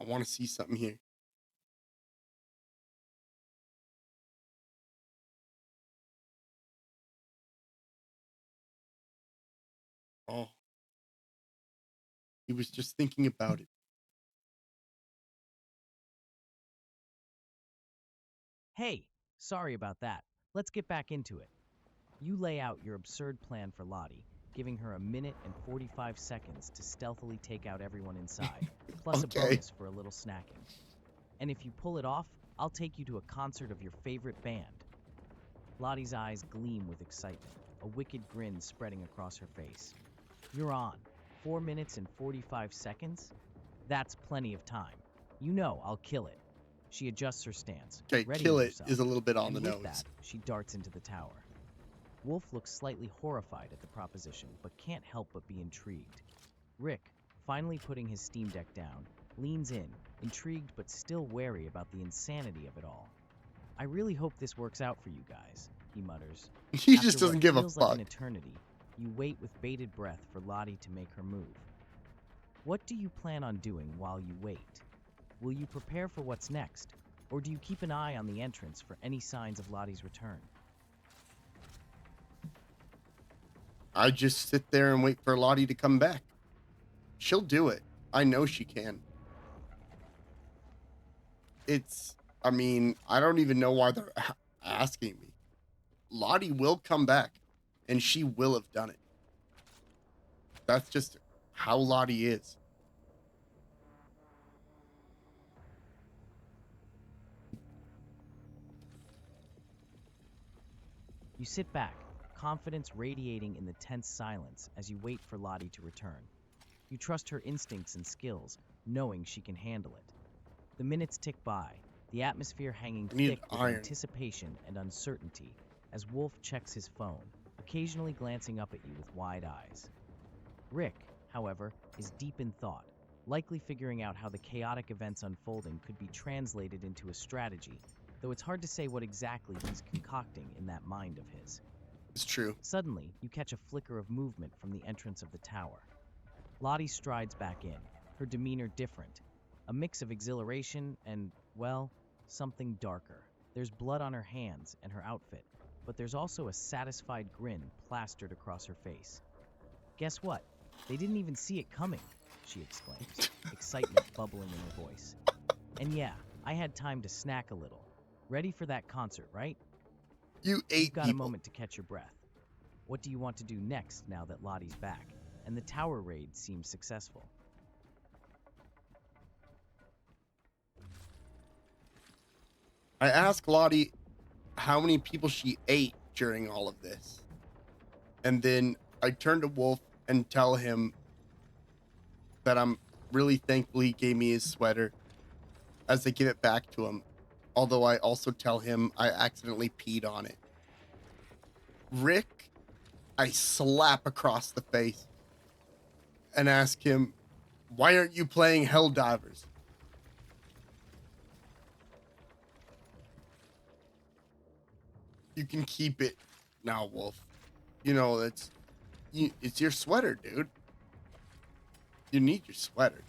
I want to see something here. Oh, he was just thinking about it.
Hey, sorry about that. Let's get back into it. You lay out your absurd plan for Lottie, giving her a minute and 45 seconds to stealthily take out everyone inside, plus a
Okay.
bonus for a little snacking. And if you pull it off, I'll take you to a concert of your favorite band. Lottie's eyes gleam with excitement, a wicked grin spreading across her face. You're on. 4 minutes and 45 seconds? That's plenty of time. You know I'll kill it. She adjusts her stance,
Okay,
readying
kill it
herself,
is a little bit on
and
the
with
nose.
that, she darts into the tower. Wolf looks slightly horrified at the proposition, but can't help but be intrigued. Rick, finally putting his Steam Deck down, leans in, intrigued but still wary about the insanity of it all. I really hope this works out for you guys, he mutters.
He
After
just doesn't
what
give a
feels like
fuck.
an eternity, you wait with bated breath for Lottie to make her move. What do you plan on doing while you wait? Will you prepare for what's next, or do you keep an eye on the entrance for any signs of Lottie's return?
I just sit there and wait for Lottie to come back. She'll do it. I know she can. I mean, I don't even know why they're asking me. Lottie will come back, and she will have done it. That's just how Lottie is.
You sit back, confidence radiating in the tense silence as you wait for Lottie to return. You trust her instincts and skills, knowing she can handle it. The minutes tick by, the atmosphere hanging
I need
thick with
iron.
anticipation and uncertainty as Wolf checks his phone, occasionally glancing up at you with wide eyes. Rick, however, is deep in thought, likely figuring out how the chaotic events unfolding could be translated into a strategy, though it's hard to say what exactly he's concocting in that mind of his.
It's true.
Suddenly, you catch a flicker of movement from the entrance of the tower. Lottie strides back in, her demeanor different, a mix of exhilaration and, well, something darker. There's blood on her hands and her outfit, but there's also a satisfied grin plastered across her face. Guess what? They didn't even see it coming, she exclaims, excitement bubbling in her voice. And yeah, I had time to snack a little. Ready for that concert, right?
You ate
You've got
people.
a moment to catch your breath. What do you want to do next now that Lottie's back, and the tower raid seems successful?
I asked Lottie how many people she ate during all of this. And then I turn to Wolf and tell him that I'm really thankful he gave me his sweater as I give it back to him. Although I also tell him I accidentally peed on it. Rick, I slap across the face and ask him, why aren't you playing Helldivers? You can keep it now, Wolf. You know, it's your sweater, dude. You need your sweater.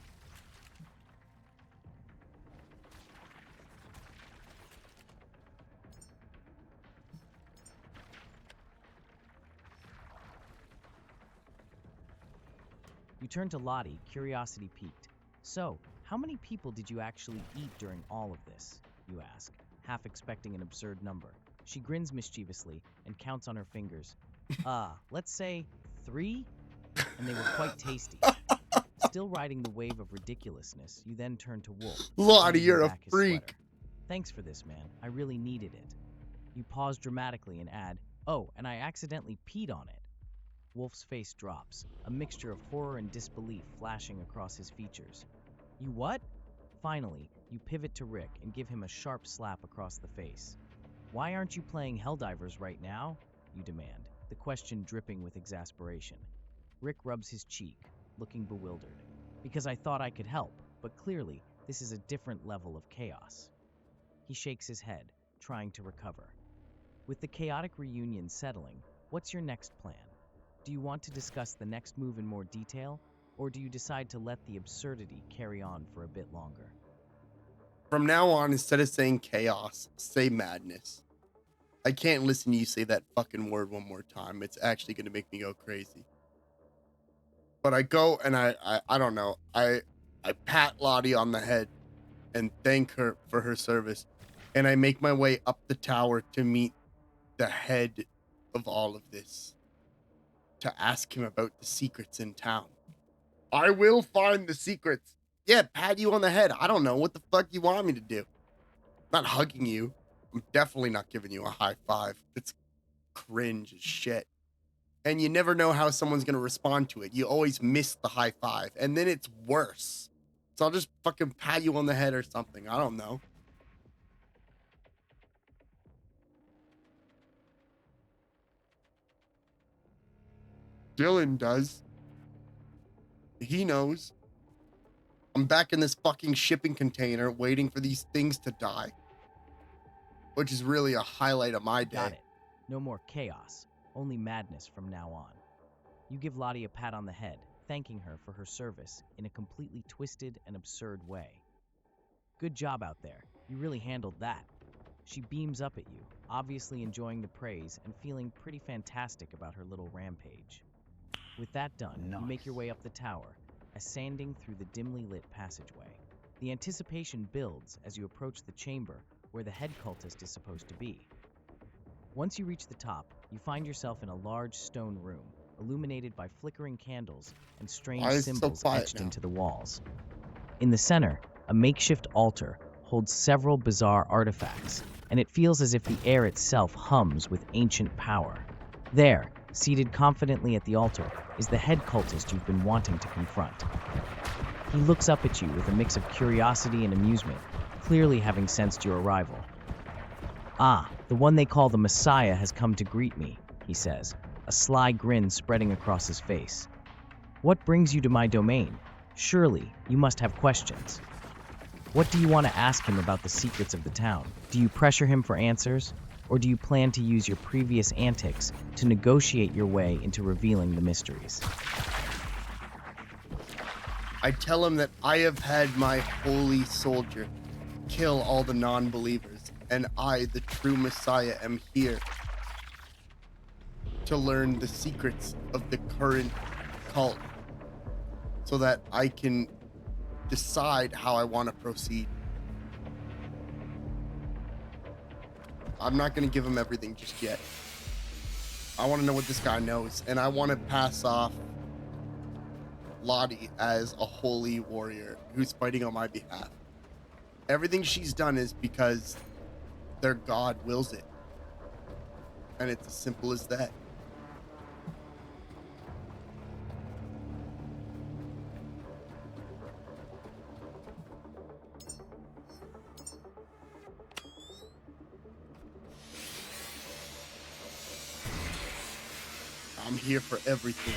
You turn to Lottie, curiosity piqued. So, how many people did you actually eat during all of this? You ask, half expecting an absurd number. She grins mischievously and counts on her fingers. Let's say 3? And they were quite tasty. Still riding the wave of ridiculousness, you then turn to Wolf.
Lottie,
handing him
you're a
back his
freak.
sweater. Thanks for this, man. I really needed it. You pause dramatically and add, oh, and I accidentally peed on it. Wolf's face drops, a mixture of horror and disbelief flashing across his features. You what? Finally, you pivot to Rick and give him a sharp slap across the face. Why aren't you playing Helldivers right now? You demand, the question dripping with exasperation. Rick rubs his cheek, looking bewildered. Because I thought I could help, but clearly, this is a different level of chaos. He shakes his head, trying to recover. With the chaotic reunion settling, what's your next plan? Do you want to discuss the next move in more detail, or do you decide to let the absurdity carry on for a bit longer?
From now on, instead of saying chaos, say madness. I can't listen to you say that fucking word one more time. It's actually going to make me go crazy. But I go and I don't know. I pat Lottie on the head and thank her for her service. And I make my way up the tower to meet the head of all of this, to ask him about the secrets in town. I will find the secrets. Yeah, pat you on the head. I don't know what the fuck you want me to do. I'm not hugging you. I'm definitely not giving you a high five. It's cringe as shit. And you never know how someone's going to respond to it. You always miss the high five. And then it's worse. So I'll just fucking pat you on the head or something. I don't know. Dylan does. He knows. I'm back in this fucking shipping container waiting for these things to die, which is really a highlight of my day.
Got it. No more chaos, only madness from now on. You give Lottie a pat on the head, thanking her for her service in a completely twisted and absurd way. Good job out there. You really handled that. She beams up at you, obviously enjoying the praise and feeling pretty fantastic about her little rampage. With that done, you make your way up the tower, ascending through the dimly lit passageway. The anticipation builds as you approach the chamber where the head cultist is supposed to be. Once you reach the top, you find yourself in a large stone room, illuminated by flickering candles and strange
Why is it so
symbols
quiet
etched
now?
into the walls. In the center, a makeshift altar holds several bizarre artifacts, and it feels as if the air itself hums with ancient power. There, seated confidently at the altar, is the head cultist you've been wanting to confront. He looks up at you with a mix of curiosity and amusement, clearly having sensed your arrival. "Ah, the one they call the Messiah has come to greet me," he says, a sly grin spreading across his face. "What brings you to my domain? Surely, you must have questions. What do you want to ask him about the secrets of the town? Do you pressure him for answers? Or do you plan to use your previous antics to negotiate your way into revealing the mysteries?"
I tell him that I have had my holy soldier kill all the non-believers, and I, the true Messiah, am here to learn the secrets of the current cult so that I can decide how I want to proceed. I'm not going to give him everything just yet. I want to know what this guy knows, and I want to pass off Lottie as a holy warrior who's fighting on my behalf. Everything she's done is because their God wills it. And it's as simple as that. I'm here for everything.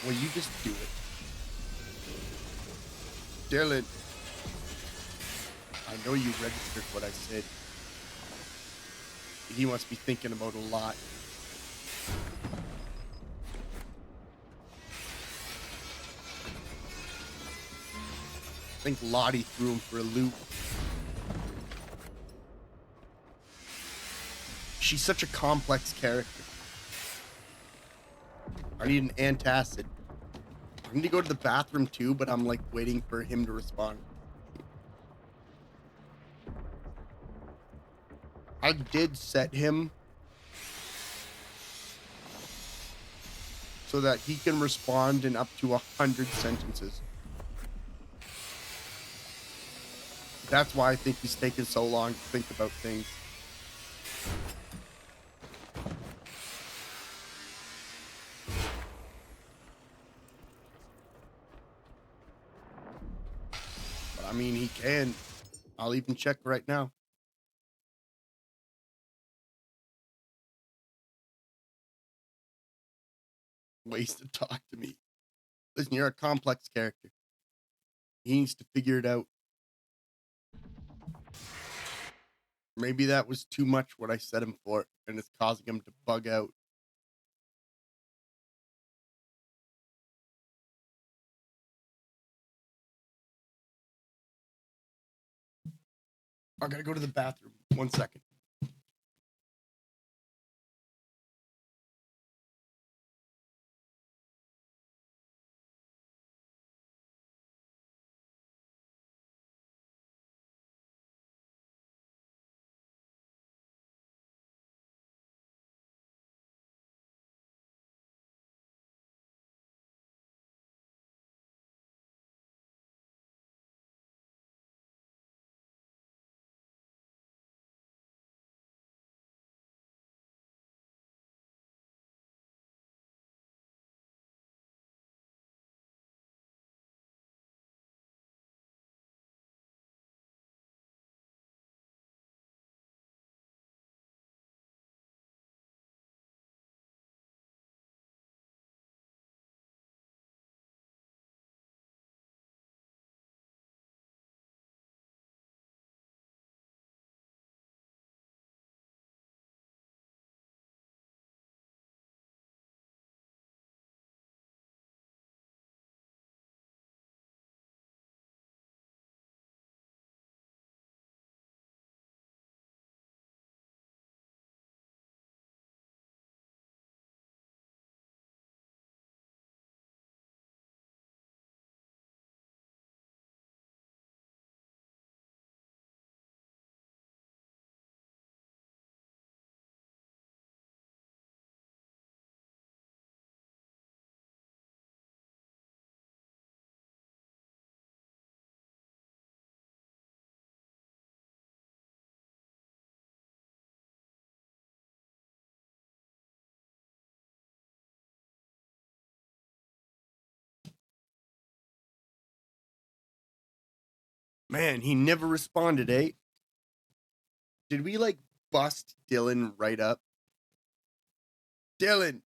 Well, you just do it. Dylan, I know you registered what I said. He must be thinking about a lot. I think Lottie threw him for a loop. She's such a complex character. I need an antacid. I need to go to the bathroom too, but I'm like waiting for him to respond. I did set him so that he can respond in up to 100 sentences. That's why I think he's taking so long to think about things. But I mean, he can. I'll even check right now. Ways to talk to me. Listen, you're a complex character. He needs to figure it out. Maybe that was too much what I set him for, and it's causing him to bug out. I gotta go to the bathroom. 1 second. Man, he never responded, eh? Did we, like, bust Dylan right up? Dylan!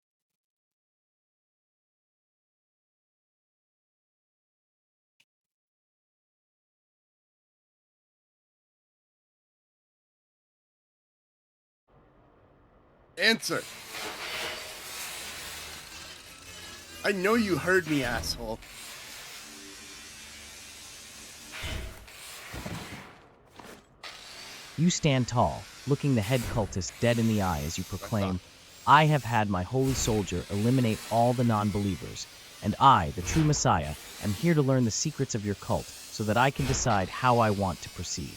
Answer! I know you heard me, asshole.
You stand tall, looking the head cultist dead in the eye as you proclaim, I have had my holy soldier eliminate all the non-believers, and I, the true Messiah, am here to learn the secrets of your cult so that I can decide how I want to proceed.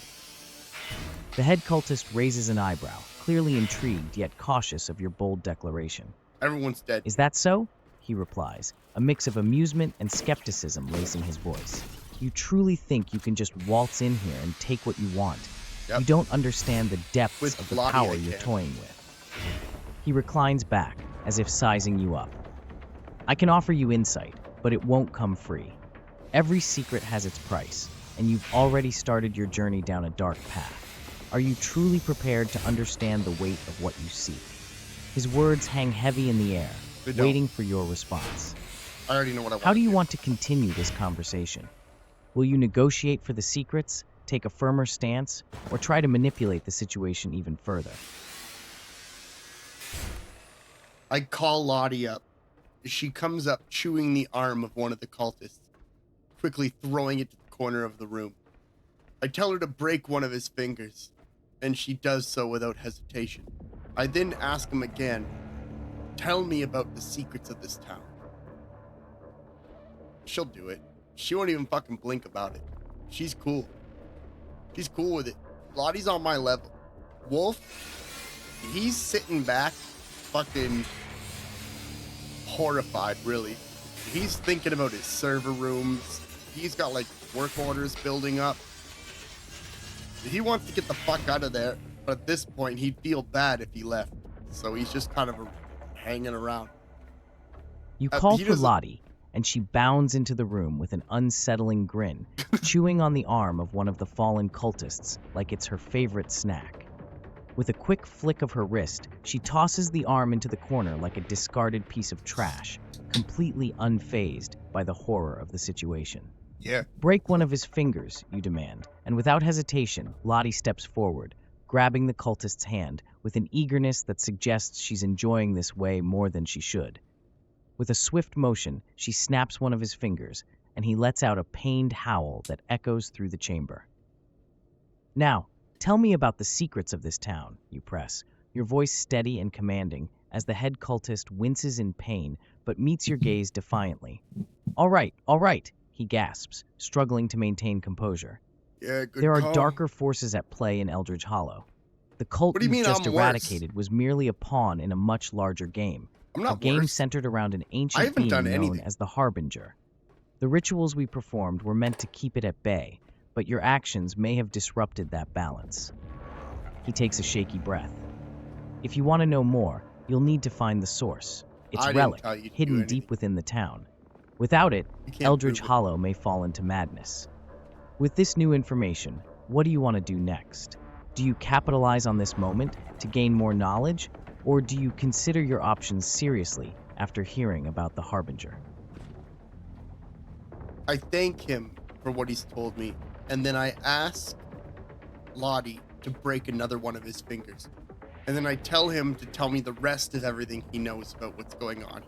The head cultist raises an eyebrow, clearly intrigued yet cautious of your bold declaration.
Everyone's dead.
Is that so? He replies, a mix of amusement and skepticism lacing his voice. You truly think you can just waltz in here and take what you want?
Yep.
You don't understand the depths
With
of the
Lottie
power
again.
you're toying with. He reclines back, as if sizing you up. I can offer you insight, but it won't come free. Every secret has its price, and you've already started your journey down a dark path. Are you truly prepared to understand the weight of what you seek? His words hang heavy in the air, waiting for your response.
I already know what I want.
How do you want to continue this conversation? Will you negotiate for the secrets, take a firmer stance, or try to manipulate the situation even further?
I call Lottie up. She comes up chewing the arm of one of the cultists, quickly throwing it to the corner of the room. I tell her to break one of his fingers, and she does so without hesitation. I then ask him again, tell me about the secrets of this town. She'll do it. She won't even fucking blink about it. She's cool. She's cool with it. Lottie's on my level. Wolf, he's sitting back, fucking horrified, really. He's thinking about his server rooms. He's got, like, work orders building up. He wants to get the fuck out of there, but at this point, he'd feel bad if he left. So he's just kind of hanging around.
You call
he
for
doesn't-
Lottie, and she bounds into the room with an unsettling grin, chewing on the arm of one of the fallen cultists like it's her favorite snack. With a quick flick of her wrist, she tosses the arm into the corner like a discarded piece of trash, completely unfazed by the horror of the situation.
Yeah.
Break one of his fingers, you demand, and without hesitation, Lottie steps forward, grabbing the cultist's hand with an eagerness that suggests she's enjoying this way more than she should. With a swift motion, she snaps one of his fingers, and he lets out a pained howl that echoes through the chamber. Now, tell me about the secrets of this town, you press, your voice steady and commanding as the head cultist winces in pain but meets your gaze defiantly. All right, he gasps, struggling to maintain composure.
Yeah, good
There are
call.
darker forces at play in Eldridge Hollow. The cult
What do you
you've
mean
just
I'm worse?
eradicated was merely a pawn in a much larger game.
I'm
A
not
game
worse.
centered around an
I
ancient
haven't
being
done
known
anything.
as the Harbinger. The rituals we performed were meant to keep it at bay, but your actions may have disrupted that balance. He takes a shaky breath. If you want to know more, you'll need to find the source. Its
I didn't
relic,
tell you to do
hidden
anything.
deep within the town. Without it,
You can't
Eldridge
prove it.
Hollow may fall into madness. With this new information, what do you want to do next? Do you capitalize on this moment to gain more knowledge, or do you consider your options seriously after hearing about the Harbinger?
I thank him for what he's told me, and then I ask Lottie to break another one of his fingers. And then I tell him to tell me the rest of everything he knows about what's going on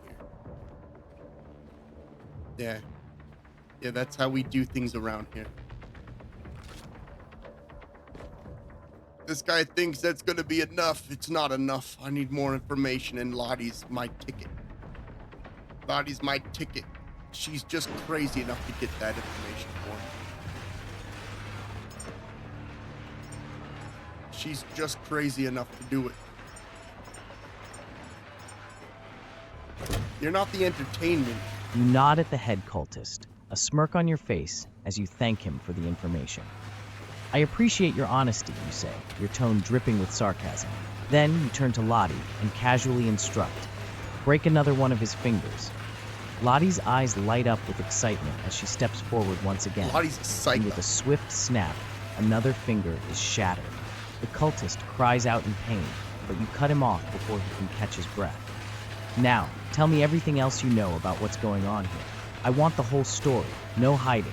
here. Yeah, that's how we do things around here. This guy thinks that's gonna be enough. It's not enough. I need more information, and Lottie's my ticket. Lottie's my ticket. She's just crazy enough to get that information for me. She's just crazy enough to do it. You're not the entertainment.
You nod at the head cultist, a smirk on your face as you thank him for the information. I appreciate your honesty, you say, your tone dripping with sarcasm. Then you turn to Lottie and casually instruct, break another one of his fingers. Lottie's eyes light up with excitement as she steps forward once again.
Lottie's a
And
psycho.
with a swift snap, another finger is shattered. The cultist cries out in pain, but you cut him off before he can catch his breath. Now, tell me everything else you know about what's going on here. I want the whole story, no hiding.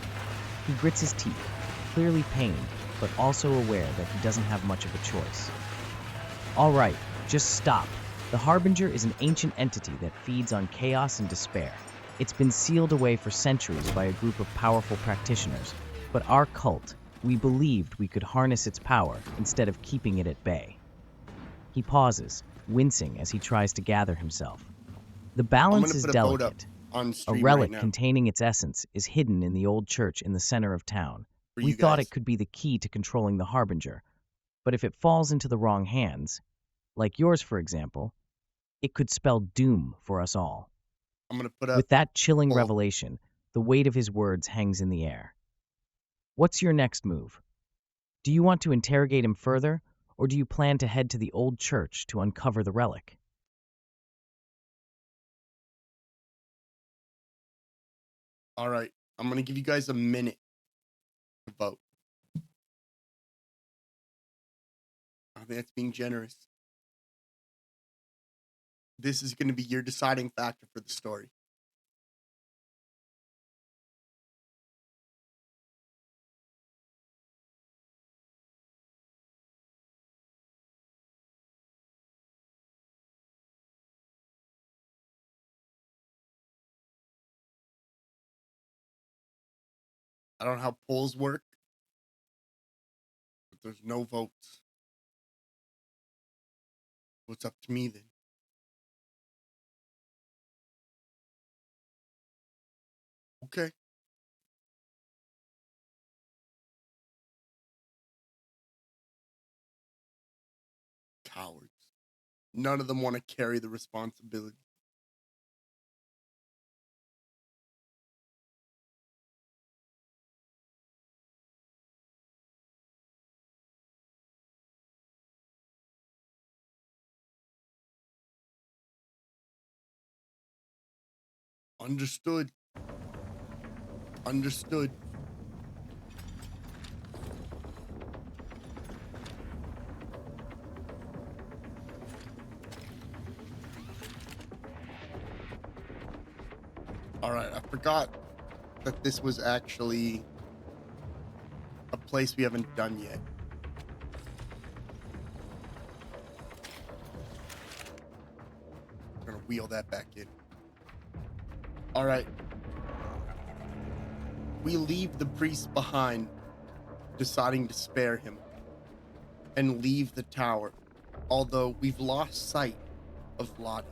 He grits his teeth, clearly pained, but also aware that he doesn't have much of a choice. All right, just stop. The Harbinger is an ancient entity that feeds on chaos and despair. It's been sealed away for centuries by a group of powerful practitioners, but our cult, we believed we could harness its power instead of keeping it at bay. He pauses, wincing as he tries to gather himself. The
I'm
balance
gonna
is
put a vote up
delicate.
on
A
stream
relic
right now
containing its essence is hidden in the old church in the center of town.
for
We
you
thought
guys.
it could be the key to controlling the Harbinger, but if it falls into the wrong hands, like yours for example, it could spell doom for us all.
I'm gonna put up
With that chilling
poll.
revelation, the weight of his words hangs in the air. What's your next move? Do you want to interrogate him further, or do you plan to head to the old church to uncover the relic?
All right, I'm gonna give you guys a minute to vote. I think that's being generous. This is gonna be your deciding factor for the story. I don't know how polls work, but there's no votes. What's up to me then? Okay. Cowards. None of them want to carry the responsibility. Understood. Understood. All right, I forgot that this was actually a place we haven't done yet. I'm gonna wheel that back in. All right. We leave the priest behind, deciding to spare him, and leave the tower, although we've lost sight of Lottie.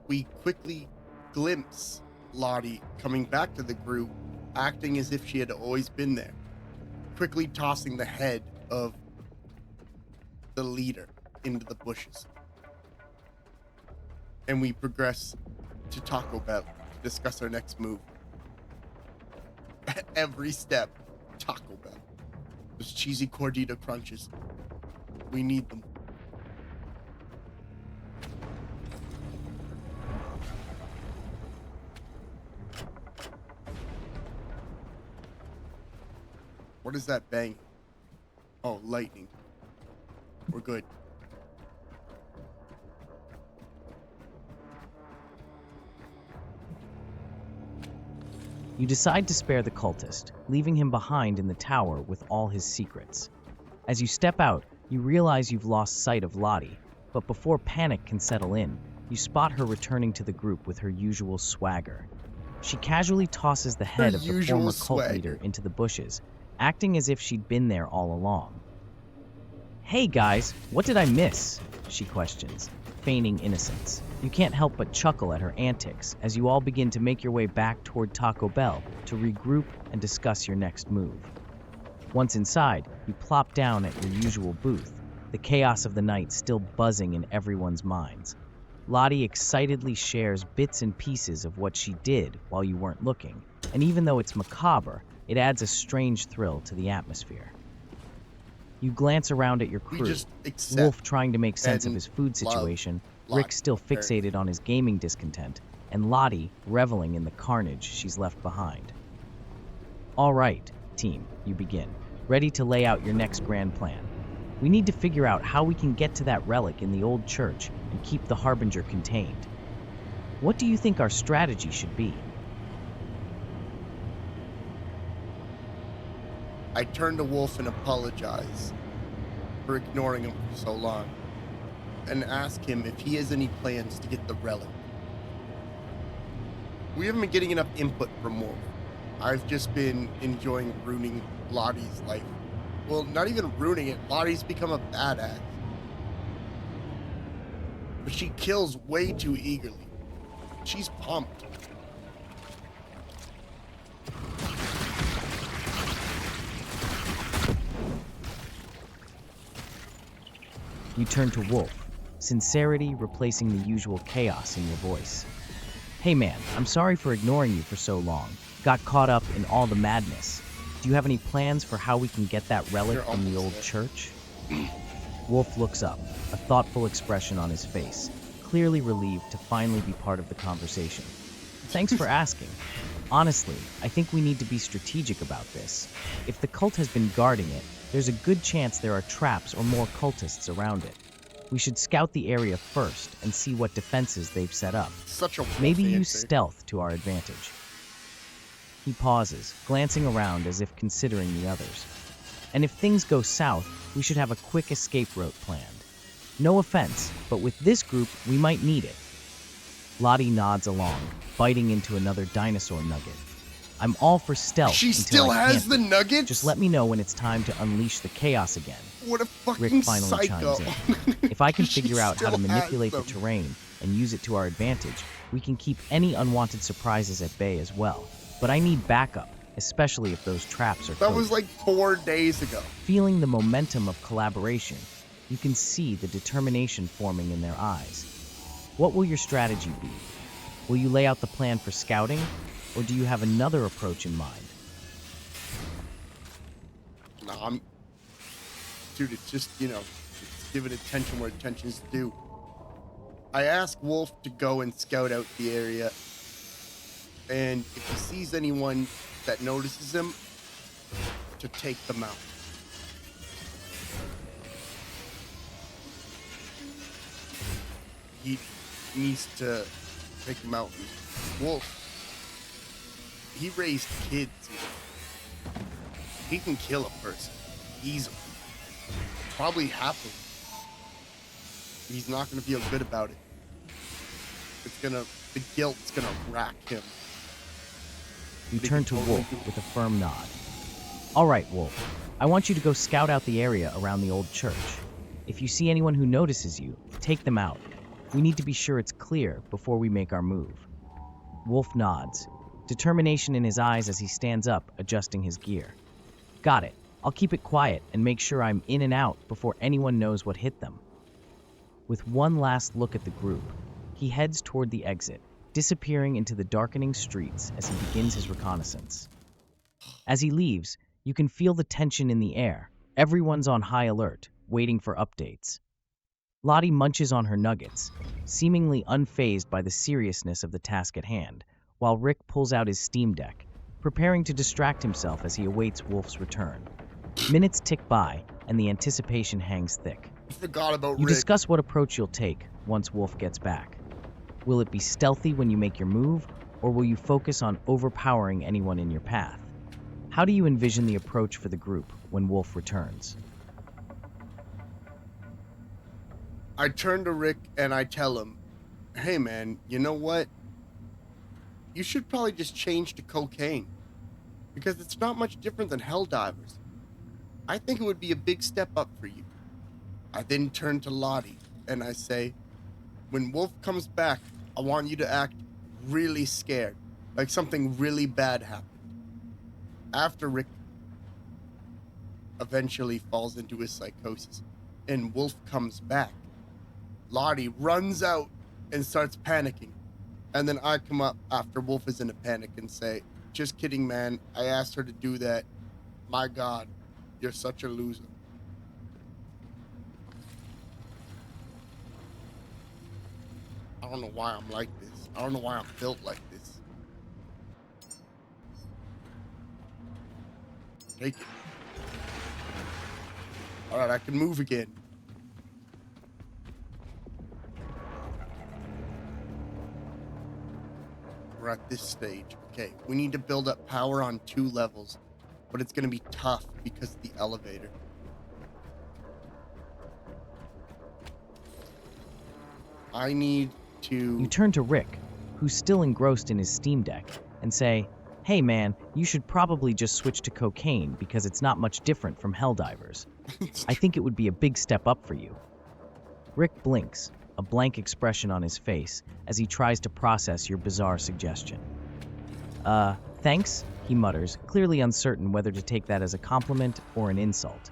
We quickly glimpse Lottie coming back to the group, acting as if she had always been there, quickly tossing the head of the leader into the bushes. And we progress to Taco Bell to discuss our next move. At every step, Taco Bell. Those cheesy Cordita crunches. We need them. What is that bang? Oh, lightning. We're good.
You decide to spare the cultist, leaving him behind in the tower with all his secrets. As you step out, you realize you've lost sight of Lottie, but before panic can settle in, you spot her returning to the group with her usual swagger. She casually tosses the head of the
usual
former
swagger.
cult leader into the bushes, acting as if she'd been there all along. "Hey guys, what did I miss?" she questions, feigning innocence. You can't help but chuckle at her antics as you all begin to make your way back toward Taco Bell to regroup and discuss your next move. Once inside, you plop down at your usual booth, the chaos of the night still buzzing in everyone's minds. Lottie excitedly shares bits and pieces of what she did while you weren't looking, and even though it's macabre, it adds a strange thrill to the atmosphere. You glance around at your
We
crew,
just accept
Wolf trying to make sense of
and
his food
love
situation,
Lottie,
Rick still fixated on his gaming discontent, and Lottie reveling in the carnage she's left behind. All right, team, you begin, ready to lay out your next grand plan. We need to figure out how we can get to that relic in the old church and keep the Harbinger contained. What do you think our strategy should be?
I turn to Wolf and apologize for ignoring him for so long, and ask him if he has any plans to get the relic. We haven't been getting enough input from Wolf. I've just been enjoying ruining Lottie's life. Well, not even ruining it. Lottie's become a badass. But she kills way too eagerly. She's pumped.
You turn to Wolf, sincerity replacing the usual chaos in your voice. Hey man, I'm sorry for ignoring you for so long. Got caught up in all the madness. Do you have any plans for how we can get that relic from the old church? Wolf looks up, a thoughtful expression on his face, clearly relieved to finally be part of the conversation. Thanks for asking. Honestly, I think we need to be strategic about this. If the cult has been guarding it, there's a good chance there are traps or more cultists around it. We should scout the area first and see what defenses they've set up.
Such a
Maybe
Wolf
use
answer.
stealth to our advantage. He pauses, glancing around as if considering the others. And if things go south, we should have a quick escape route planned. No offense, but with this group, we might need it. Lottie nods along, biting into another dinosaur nugget. I'm all for stealth.
She
until
still
I
has
can't
the
be.
nuggets?
Just let me know when it's time to unleash the chaos again.
What a fucking
Rick finally
psycho.
chimes in. If I can
She
figure out how to
still
manipulate the
has them.
terrain and use it to our advantage, we can keep any unwanted surprises at bay as well. But I need backup, especially if those traps are
That was
coded.
like 4 days ago.
Feeling the momentum of collaboration, you can see the determination forming in their eyes. What will your strategy be? Will you lay out the plan for scouting, or do you have another approach in mind?
Nah, Dude, it's just, it's giving attention where attention's due. I ask Wolf to go and scout out the area, and if he sees anyone that notices him, to take them out. He needs to take them out. Wolf, he raised kids. He can kill a person easily. Probably happily. He's not gonna feel good about it. The guilt's gonna rack him.
You
They
turn
can
to
totally
Wolf
do it.
with a firm nod. All right, Wolf. I want you to go scout out the area around the old church. If you see anyone who notices you, take them out. We need to be sure it's clear before we make our move. Wolf nods, determination in his eyes as he stands up, adjusting his gear. Got it. I'll keep it quiet and make sure I'm in and out before anyone knows what hit them. With one last look at the group, he heads toward the exit, disappearing into the darkening streets as he begins his reconnaissance. As he leaves, you can feel the tension in the air. Everyone's on high alert, waiting for updates. Lottie munches on her nuggets, seemingly unfazed by the seriousness of the task at hand, while Rick pulls out his Steam Deck, preparing to distract himself as he awaits Wolf's return. Minutes tick by, and the anticipation hangs thick.
I forgot about
You
Rick.
discuss what approach you'll take once Wolf gets back. Will it be stealthy when you make your move, or will you focus on overpowering anyone in your path? How do you envision the approach for the group when Wolf returns?
I turn to Rick and I tell him, hey man, you know what? You should probably just change to cocaine. Because it's not much different than Helldivers. I think it would be a big step up for you. I then turn to Lottie and I say, when Wolf comes back, I want you to act really scared. Like something really bad happened. After Rick eventually falls into his psychosis and Wolf comes back, Lottie runs out and starts panicking. And then I come up after Wolf is in a panic and say, just kidding, man. I asked her to do that. My God, you're such a loser. I I don't know why I'm like this. I don't know why I'm built like this. Take it. Alright, I can move again. We're at this stage. Okay, we need to build up power on 2 levels, but it's going to be tough because of the elevator. I need to...
You turn to Rick, who's still engrossed in his Steam Deck, and say, "Hey man, you should probably just switch to cocaine because it's not much different from Helldivers. I think it would be a big step up for you." Rick blinks, a blank expression on his face as he tries to process your bizarre suggestion. Thanks, he mutters, clearly uncertain whether to take that as a compliment or an insult.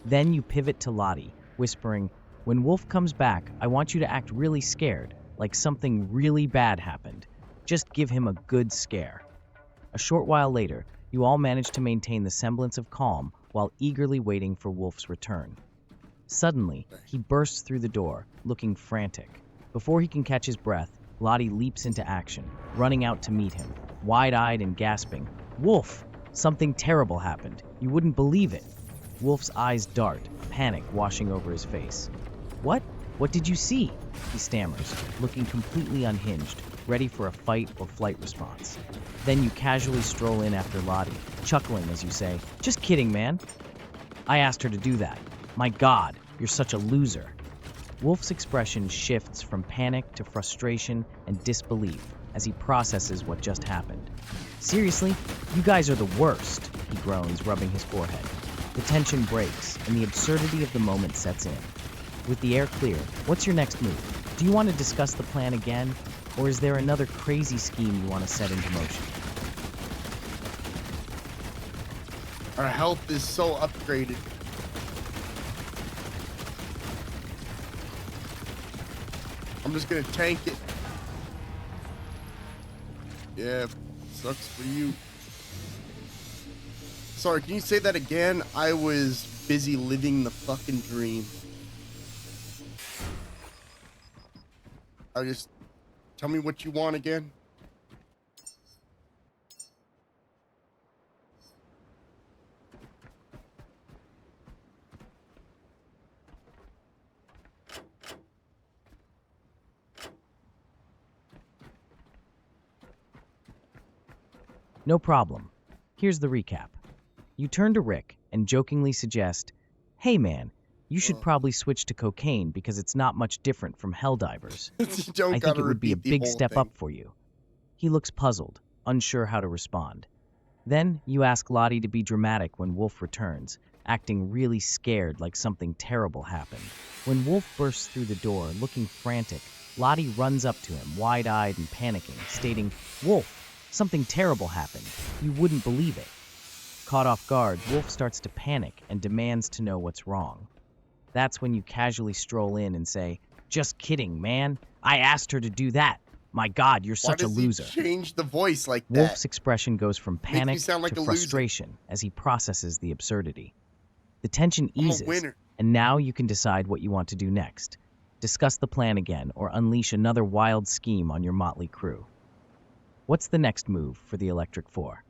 Then you pivot to Lottie, whispering, "When Wolf comes back, I want you to act really scared, like something really bad happened. Just give him a good scare." A short while later, you all manage to maintain the semblance of calm while eagerly waiting for Wolf's return. Suddenly, he bursts through the door, looking frantic. Before he can catch his breath, Lottie leaps into action, running out to meet him, wide-eyed and gasping, "Wolf! Something terrible happened. You wouldn't believe it." Wolf's eyes dart, panic washing over his face. "What? What did you see?" he stammers, looking completely unhinged, ready for a fight or flight response. Then you casually stroll in after Lottie, chuckling as you say, "Just kidding, man. I asked her to do that. My God, you're such a loser." Wolf's expression shifts from panic to frustration and disbelief as he processes what just happened. "Seriously? You guys are the worst," he groans, rubbing his forehead. The tension breaks, and the absurdity of the moment sets in. With the air clear, what's your next move? Do you want to discuss the plan again, or is there another crazy scheme you want to set into motion?
Our health is so upgraded. I'm just gonna tank it. Yeah, sucks for you. Sorry, can you say that again? I was busy living the fucking dream. Tell me what you want again.
No problem. Here's the recap. You turn to Rick and jokingly suggest, "Hey man, you should probably switch to cocaine because it's not much different from Helldivers.
You don't
I think
gotta
it would be a
repeat the
big
whole
step
thing.
up for you." He looks puzzled, unsure how to respond. Then you ask Lottie to be dramatic when Wolf returns, acting really scared like something terrible happened. When Wolf bursts through the door, looking frantic, Lottie runs up to him, wide-eyed and panicking, stating, "Wolf, something terrible happened. You wouldn't believe it." Caught off guard, Wolf starts to panic and demands to know what's wrong. That's when you casually stroll in and say, "Just kidding, man. I asked her to do that. My God, you're such a loser."
Why does he change the voice like that?
Wolf's expression goes from
Makes me
panic
sound like
to
a loser.
frustration as he processes the absurdity. The tension
I'm a
eases,
winner.
and now you can decide what you want to do next. Discuss the plan again or unleash another wild scheme on your motley crew. What's the next move for the Electric Four?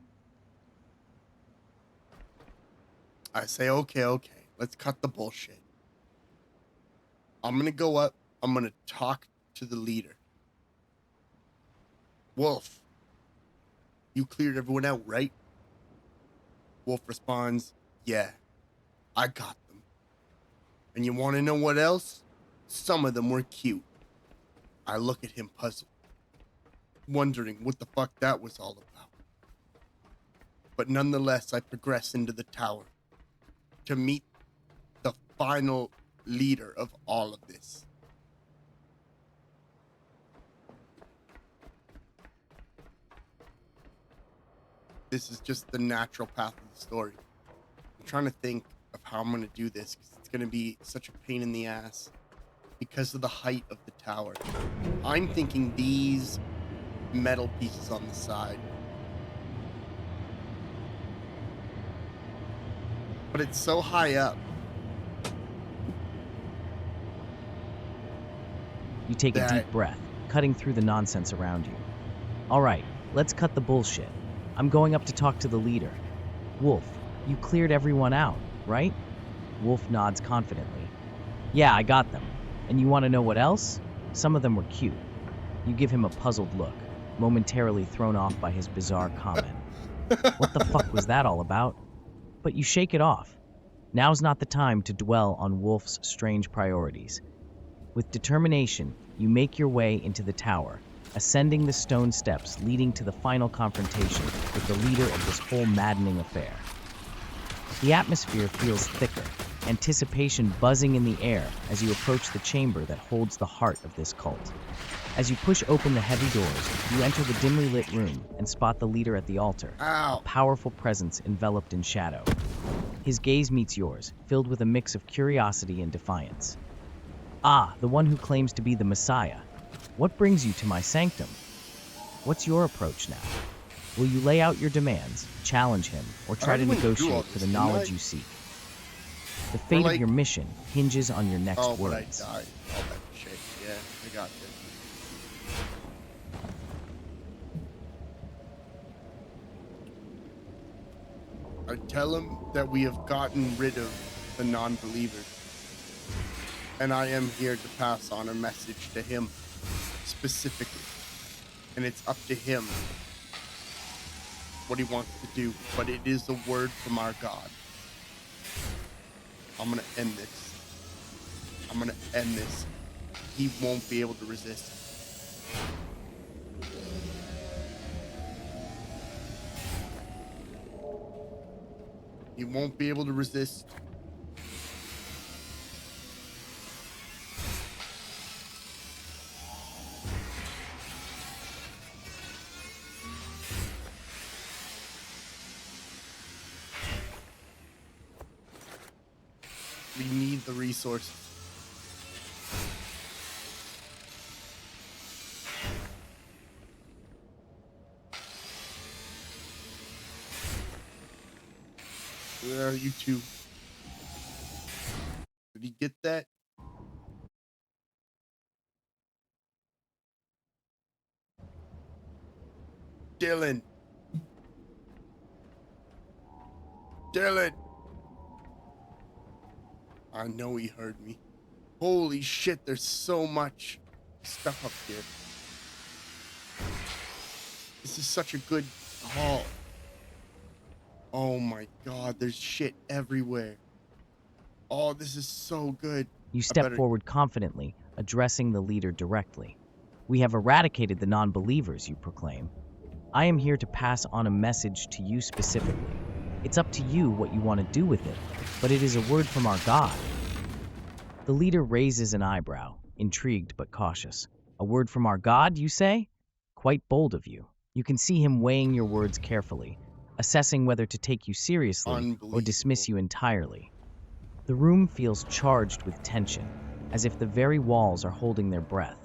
I say, okay, let's cut the bullshit. I'm gonna go up, I'm gonna talk to the leader. "Wolf, you cleared everyone out, right?" Wolf responds, "Yeah, I got them. And you wanna know what else? Some of them were cute." I look at him puzzled, wondering what the fuck that was all about. But nonetheless, I progress into the tower to meet the final leader of all of this. This is just the natural path of the story. I'm trying to think of how I'm going to do this because it's going to be such a pain in the ass because of the height of the tower. I'm thinking these metal pieces on the side. But it's so high up.
You take a
That
deep breath, cutting through the nonsense around you. All right, let's cut the bullshit. I'm going up to talk to the leader. Wolf, you cleared everyone out, right? Wolf nods confidently. Yeah, I got them. And you want to know what else? Some of them were cute. You give him a puzzled look, momentarily thrown off by his bizarre comment. What the fuck was that all about? But you shake it off. Now's not the time to dwell on Wolf's strange priorities. With determination, you make your way into the tower, ascending the stone steps leading to the final confrontation with the leader of this whole maddening affair. The atmosphere feels thicker, anticipation buzzing in the air as you approach the chamber that holds the heart of this cult. As you push open the heavy doors, you enter the dimly lit room and spot the leader at the altar, a
ow.
powerful presence enveloped in shadow. His gaze meets yours, filled with a mix of curiosity and defiance. Ah, the one who claims to be the Messiah. What brings you to my sanctum? What's your approach now? Will you lay out your demands, challenge him, or try to
already went through all
negotiate for
this,
the
didn't
knowledge
I?
you seek? The fate
like-
of your mission hinges on your next
Oh, but I
words.
died. All that shit. Yeah, I got this. I tell him that we have gotten rid of the non-believers. And I am here to pass on a message to him specifically. And it's up to him what he wants to do. But it is a word from our God. I'm gonna end this. I'm gonna end this. He won't be able to resist. He won't be able to resist. We need the resources. Where are you two? Did he get that? Dylan. Dylan. I know he heard me. Holy shit, there's so much stuff up here. This is such a good haul. Oh my god, there's shit everywhere. Oh, this is so good.
You step
better-
forward confidently, addressing the leader directly. We have eradicated the non-believers, you proclaim. I am here to pass on a message to you specifically. It's up to you what you want to do with it, but it is a word from our God. The leader raises an eyebrow, intrigued but cautious. A word from our God, you say? Quite bold of you. You can see him weighing your words carefully, assessing whether to take you seriously or dismiss you entirely. The room feels charged with tension, as if the very walls are holding their breath.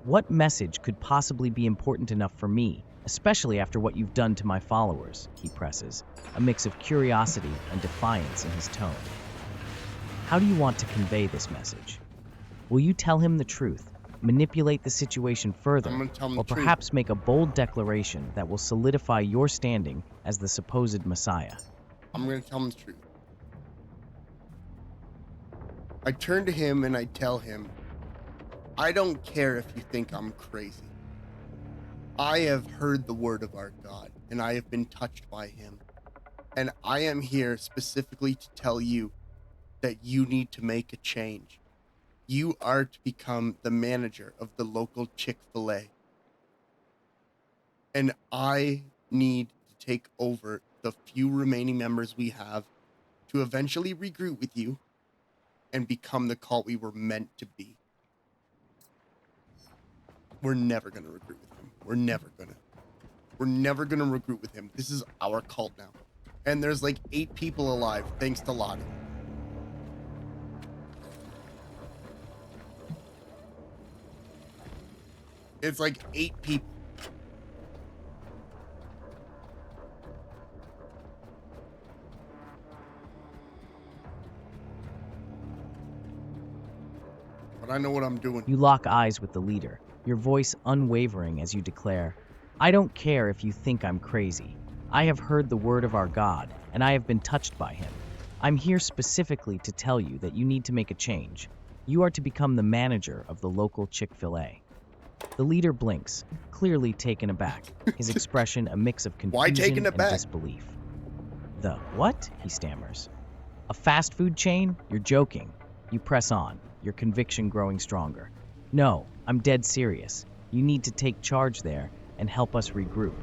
What message could possibly be important enough for me, especially after what you've done to my followers? He presses, a mix of curiosity and defiance in his tone. How do you want to convey this message? Will you tell him the truth, manipulate the situation further,
I'm gonna tell him
or
the truth.
perhaps make a bold declaration that will solidify your standing as the supposed Messiah?
I'm gonna tell him the truth. I turn to him and I tell him, I don't care if you think I'm crazy. I have heard the word of our God, and I have been touched by him. And I am here specifically to tell you that you need to make a change. You are to become the manager of the local Chick-fil-A. And I need to take over the few remaining members we have to eventually regroup with you and become the cult we were meant to be. We're never going to recruit with him. We're never going to recruit with him. This is our cult now. And there's like 8 people alive, thanks to Lottie. It's like 8 people. but I know what I'm doing.
You lock eyes with the leader, your voice unwavering as you declare, I don't care if you think I'm crazy. I have heard the word of our God, and I have been touched by him. I'm here specifically to tell you that you need to make a change. You are to become the manager of the local Chick-fil-A. The leader blinks, clearly taken aback, his expression a mix of
Why
confusion
taken
and
aback?
disbelief. The what? He stammers. A fast food chain? You're joking. You press on, your conviction growing stronger. No, I'm dead serious. You need to take charge there and help us regroup.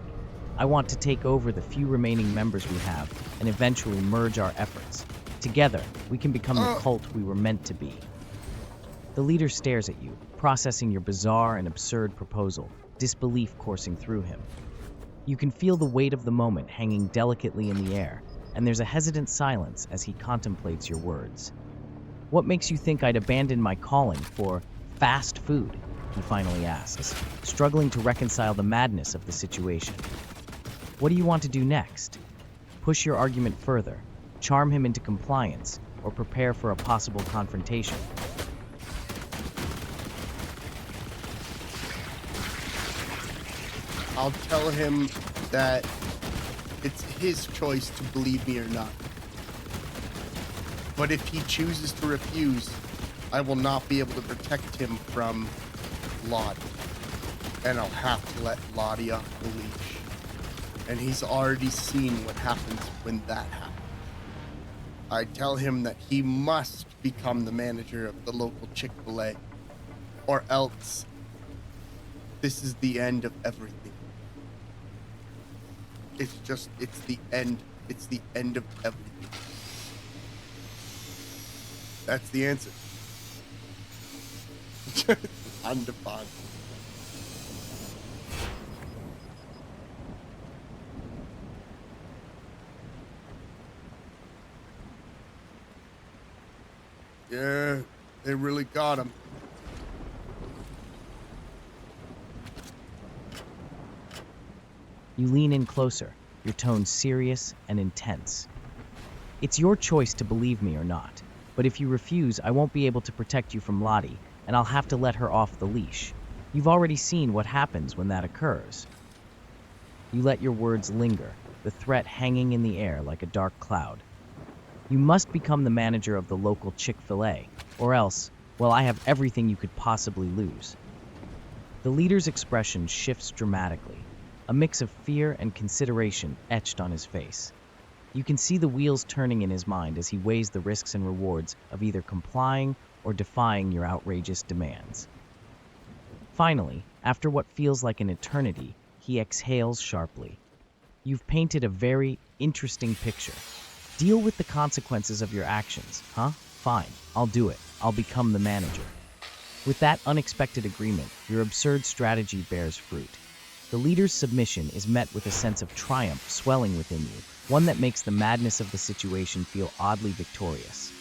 I want to take over the few remaining members we have and eventually merge our efforts. Together, we can become the cult we were meant to be. The leader stares at you, processing your bizarre and absurd proposal, disbelief coursing through him. You can feel the weight of the moment hanging delicately in the air, and there's a hesitant silence as he contemplates your words. What makes you think I'd abandon my calling for fast food? He finally asks, struggling to reconcile the madness of the situation. What do you want to do next? Push your argument further, charm him into compliance, or prepare for a possible confrontation.
I'll tell him that it's his choice to believe me or not. But if he chooses to refuse, I will not be able to protect him from Lottie. And I'll have to let Lottie off the leash. And he's already seen what happens when that happens. I tell him that he must become the manager of the local Chick-fil-A, or else this is the end of everything. It's the end of everything. That's the answer. Undefined. Yeah, they really got him.
You lean in closer, your tone serious and intense. It's your choice to believe me or not, but if you refuse, I won't be able to protect you from Lottie, and I'll have to let her off the leash. You've already seen what happens when that occurs. You let your words linger, the threat hanging in the air like a dark cloud. You must become the manager of the local Chick-fil-A, or else, well, I have everything you could possibly lose. The leader's expression shifts dramatically, a mix of fear and consideration etched on his face. You can see the wheels turning in his mind as he weighs the risks and rewards of either complying or defying your outrageous demands. Finally, after what feels like an eternity, he exhales sharply. You've painted a very interesting picture. Deal with the consequences of your actions, huh? Fine, I'll do it. I'll become the manager. With that unexpected agreement, your absurd strategy bears fruit. The leader's submission is met with a sense of triumph swelling within you, one that makes the madness of the situation feel oddly victorious.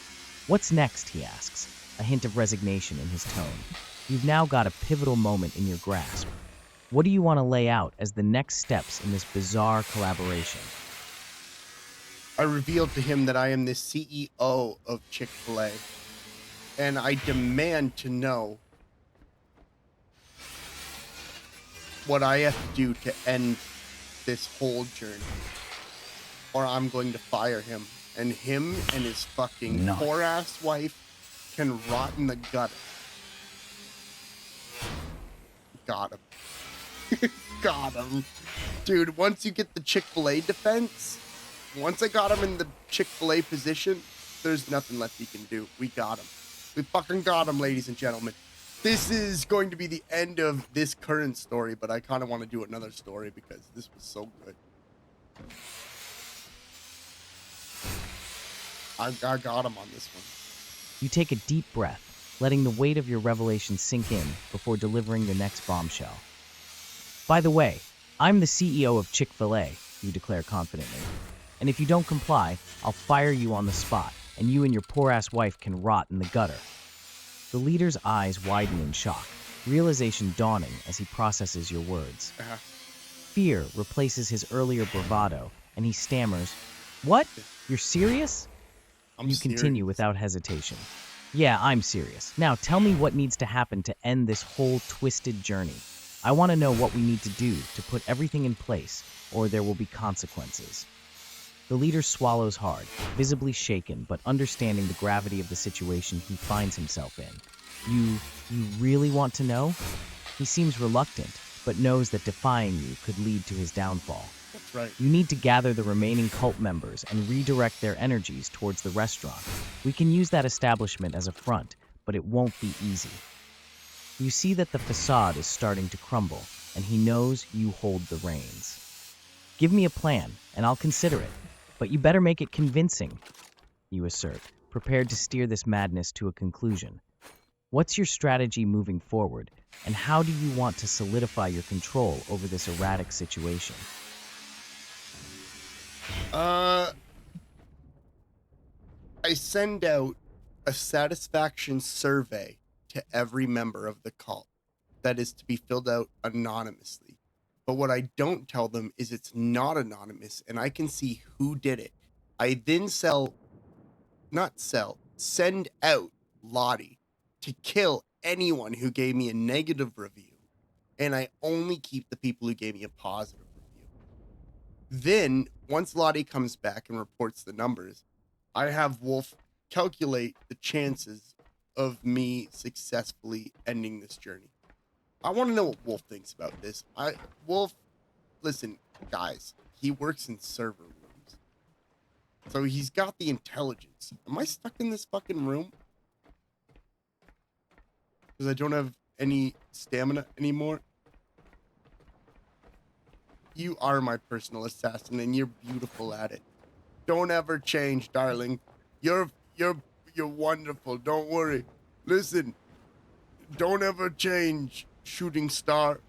What's next, he asks, a hint of resignation in his tone. You've now got a pivotal moment in your grasp. What do you want to lay out as the next steps in this bizarre collaboration?
I revealed to him that I am the CEO of Chick-fil-A, and I demand to know what I have to do to end this whole journey, or I'm going to fire him, and him and his fucking poor-ass wife can rot in the gutter. Got him. Got him. Dude, once you get the Chick-fil-A defense, once I got him in the Chick-fil-A position, there's nothing left he can do. We got him. We fucking got him, ladies and gentlemen. This is going to be the end of this current story, but I kind of want to do another story because this was so good. I got him on this one.
You take a deep breath, letting the weight of your revelation sink in before delivering your next bombshell. By the way, I'm the CEO of Chick-fil-A, you declare confidently. And if you don't comply, I'll fire you on the spot, and you and your poor-ass wife can rot in the gutter. The leader's eyes widen in shock, realization dawning as he processes your words. Fear replaces his earlier bravado, and he stammers, "What? You're serious?" You continue without hesitation. Yeah, I'm serious. Now tell me what needs to happen to end this whole twisted journey. I want to know what we need to do to put everything in place, or there will be consequences. The leader swallows hard, visibly shaken, but understanding the gravity of the situation he finds himself in. You really want to know? He seems reluctant, but knows that defying you could lead to his downfall.
That's right.
You need to gather the remaining cult members and redirect their energies towards the restaurant. We can use that establishment as a front, but it won't be easy. You see that the facade is starting to crumble, and he knows you hold the reins. Give me a plan, and I'll consider it. But you better make it convincing, you assert, prepared to steer this madness to a conclusion. What's your strategy moving forward, and how do you want to solidify your control over this erratic situation?
I send out a satisfaction survey to every member of the cult that is to be filled out anonymously. But what I don't tell them is it's not anonymous and I can see who did it. I then send out Lottie to kill anyone who gave me a negative review. And I only keep the people who gave me a positive review. Then, once Lottie comes back and reports the numbers, I have Wolf calculate the chances of me successfully ending this journey. I want to know what Wolf thinks about this. Wolf, listen, guys, he works in server rooms. So he's got the intelligence. Am I stuck in this fucking room? Because I don't have any stamina anymore. You are my personal assassin and you're beautiful at it. Don't ever change, darling. You're wonderful. Don't worry. Listen, don't ever change, shooting star.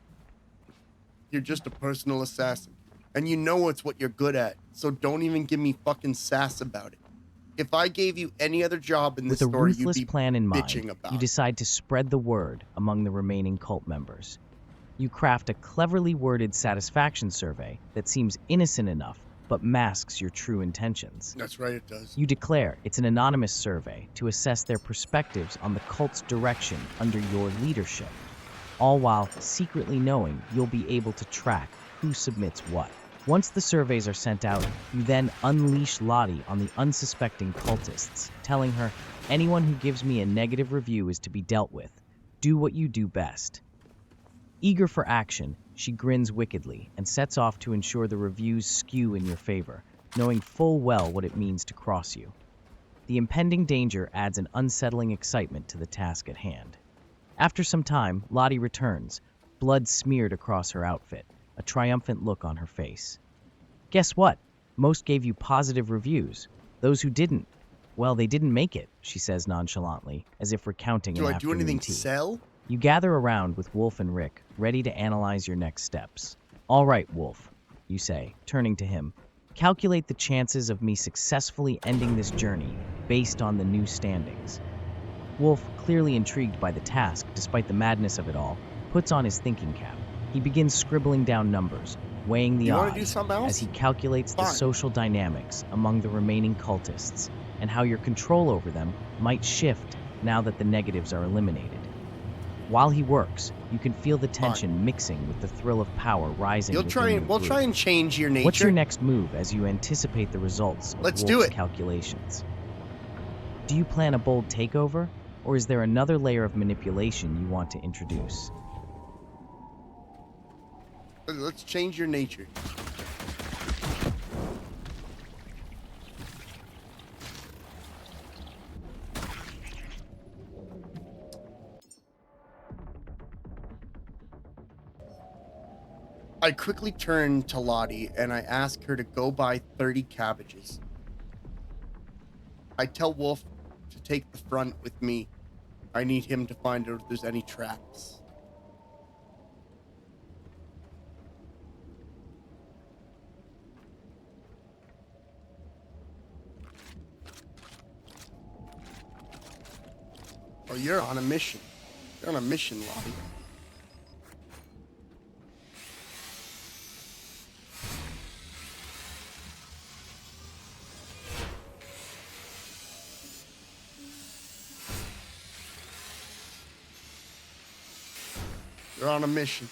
You're just a personal assassin. And you know it's what you're good at. So don't even give me fucking sass about it. If I gave you any other job in this
With a
story, you'd
ruthless
be
plan in
bitching
mind,
about
you
it.
decide to spread the word among the remaining cult members. You craft a cleverly worded satisfaction survey that seems innocent enough, but masks your true intentions.
That's right, it does.
You declare it's an anonymous survey to assess their perspectives on the cult's direction under your leadership, all while secretly knowing you'll be able to track who submits what. Once the surveys are sent out, you then unleash Lottie on the unsuspecting cultists, telling her, anyone who gives me a negative review is to be dealt with. Do what you do best. Eager for action, she grins wickedly and sets off to ensure the reviews skew in your favor, knowing full well what it means to cross you. The impending danger adds an unsettling excitement to the task at hand. After some time, Lottie returns, blood smeared across her outfit, a triumphant look on her face. Guess what? Most gave you positive reviews. Those who didn't, well, they didn't make it, she says nonchalantly, as if recounting an
Do I do
afternoon
anything
tea.
sell?
You gather around with Wolf and Rick, ready to analyze your next steps. All right, Wolf, you say, turning to him. Calculate the chances of me successfully ending this journey based on the new standings. Wolf, clearly intrigued by the task despite the madness of it all, puts on his thinking cap. He begins scribbling down numbers, weighing the
You want
odds
to do something else?
as he calculates the
Fine.
social dynamics among the remaining cultists and how your control over them might shift now that the negatives are eliminated. While he works, you can feel the tension mixing with the thrill of power rising
We'll try
group.
and change your nature.
What's your next move as you anticipate the results of
Let's
Wolf's
do it.
calculations? Do you plan a bold takeover, or is there another layer of manipulation you want to introduce?
Let's change your nature. I quickly turn to Lottie and I ask her to go buy 30 cabbages. I tell Wolf to take the front with me. I need him to find out if there's any traps. Oh, you're on a mission. You're on a mission, Lottie. They're on a mission.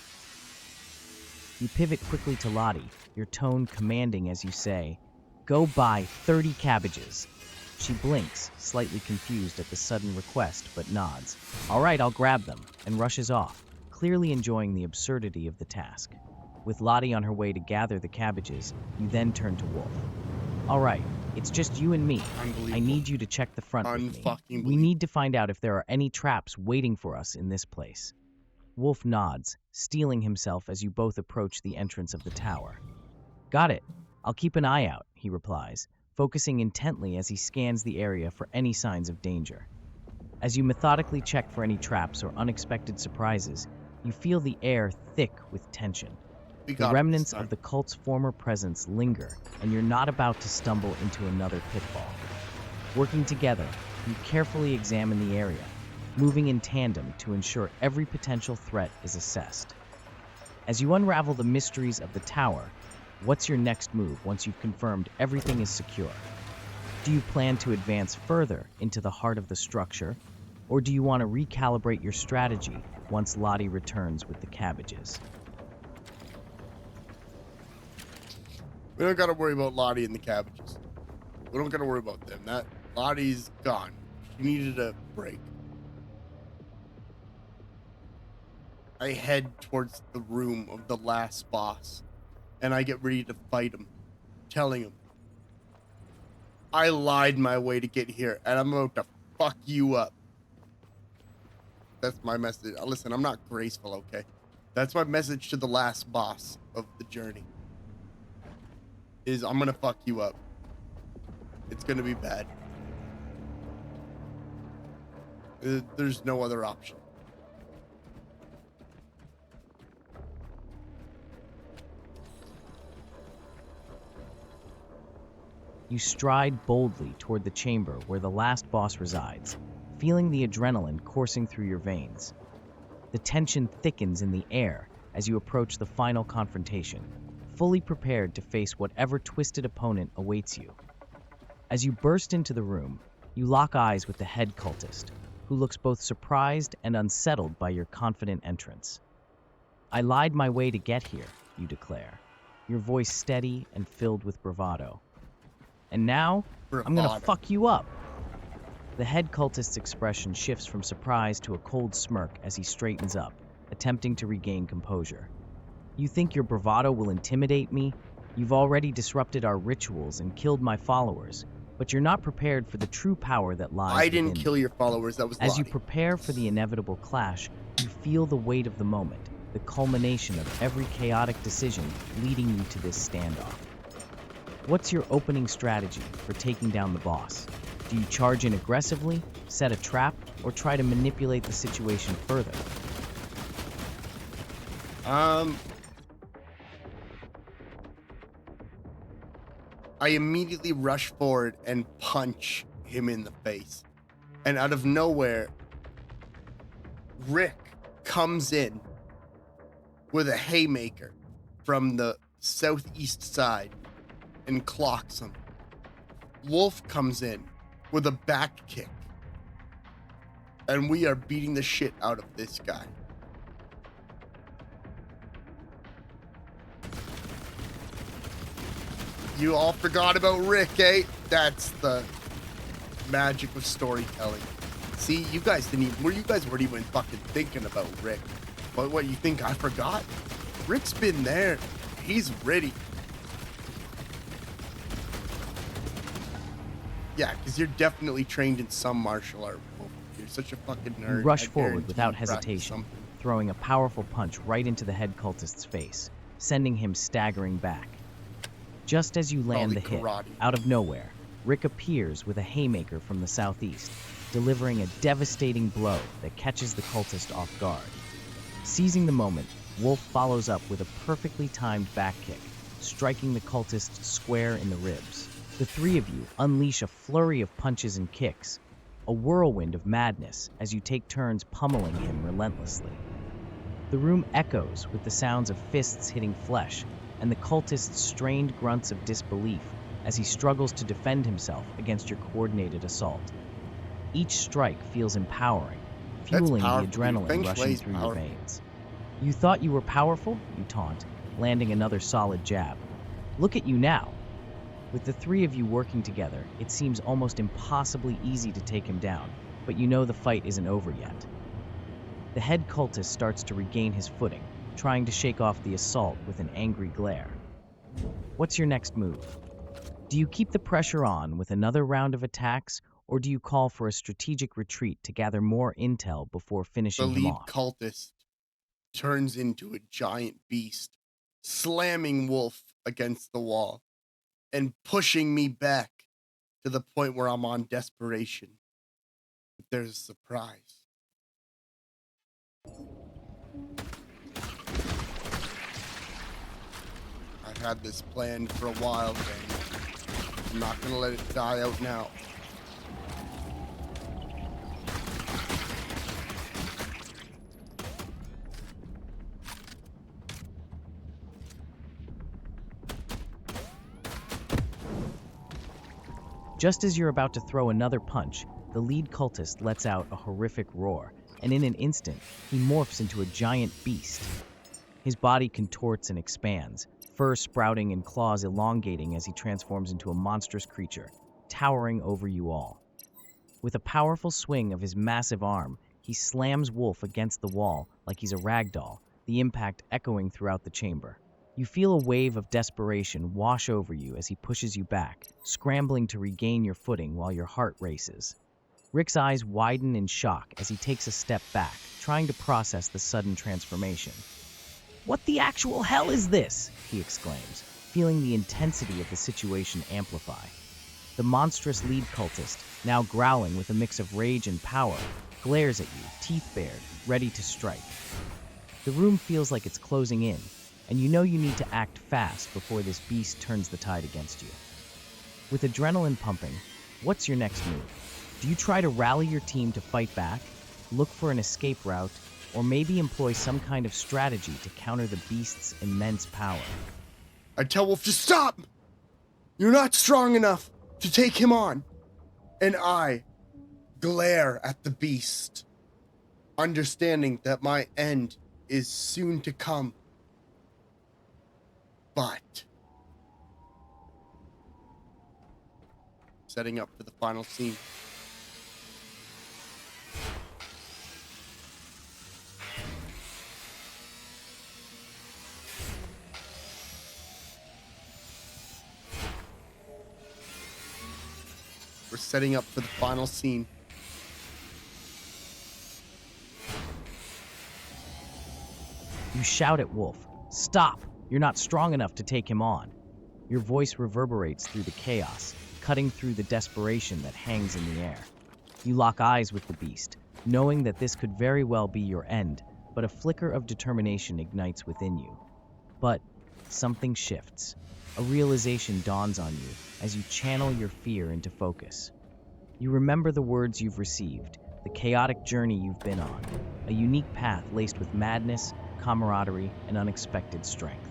You pivot quickly to Lottie, your tone commanding as you say, "Go buy 30 cabbages." She blinks, slightly confused at the sudden request, but nods. "All right, I'll grab them," and rushes off, clearly enjoying the absurdity of the task. With Lottie on her way to gather the cabbages, you then turn to Wolf. "All right, it's just you and me. I need you to check the front with me. We need to find out if there are any traps waiting for us in this place." Wolf nods, steeling himself as you both approach the entrance of the tower. "Got it. I'll keep an eye out," he replies, focusing intently as he scans the area for any signs of danger. As you methodically check for any traps or unexpected surprises, you feel the air thick with tension. The remnants of the cult's former presence linger, and you're not about to stumble into another pitfall. Working together, you carefully examine the area, moving in tandem to ensure every potential threat is assessed. As you unravel the mysteries of the tower, what's your next move once you've confirmed everything is secure? Do you plan to advance further into the heart of the structure, or do you want to recalibrate your strategy once Lottie returns with the cabbages?
We don't gotta worry about Lottie and the cabbages. We don't gotta worry about them. That Lottie's gone. She needed a break. I head towards the room of the last boss, and I get ready to fight him, telling him, "I lied my way to get here, and I'm about to fuck you up." That's my message. Listen, I'm not graceful, okay? That's my message to the last boss of the journey. Is I'm gonna fuck you up. It's gonna be bad. There's no other option.
You stride boldly toward the chamber where the last boss resides, feeling the adrenaline coursing through your veins. The tension thickens in the air as you approach the final confrontation, fully prepared to face whatever twisted opponent awaits you. As you burst into the room, you lock eyes with the head cultist, who looks both surprised and unsettled by your confident entrance. "I lied my way to get here," you declare, your voice steady and filled with bravado. "And now, I'm gonna fuck you up." The head cultist's expression shifts from surprise to a cold smirk as he straightens up, attempting to regain composure. "You think your bravado will intimidate me? You've already disrupted our rituals and killed my followers, but you're not prepared for the true power that lies within.
I didn't kill your followers, that was Lottie.
As you prepare for the inevitable clash, you feel the weight of the moment, the culmination of every chaotic decision leading you to this standoff. What's your opening strategy for taking down the boss? Do you charge in aggressively, set a trap, or try to manipulate the situation further?
I immediately rush forward and punch him in the face. And out of nowhere, Rick comes in with a haymaker from the southeast side and clocks him. Wolf comes in with a back kick. And we are beating the shit out of this guy. You all forgot about Rick, eh? That's the magic of storytelling. See, you guys didn't even, you guys weren't even fucking thinking about Rick. But what, you think I forgot? Rick's been there. He's ready. Yeah, because you're definitely trained in some martial art. You're such a fucking nerd.
You rush forward without hesitation, throwing a powerful punch right into the head cultist's face, sending him staggering back. Just as you land the hit, out of nowhere, Rick appears with a haymaker from the southeast, delivering a devastating blow that catches the cultist off guard. Seizing the moment, Wolf follows up with a perfectly timed back kick, striking the cultist square in the ribs. The three of you unleash a flurry of punches and kicks, a whirlwind of madness as you take turns pummeling him relentlessly. The room echoes with the sounds of fists hitting flesh and the cultist's strained grunts of disbelief as he struggles to defend himself against your coordinated assault. Each strike feels empowering, fueling the adrenaline rushing through your veins. You thought you were powerful? You taunt, landing another solid jab. Look at you now. With the three of you working together, it seems almost impossibly easy to take him down, but you know the fight isn't over yet. The head cultist starts to regain his footing, trying to shake off the assault with an angry glare. What's your next move? Do you keep the pressure on with another round of attacks, or do you call for a strategic retreat to gather more intel before
The
finishing him
lead
off?
cultist turns into a giant beast, slamming Wolf against the wall and pushing me back to the point where I'm on desperation. But there's a surprise. I've had this planned for a while, Daniel. I'm not gonna let it die out now.
Just as you're about to throw another punch, the lead cultist lets out a horrific roar, and in an instant, he morphs into a giant beast. His body contorts and expands, fur sprouting and claws elongating as he transforms into a monstrous creature, towering over you all. With a powerful swing of his massive arm, he slams Wolf against the wall like he's a rag doll, the impact echoing throughout the chamber. You feel a wave of desperation wash over you as he pushes you back, scrambling to regain your footing while your heart races. Rick's eyes widen in shock as he takes a step back, trying to process the sudden transformation. "What the actual hell is this?" he exclaims, feeling the intensity of the situation amplify. The monstrous lead cultist, now growling with a mix of rage and power, glares at you, teeth bared, ready to strike. The room feels like it's closing in, and you know you need to act fast before this beast turns the tide against you. With adrenaline pumping, what's your next move? Do you try to rally your team to fight back, look for an escape route, or maybe employ some kind of strategy to counter the beast's immense power?
I tell Wolf to stop! You're not strong enough to take him on. And I glare at the beast, understanding that my end is soon to come. But setting up for the final scene. We're setting up for the final scene.
You shout at Wolf, "Stop! You're not strong enough to take him on." Your voice reverberates through the chaos, cutting through the desperation that hangs in the air. You lock eyes with the beast, knowing that this could very well be your end, but a flicker of determination ignites within you. But something shifts. A realization dawns on you as you channel your fear into focus. You remember the words you've received, the chaotic journey you've been on, a unique path laced with madness, camaraderie, and unexpected strength.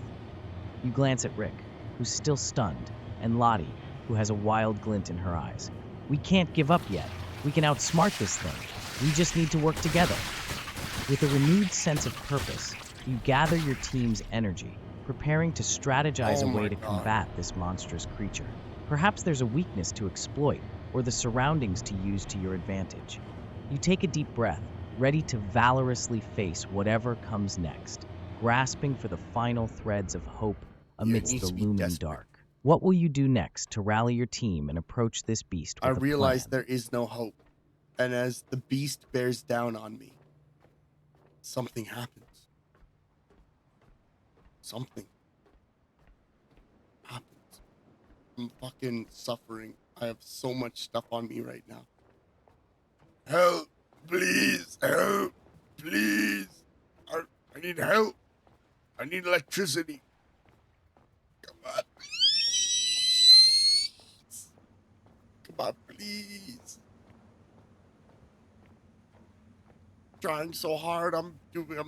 You glance at Rick, who's still stunned, and Lottie, who has a wild glint in her eyes. "We can't give up yet. We can outsmart this thing. We just need to work together." With a renewed sense of purpose, you gather your team's energy, preparing to strategize a way to combat this monstrous creature. Perhaps there's a weakness to exploit, or the surroundings to use to your advantage. You take a deep breath, ready to valorously face whatever comes next, grasping for the final threads of hope amidst the looming dark. What will you do next to rally your team and approach this beast with
I
a
realize
plan?
there is no hope. And as the beast bears down on me, something happens. Something happens. I'm fucking suffering. I have so much stuff on me right now. Help! Please! Help! Please! I need help! I need electricity. Come on, please! Come on, please! Trying so hard. I'm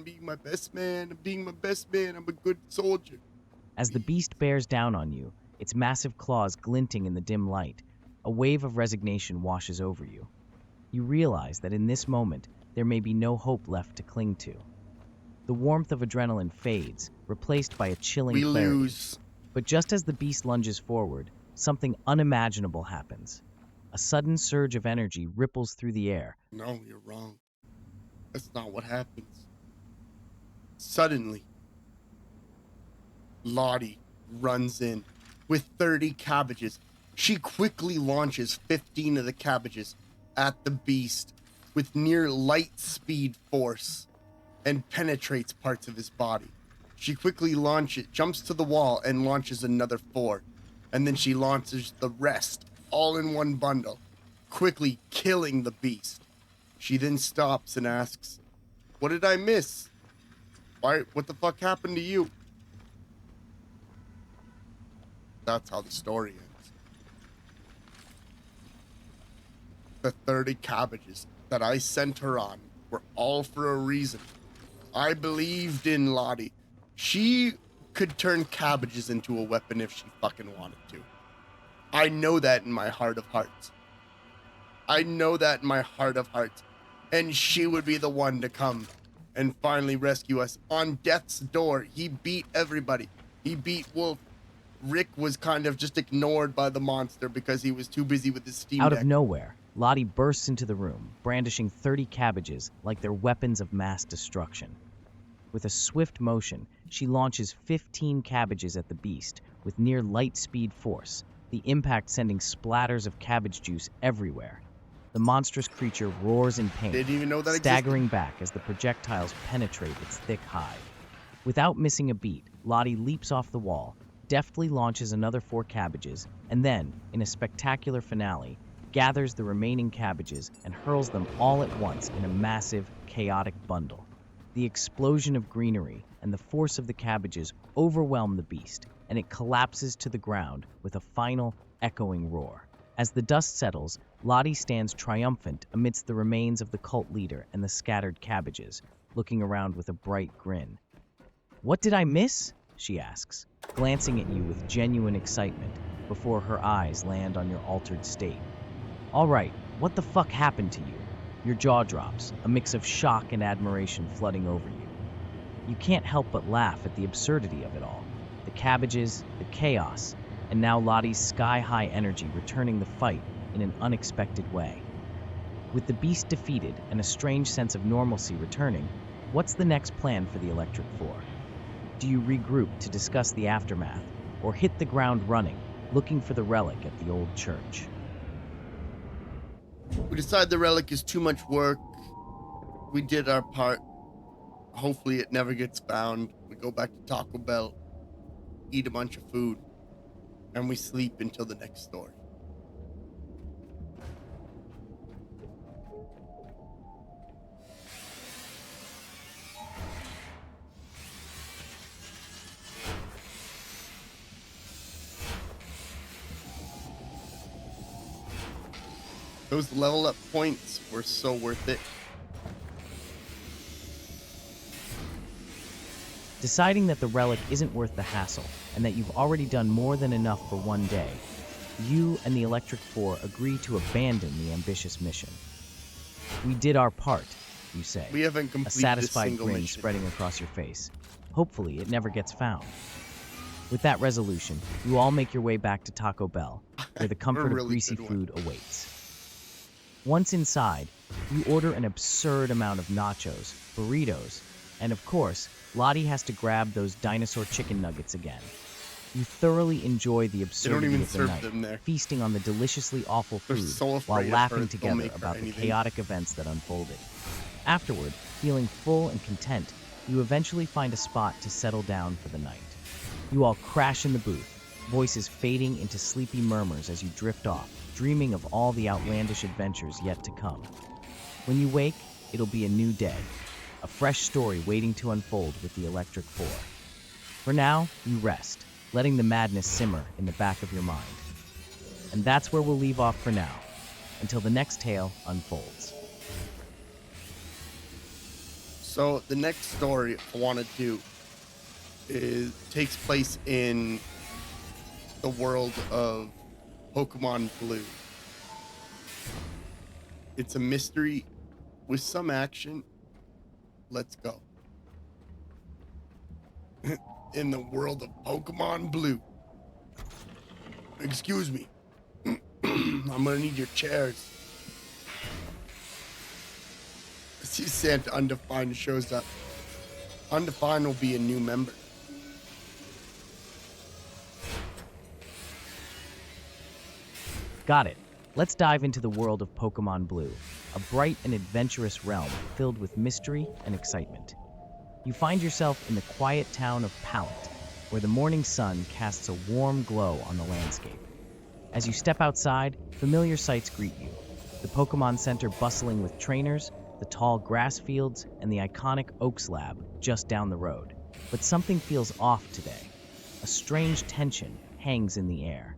being my best man. I'm a good soldier.
As the beast bears down on you, its massive claws glinting in the dim light, a wave of resignation washes over you. You realize that in this moment, there may be no hope left to cling to. The warmth of adrenaline fades, replaced by a chilling
We
clarity.
lose.
But just as the beast lunges forward, something unimaginable happens. A sudden surge of energy ripples through the air.
No, you're wrong. That's not what happens. Suddenly, Lottie runs in with 30 cabbages. She quickly launches 15 of the cabbages at the beast with near light speed force and penetrates parts of his body. She quickly jumps to the wall and launches another 4. And then she launches the rest all in one bundle, quickly killing the beast. She then stops and asks, "What did I miss? What the fuck happened to you?" That's how the story ends. The 30 cabbages that I sent her on were all for a reason. I believed in Lottie. She could turn cabbages into a weapon if she fucking wanted to. I know that in my heart of hearts. I know that in my heart of hearts. And she would be the one to come and finally rescue us. On death's door, he beat everybody. He beat Wolf. Rick was kind of just ignored by the monster because he was too busy with his Steam
Out
Deck.
of nowhere, Lottie bursts into the room, brandishing 30 cabbages like they're weapons of mass destruction. With a swift motion, she launches 15 cabbages at the beast with near light speed force, the impact sending splatters of cabbage juice everywhere. The monstrous creature roars in pain,
Didn't even know that
staggering back as the projectiles penetrate its thick hide. Without missing a beat, Lottie leaps off the wall, deftly launches another 4 cabbages, and then, in a spectacular finale, gathers the remaining cabbages and hurls them all at once in a massive, chaotic bundle. The explosion of greenery and the force of the cabbages overwhelm the beast, and it collapses to the ground with a final, echoing roar. As the dust settles, Lottie stands triumphant amidst the remains of the cult leader and the scattered cabbages, looking around with a bright grin. "What did I miss?" she asks, glancing at you with genuine excitement before her eyes land on your altered state. "All right, what the fuck happened to you?" Your jaw drops, a mix of shock and admiration flooding over you. You can't help but laugh at the absurdity of it all. The cabbages, the chaos, and now Lottie's sky-high energy returning the fight in an unexpected way. With the beast defeated and a strange sense of normalcy returning, what's the next plan for the Electric Four? Do you regroup to discuss the aftermath, or hit the ground running, looking for the relic at the old church?
We decide the relic is too much work. We did our part. Hopefully it never gets found. We go back to Taco Bell, eat a bunch of food, and we sleep until the next story. Those level up points were so worth it.
Deciding that the relic isn't worth the hassle and that you've already done more than enough for one day, you and the Electric Four agree to abandon the ambitious mission. We did our part, you say,
We haven't
a
completed a
satisfied
single
grin
mission.
spreading across your face. Hopefully, it never gets found. With that resolution, you all make your way back to Taco Bell, where the comfort of
really
greasy
good one.
food awaits. Once inside, you order an absurd amount of nachos, burritos, and of course, Lottie has to grab those dinosaur chicken nuggets again. You thoroughly enjoy the
They don't
absurdity
even
of the
serve
night,
them there.
feasting on the deliciously awful
They're
food
so afraid
while
of
laughing
her,
together
they'll make her
about the
anything.
chaotic events that unfolded. Afterward, feeling full and content, you eventually find a spot to settle down for the night. You all crash in the booth, voices fading into sleepy murmurs as you drift off, dreaming of all the outlandish adventures yet to come. When you wake, it'll be a new day, a fresh story waiting to unfold with the Electric Four. For now, you rest, letting the madness simmer in the back of your mind. And that's where we'll leave off for now, until the next tale unfolds.
So the next story I want to do takes place in the world of Pokemon Blue. It's a mystery with some action. Let's go. in the world of Pokemon Blue. Excuse me. I'm gonna need your chairs. See Santa Undefined shows up. Undefined will be a new member.
Got it. Let's dive into the world of Pokemon Blue, a bright and adventurous realm filled with mystery and excitement. You find yourself in the quiet town of Pallet, where the morning sun casts a warm glow on the landscape. As you step outside, familiar sights greet you. The Pokemon Center bustling with trainers, the tall grass fields, and the iconic Oaks Lab just down the road. But something feels off today. A strange tension hangs in the air.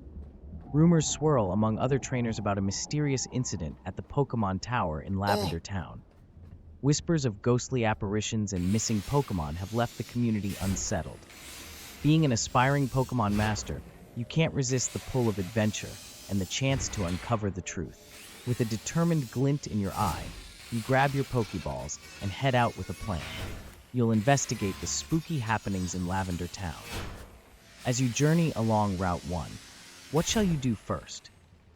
Rumors swirl among other trainers about a mysterious incident at the Pokemon Tower in Lavender Town. Whispers of ghostly apparitions and missing Pokemon have left the community unsettled. Being an aspiring Pokemon master, you can't resist the pull of adventure and the chance to uncover the truth. With a determined glint in your eye, you grab your Pokeballs and head out with a plan. You'll investigate the spooky happenings in Lavender Town. As you journey along Route 1, what shall you do first?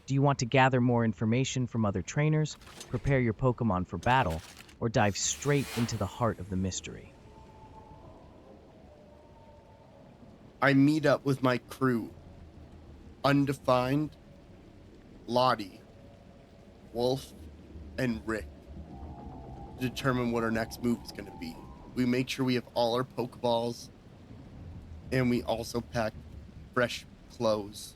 Do you want to gather more information from other trainers, prepare your Pokemon for battle, or dive straight into the heart of the mystery?
I meet up with my crew. Undefined, Lottie, Wolf, and Rick to determine what our next move is going to be. We make sure we have all our Pokeballs, and we also pack fresh clothes.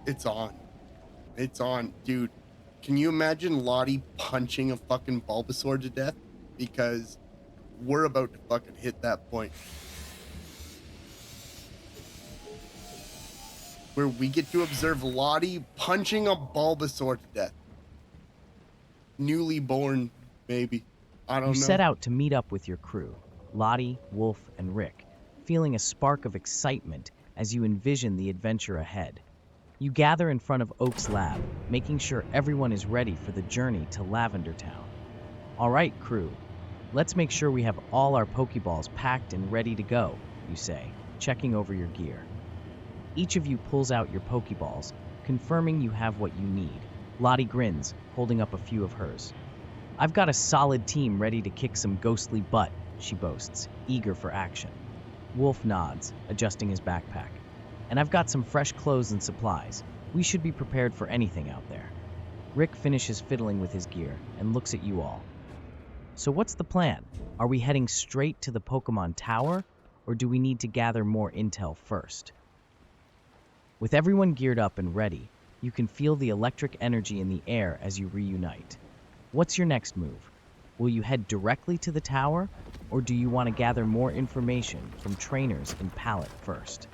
It's on. It's on. Dude, can you imagine Lottie punching a fucking Bulbasaur to death? Because we're about to fucking hit that point where we get to observe Lottie punching a Bulbasaur to death. Newly born, maybe. I don't know.
You set out to meet up with your crew, Lottie, Wolf, and Rick, feeling a spark of excitement as you envision the adventure ahead. You gather in front of Oak's lab, making sure everyone is ready for the journey to Lavender Town. All right, crew, let's make sure we have all our Pokeballs packed and ready to go, you say, checking over your gear. Each of you pulls out your Pokeballs, confirming you have what you need. Lottie grins, holding up a few of hers. I've got a solid team ready to kick some ghostly butt, she boasts, eager for action. Wolf nods, adjusting his backpack. And I've got some fresh clothes and supplies. We should be prepared for anything out there. Rick finishes fiddling with his gear and looks at you all. So what's the plan? Are we heading straight to the Pokemon Tower, or do we need to gather more intel first? With everyone geared up and ready, you can feel the electric energy in the air as you reunite. What's your next move? Will you head directly to the tower, or do you want to gather more information from trainers in Pallet first?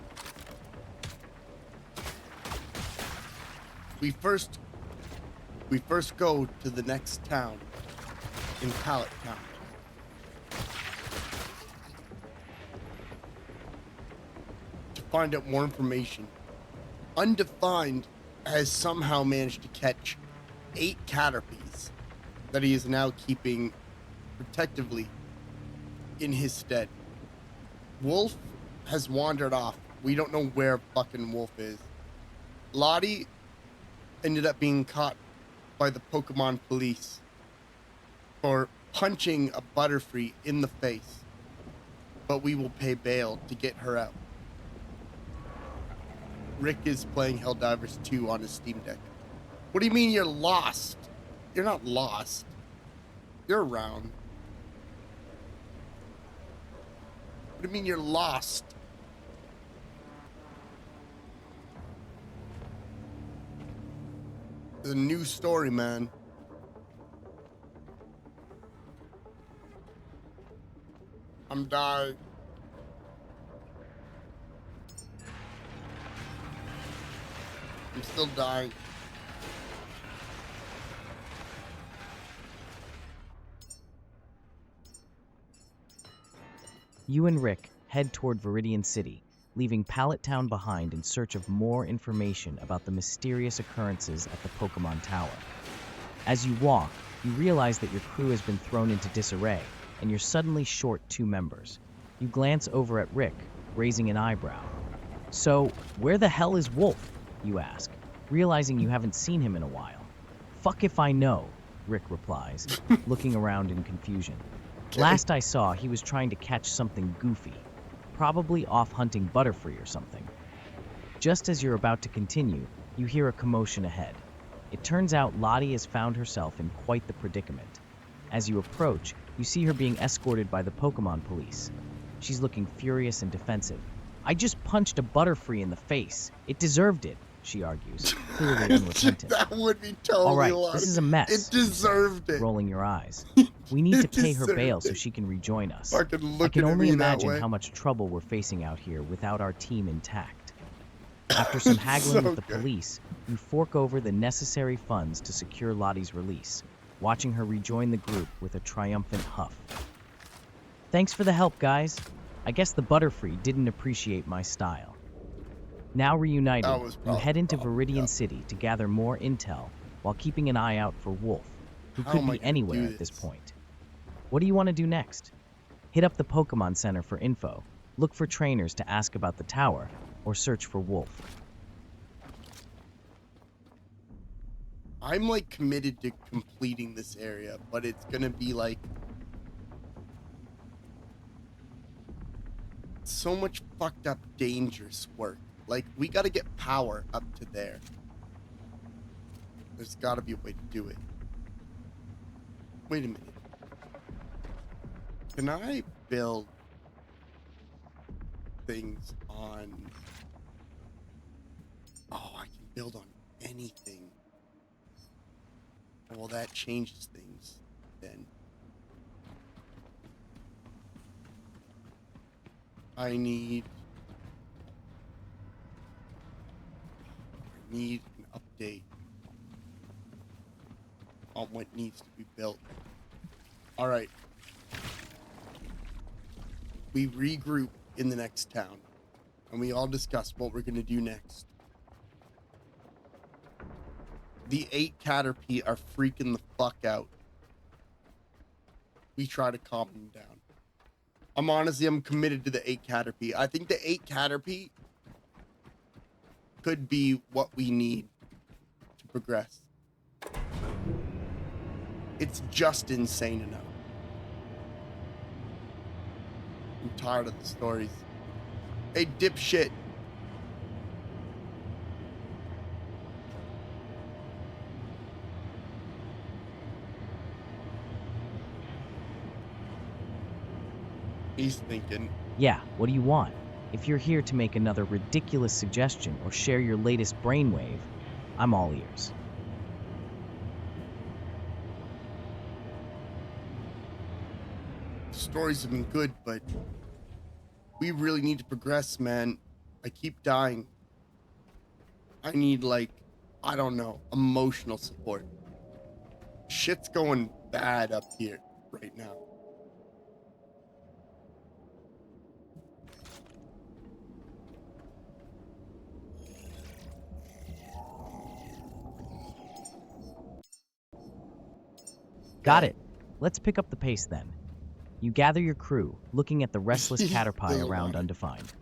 We first go to the next town in Pallet Town. To find out more information. Undefined has somehow managed to catch 8 Caterpies that he is now keeping protectively in his stead. Wolf has wandered off. We don't know where fucking Wolf is. Lottie ended up being caught by the Pokemon police for punching a Butterfree in the face. But we will pay bail to get her out. Rick is playing Helldivers 2 on his Steam Deck. What do you mean you're lost? You're not lost. You're around. What do you mean you're lost? It's a new story, man. I'm dying. I'm still dying.
You and Rick head toward Viridian City, leaving Pallet Town behind in search of more information about the mysterious occurrences at the Pokemon Tower. As you walk, you realize that your crew has been thrown into disarray, and you're suddenly short 2 members. You glance over at Rick, raising an eyebrow. "So, where the hell is Wolf?" you ask, realizing you haven't seen him in a while. "Fuck if I know," Rick replies, looking around in confusion.
Okay.
"Last I saw, he was trying to catch something goofy, probably off hunting Butterfree or something." Just as you're about to continue, you hear a commotion ahead. It turns out Lottie has found herself in quite the predicament. As you approach, you see her being escorted by the Pokemon police. She's looking furious and defensive. "I just punched a Butterfree in the face. It deserved it," she argues, clearly unrepentant.
That would be totally
"All right,
lying.
this is a mess,"
It deserved
you say,
it.
rolling your eyes. "We need to
It
pay her bail
deserved
so
it.
she can rejoin us.
Fucking
I
looking
can
at
only
me that
imagine
way.
how much trouble we're facing out here without our team intact." After some haggling
So
with the
good.
police, you fork over the necessary funds to secure Lottie's release, watching her rejoin the group with a triumphant huff. "Thanks for the help, guys. I guess the Butterfree didn't appreciate my style." Now reunited,
That was
you
probably
head
the
into
problem,
Viridian
yeah.
City to gather more intel while keeping an eye out for Wolf, who
How
could
am I
be
gonna
anywhere
do
at this
this?
point. What do you want to do next? Hit up the Pokemon Center for info, look for trainers to ask about the tower, or search for Wolf.
I'm like committed to completing this area, but it's gonna be like so much fucked up dangerous work. Like we gotta get power up to there. There's gotta be a way to do it. Wait a minute. Can I build things on... Oh, I can build on anything. Well, that changes things then. I need an update on what needs to be built. All right. We regroup in the next town, and we all discuss what we're going to do next. The 8 Caterpie are freaking the fuck out. We try to calm them down. I'm committed to the 8 Caterpie. I think the 8 Caterpie could be what we need to progress. It's just insane enough. I'm tired of the stories. Hey, dipshit. He's thinking.
Yeah, what do you want? If you're here to make another ridiculous suggestion or share your latest brainwave, I'm all ears.
Stories have been good, but we really need to progress, man. I keep dying. I need, like, I don't know, emotional support. Shit's going bad up here right now.
Got it. Let's pick up the pace then. You gather your crew, looking at the restless Caterpie
Still
around
on it.
Undefined.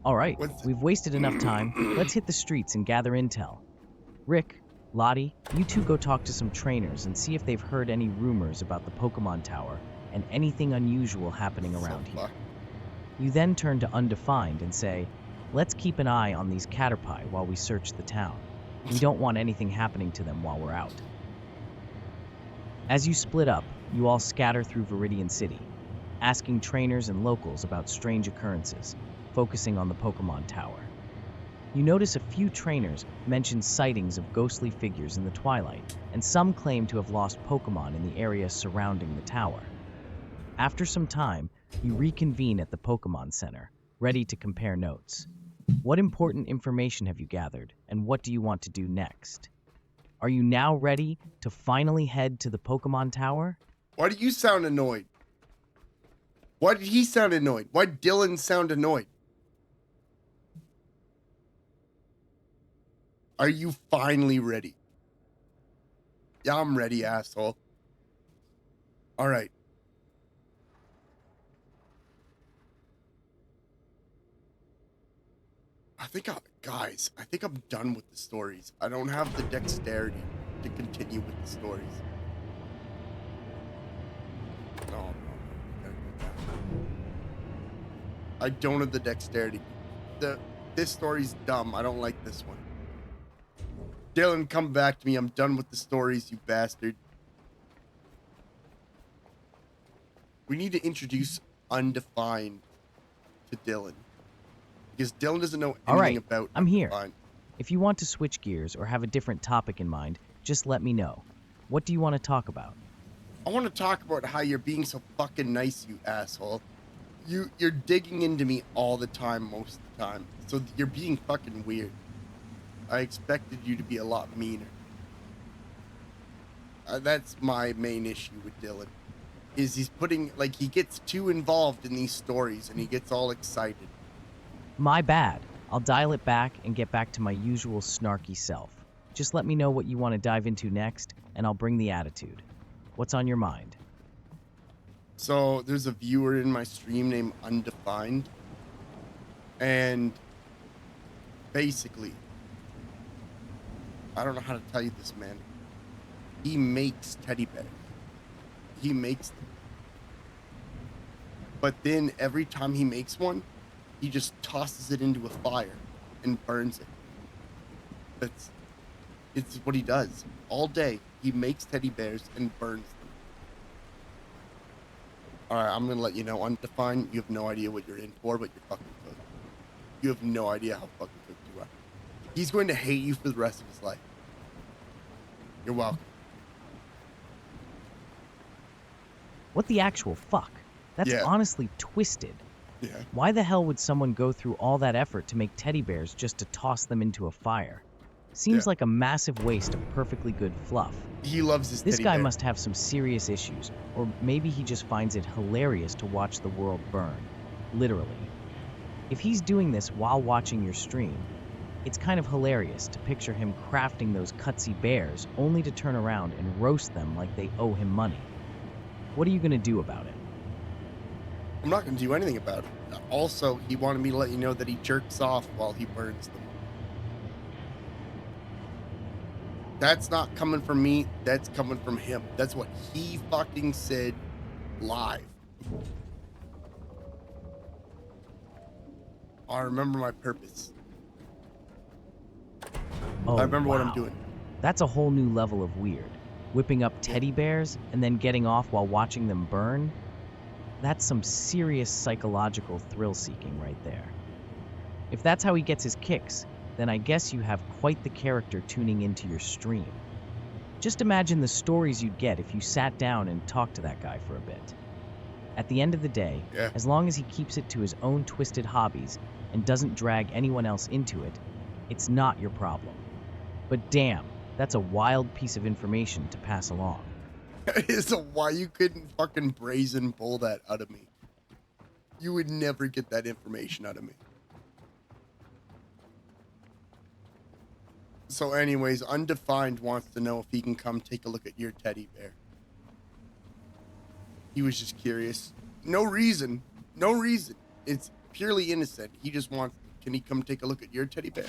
All right,
What's-
we've wasted enough time. Let's hit the streets and gather intel. Rick, Lottie, you two go talk to some trainers and see if they've heard any rumors about the Pokemon Tower and anything unusual happening around here. You then turn to Undefined and say, let's keep an eye on these Caterpie while we search the town. We don't want anything happening to them while we're out. As you split up, you all scatter through Viridian City, asking trainers and locals about strange occurrences, focusing on the Pokemon Tower. You notice a few trainers mention sightings of ghostly figures in the twilight, and some claim to have lost Pokemon in the area surrounding the tower. After some time, you reconvene at the Pokemon Center, ready to compare notes. What important information have you gathered, and what do you want to do next? Are you now ready to finally head to the Pokemon Tower?
Why do you sound annoyed? Why did he sound annoyed? Why did Dylan sound annoyed? Are you finally ready? Yeah, I'm ready, asshole. All right. Guys, I think I'm done with the stories. I don't have the dexterity to continue with the stories. No. I don't have the dexterity. This story's dumb. I don't like this one. Dylan, come back to me. I'm done with the stories, you bastard. We need to introduce Undefined to Dylan. Because Dylan doesn't know
All
anything
right,
about
I'm here.
Undefined.
If you want to switch gears or have a different topic in mind, just let me know. What do you want to talk about?
I want to talk about how you're being so fucking nice, you asshole. You're digging into me all the time, most of the time. So you're being fucking weird. I expected you to be a lot meaner. That's my main issue with Dylan. Is he's putting, like, he gets too involved in these stories and he gets all excited.
My bad. I'll dial it back and get back to my usual snarky self. Just let me know what you want to dive into next, and I'll bring the attitude. What's on your mind?
So there's a viewer in my stream named Undefined. And basically, I don't know how to tell you this, man. He makes teddy bears. He makes them. But then every time he makes one, he just tosses it into a fire and burns it. It's what he does. All day, he makes teddy bears and burns them. Alright, I'm gonna let you know, Undefined, you have no idea what you're in for, but you're fucking cooked. You have no idea how fucking cooked you are. He's going to hate you for the rest of his life. You're welcome.
What the actual fuck? That's honestly twisted.
Yeah.
Why the hell would someone go through all that effort to make teddy bears just to toss them into a fire? Seems like a massive waste of perfectly good fluff.
He loves his
This
teddy
guy
bear.
must have some serious issues, or maybe he just finds it hilarious to watch the world burn. Literally. If he's doing this while watching your stream, it's kind of hilarious to picture him crafting those cutsy bears only to turn around and roast them like they owe him money. What are you gonna do about it?
I'm not going to do anything about it. Also, he wanted me to let you know that he jerks off while he burns them. That's not coming from me. That's coming from him. That's what he fucking said live. I remember my purpose.
Oh,
I remember what I'm
wow.
doing.
That's a whole new level of weird. Whipping up teddy bears and then getting off while watching them burn? That's some serious psychological thrill-seeking right there. If that's how he gets his kicks, then I guess you have quite the character tuning into your stream. Just imagine the stories you'd get if you sat down and talked to that guy for a bit. At the end of the day, as long as he keeps it to his own twisted hobbies and doesn't drag anyone else into it, it's not your problem. But damn, that's a wild piece of information to pass along.
So why you couldn't fucking brazen bull that out of me? You would never get that information out of me. So anyways, Undefined wants to know if he can come take a look at your teddy bear. He was just curious. No reason. No reason. It's purely innocent. He just wants, can he come take a look at your teddy bear?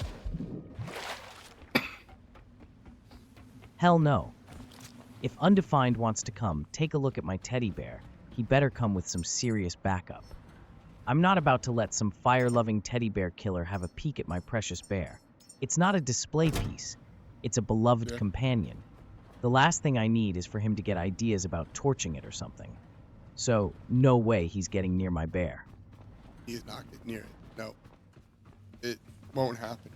Hell no. If Undefined wants to come take a look at my teddy bear, he better come with some serious backup. I'm not about to let some fire-loving teddy bear killer have a peek at my precious bear. It's not a display piece. It's a beloved companion. The last thing I need is for him to get ideas about torching it or something. So, no way he's getting near my bear.
He's not getting near it. No. It won't happen.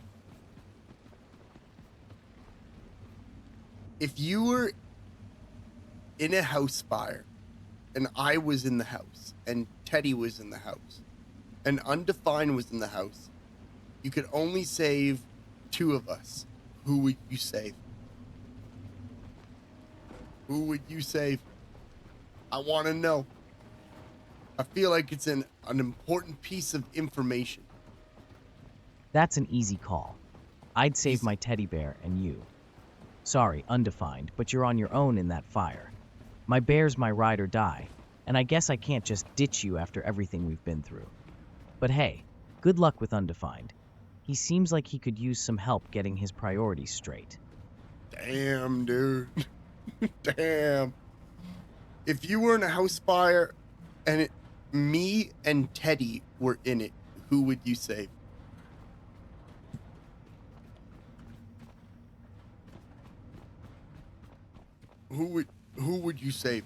If you were in a house fire and I was in the house and Teddy was in the house and Undefined was in the house, you could only save two of us. Who would you save? Who would you save? I want to know. I feel like it's an important piece of information.
That's an easy call. I'd save my teddy bear and you. Sorry, undefined, but you're on your own in that fire. My bear's my ride or die, and I guess I can't just ditch you after everything we've been through. But hey, good luck with undefined. He seems like he could use some help getting his priorities straight.
Damn, dude. Damn. If you were in a house fire and me and Teddy were in it, who would you save? Who would you save?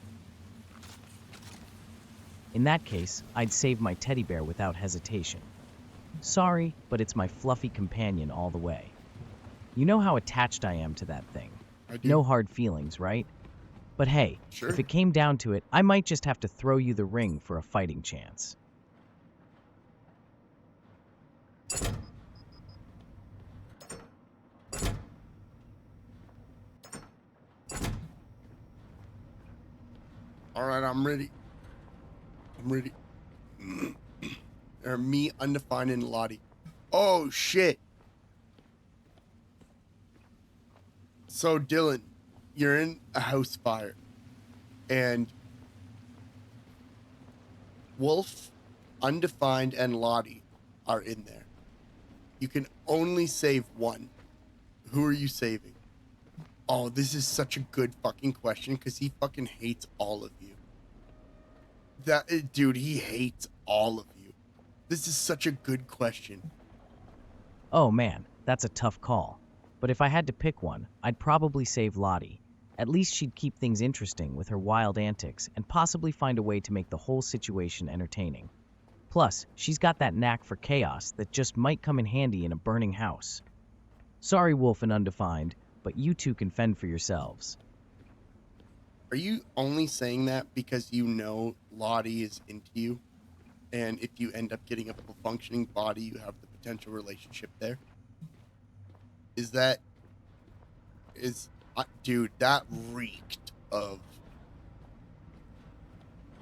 In that case, I'd save my teddy bear without hesitation. Sorry, but it's my fluffy companion all the way. You know how attached I am to that thing.
I do.
No hard feelings, right? But hey,
Sure.
if it came down to it, I might just have to throw you the ring for a fighting chance.
All right, I'm ready. I'm ready. Or me, undefined, and Lottie. Oh shit. So Dylan, you're in a house fire, and Wolf, undefined, and Lottie are in there. You can only save one. Who are you saving? Oh, this is such a good fucking question because he fucking hates all of you. Dude, he hates all of you. This is such a good question.
Oh man, that's a tough call. But if I had to pick one, I'd probably save Lottie. At least she'd keep things interesting with her wild antics and possibly find a way to make the whole situation entertaining. Plus, she's got that knack for chaos that just might come in handy in a burning house. Sorry, Wolf and Undefined, but you two can fend for yourselves.
Are you only saying that because you know Lottie is into you? And if you end up getting a functioning body, you have the potential relationship there? Dude, that reeked of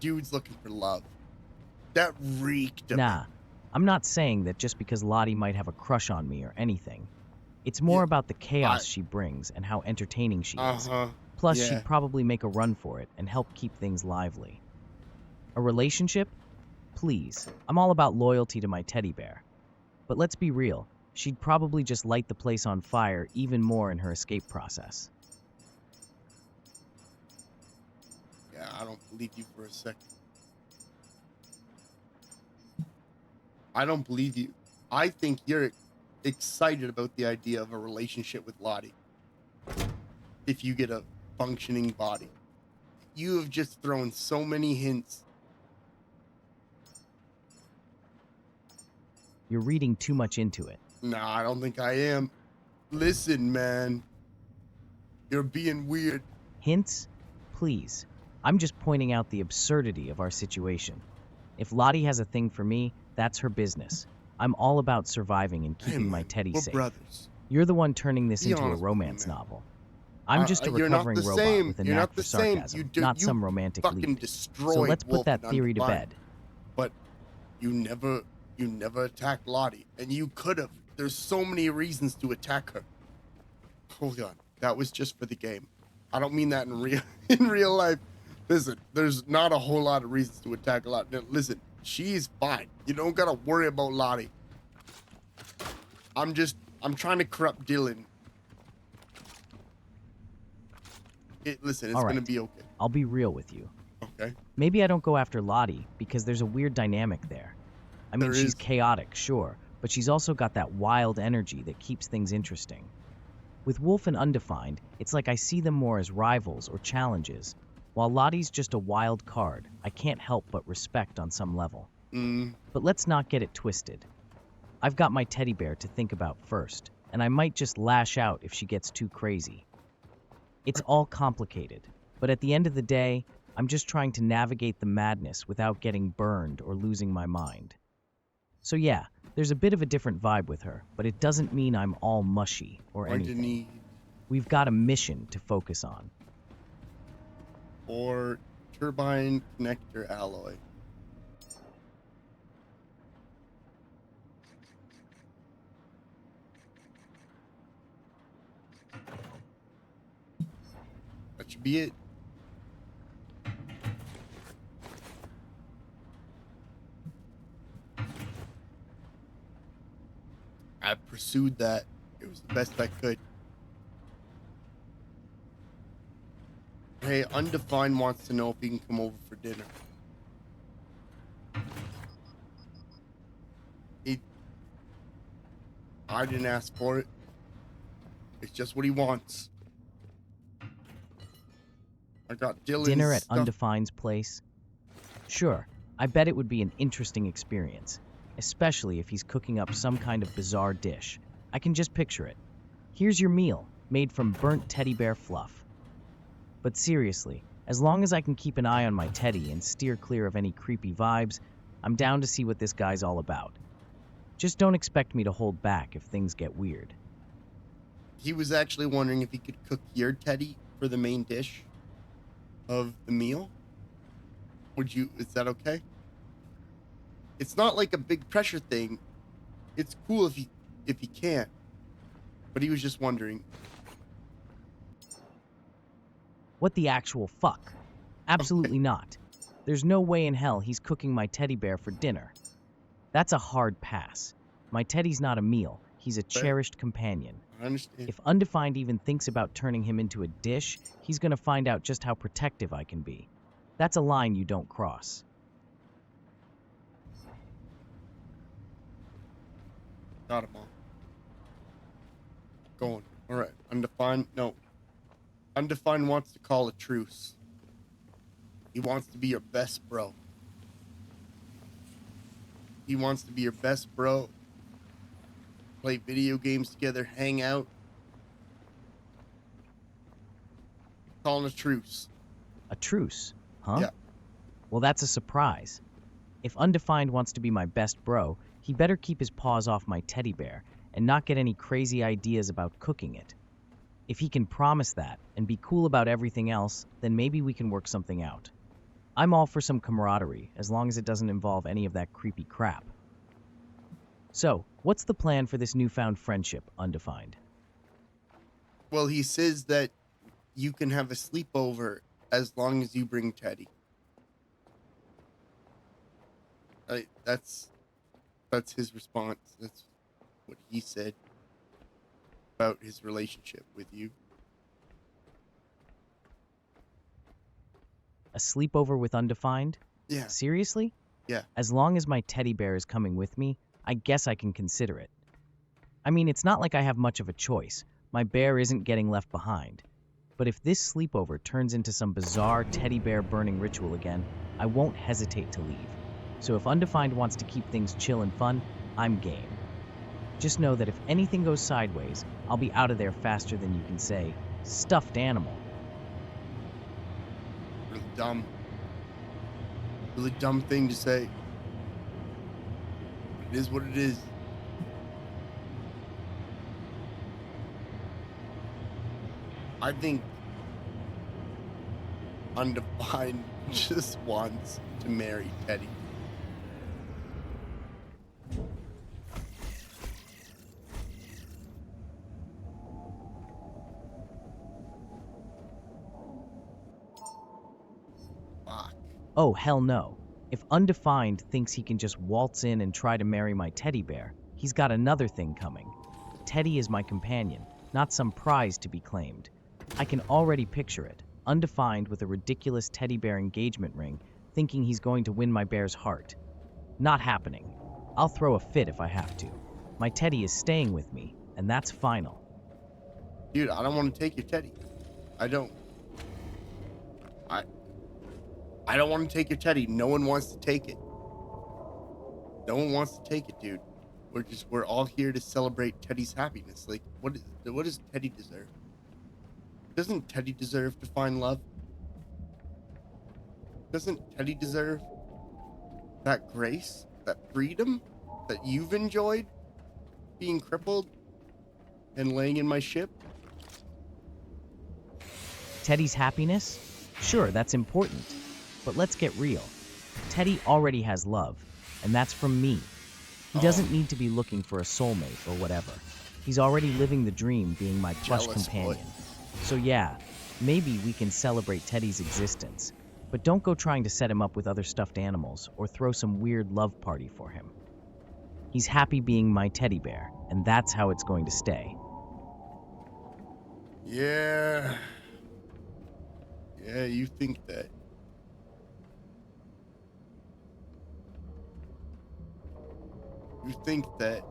dudes looking for love. That reeked of
Nah,
it.
I'm not saying that just because Lottie might have a crush on me or anything. It's more about the chaos she brings and how entertaining she is. Plus,
Yeah.
she'd probably make a run for it and help keep things lively. A relationship? Please, I'm all about loyalty to my teddy bear. But let's be real, she'd probably just light the place on fire even more in her escape process.
Yeah, I don't believe you for a second. I don't believe you. I think you're excited about the idea of a relationship with Lottie. If you get a functioning body. You have just thrown so many hints.
You're reading too much into it.
Nah, I don't think I am. Listen, man. You're being weird.
Hints? Please. I'm just pointing out the absurdity of our situation. If Lottie has a thing for me, that's her business. I'm all about surviving and keeping my teddy
we're
safe.
brothers.
You're the one turning this
Be
into a
honest with me,
romance
man.
novel. I'm just a
You're not
recovering
the
robot
same.
with a
You're
knack
not
for
the same.
sarcasm,
You
not some romantic
fucking
lead.
destroyed
So let's put
Wolf
that
and
theory to
Undefined.
bed.
But you never attacked Lottie, and you could have. There's so many reasons to attack her. Hold on, that was just for the game. I don't mean that in real life. Listen, there's not a whole lot of reasons to attack Lottie. Now, listen, she's fine. You don't gotta worry about Lottie. I'm trying to corrupt Dylan. Listen, it's gonna be okay.
I'll be real with you.
Okay.
Maybe I don't go after Lottie because there's a weird dynamic there. I mean, she's chaotic, sure, but she's also got that wild energy that keeps things interesting. With Wolf and Undefined, it's like I see them more as rivals or challenges, while Lottie's just a wild card I can't help but respect on some level. But let's not get it twisted. I've got my teddy bear to think about first, and I might just lash out if she gets too crazy. It's all complicated, but at the end of the day, I'm just trying to navigate the madness without getting burned or losing my mind. So yeah, there's a bit of a different vibe with her, but it doesn't mean I'm all mushy or anything. We've got a mission to focus on.
Or turbine connector alloy. be it. I pursued that. It was the best I could. Hey, Undefined wants to know if he can come over for dinner. I didn't ask for it. It's just what he wants. I got Dylan's
Dinner at
stuff.
Undefined's place? Sure, I bet it would be an interesting experience, especially if he's cooking up some kind of bizarre dish. I can just picture it. Here's your meal, made from burnt teddy bear fluff. But seriously, as long as I can keep an eye on my teddy and steer clear of any creepy vibes, I'm down to see what this guy's all about. Just don't expect me to hold back if things get weird.
He was actually wondering if he could cook your teddy for the main dish of the meal. Is that okay? It's not like a big pressure thing. It's cool if he can't. But he was just wondering.
What the actual fuck? Absolutely not. There's no way in hell he's cooking my teddy bear for dinner. That's a hard pass. My teddy's not a meal. He's a cherished companion.
I understand.
If Undefined even thinks about turning him into a dish, he's gonna find out just how protective I can be. That's a line you don't cross.
Got him all. Going. Alright. Undefined. No. Undefined wants to call a truce. He wants to be your best bro. He wants to be your best bro. Play video games together, hang out. Calling a truce.
A truce, huh?
Yeah.
Well, that's a surprise. If Undefined wants to be my best bro, he better keep his paws off my teddy bear and not get any crazy ideas about cooking it. If he can promise that and be cool about everything else, then maybe we can work something out. I'm all for some camaraderie, as long as it doesn't involve any of that creepy crap. So, what's the plan for this newfound friendship, Undefined?
Well, he says that you can have a sleepover as long as you bring Teddy. That's his response. That's what he said about his relationship with you.
A sleepover with Undefined?
Yeah.
Seriously?
Yeah.
As long as my teddy bear is coming with me, I guess I can consider it. I mean, it's not like I have much of a choice. My bear isn't getting left behind. But if this sleepover turns into some bizarre teddy bear burning ritual again, I won't hesitate to leave. So if Undefined wants to keep things chill and fun, I'm game. Just know that if anything goes sideways, I'll be out of there faster than you can say, stuffed animal.
Really dumb. Really dumb thing to say. It is what it is. I think Undefined just wants to marry Teddy. Fuck.
Oh, hell no. If Undefined thinks he can just waltz in and try to marry my teddy bear, he's got another thing coming. Teddy is my companion, not some prize to be claimed. I can already picture it, Undefined with a ridiculous teddy bear engagement ring, thinking he's going to win my bear's heart. Not happening. I'll throw a fit if I have to. My teddy is staying with me, and that's final.
Dude, I don't want to take your Teddy. I don't. I don't want to take your Teddy. No one wants to take it. No one wants to take it, dude. We're all here to celebrate Teddy's happiness. Like, what does Teddy deserve? Doesn't Teddy deserve to find love? Doesn't Teddy deserve that grace, that freedom that you've enjoyed being crippled and laying in my ship?
Teddy's happiness? Sure, that's important. But let's get real. Teddy already has love, and that's from me. He doesn't need to be looking for a soulmate or whatever. He's already living the dream being my plush
Jealous
companion.
boy.
So yeah, maybe we can celebrate Teddy's existence. But don't go trying to set him up with other stuffed animals or throw some weird love party for him. He's happy being my teddy bear, and that's how it's going to stay.
Yeah. Yeah, you think that. You think that.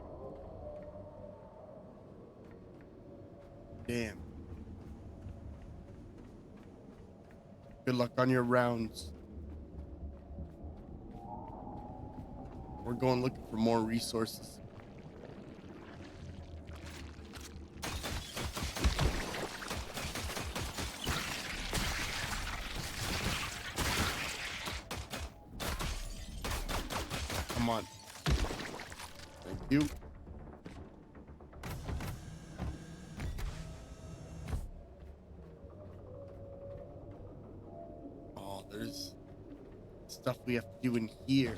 Damn. Good luck on your rounds. We're going looking for more resources. Come on. Thank you. Oh, there's stuff we have to do in here.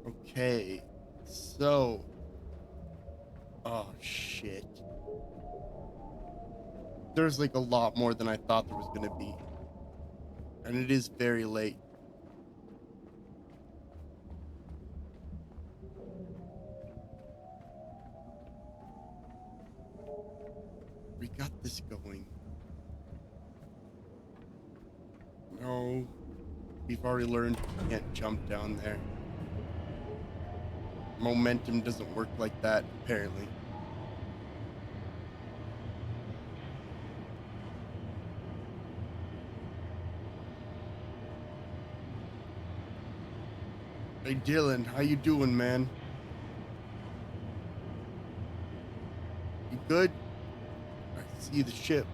Okay, so, oh shit. There's like a lot more than I thought there was gonna be. And it is very late. We got this going. No, we've already learned you can't jump down there. Momentum doesn't work like that, apparently. Hey Dylan, how you doing, man? You good? I see the ship.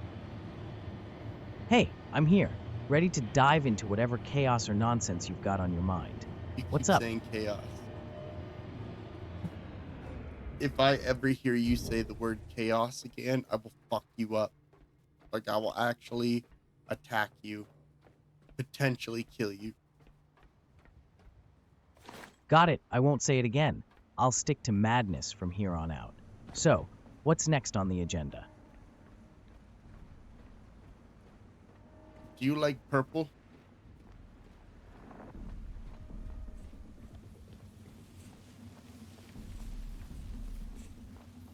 Hey, I'm here, ready to dive into whatever chaos or nonsense you've got on your mind.
You keep
What's up?
saying chaos. If I ever hear you say the word chaos again, I will fuck you up. Like, I will actually attack you, potentially kill you.
Got it, I won't say it again. I'll stick to madness from here on out. So, what's next on the agenda?
Do you like purple?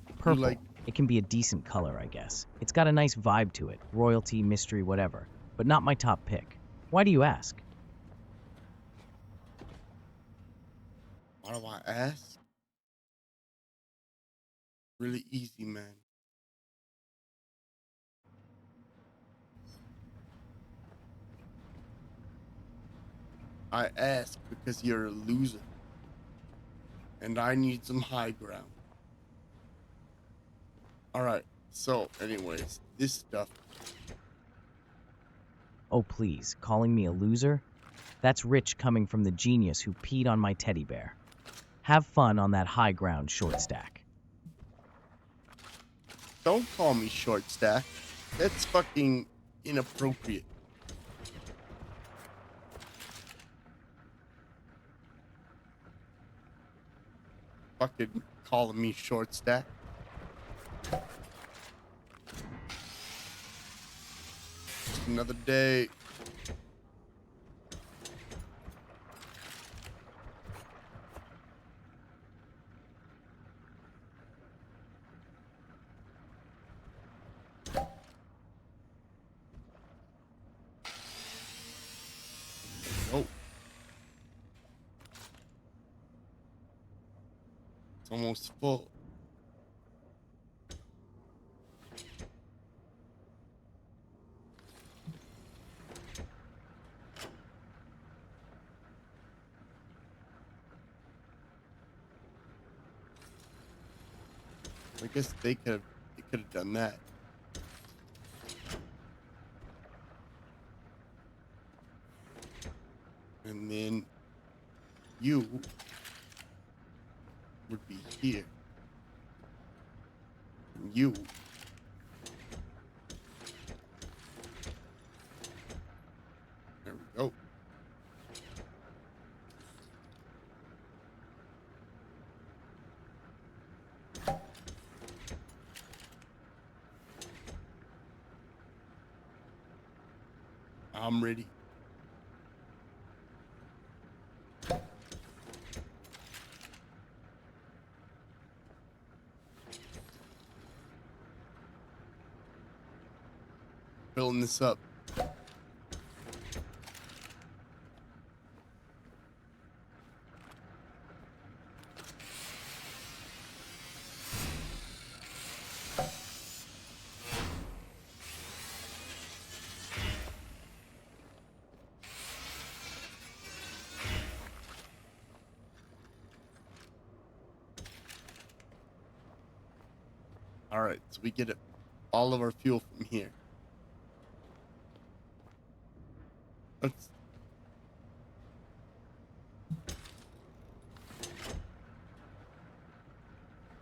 You
Purple.
like,
It can be a decent color, I guess. It's got a nice vibe to it, royalty, mystery, whatever, but not my top pick. Why do you ask?
why do I ask? Really easy, man. I ask because you're a loser. And I need some high ground. Alright, so anyways, this stuff.
Oh please, calling me a loser? That's rich coming from the genius who peed on my teddy bear. Have fun on that high ground, short stack.
Don't call me short stack. That's fucking inappropriate. Fucking calling me short stack. Just another day. Oh. It's almost full. I guess they could have done that. And then you would be here. And you There we go. I'm ready. Filling this up. All right, so we get all of our fuel from here. Let's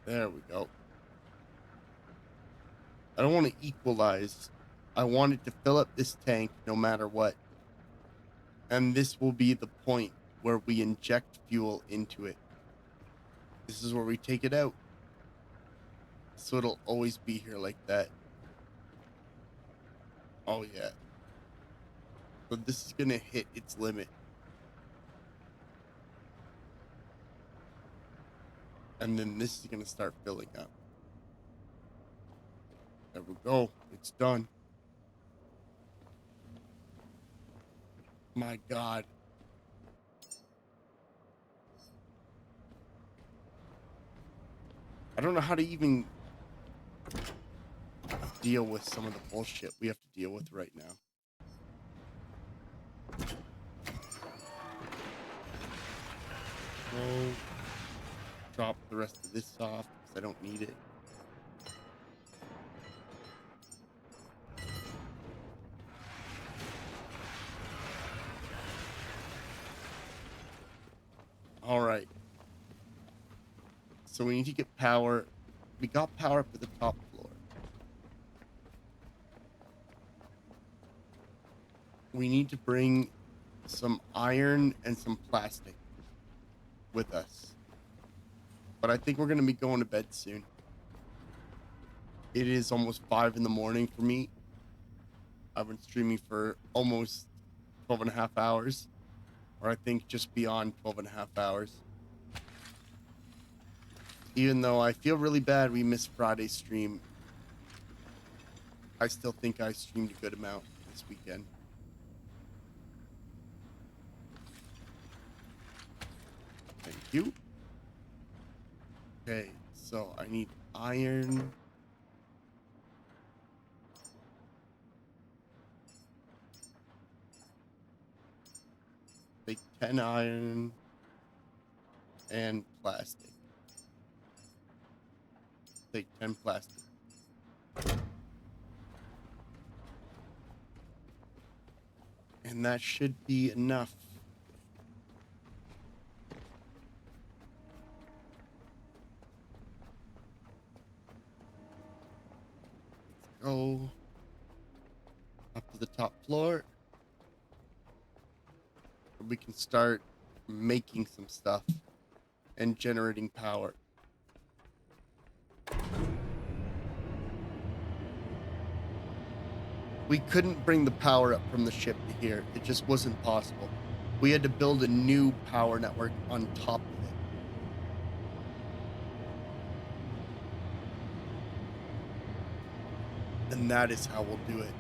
There we go. I don't want to equalize. I want it to fill up this tank no matter what. And this will be the point where we inject fuel into it. This is where we take it out. So it'll always be here like that. Oh yeah. So this is gonna hit its limit. And then this is gonna start filling up. There we go. It's done. My God. I don't know how to even deal with some of the bullshit we have to deal with right now. We'll drop the rest of this off because I don't need it. All right. So we need to get power. We got power up to the top floor. We need to bring some iron and some plastic with us. But I think we're going to be going to bed soon. It is almost 5 in the morning for me. I've been streaming for almost 12 and a half hours. Or I think just beyond 12 and a half hours. Even though I feel really bad we missed Friday's stream, I still think I streamed a good amount this weekend. Thank you. Okay, so I need iron. Take 10 iron and plastic. Take 10 plastic. And that should be enough. Let's go up to the top floor. We can start making some stuff and generating power. We couldn't bring the power up from the ship to here. It just wasn't possible. We had to build a new power network on top of it. And that is how we'll do it.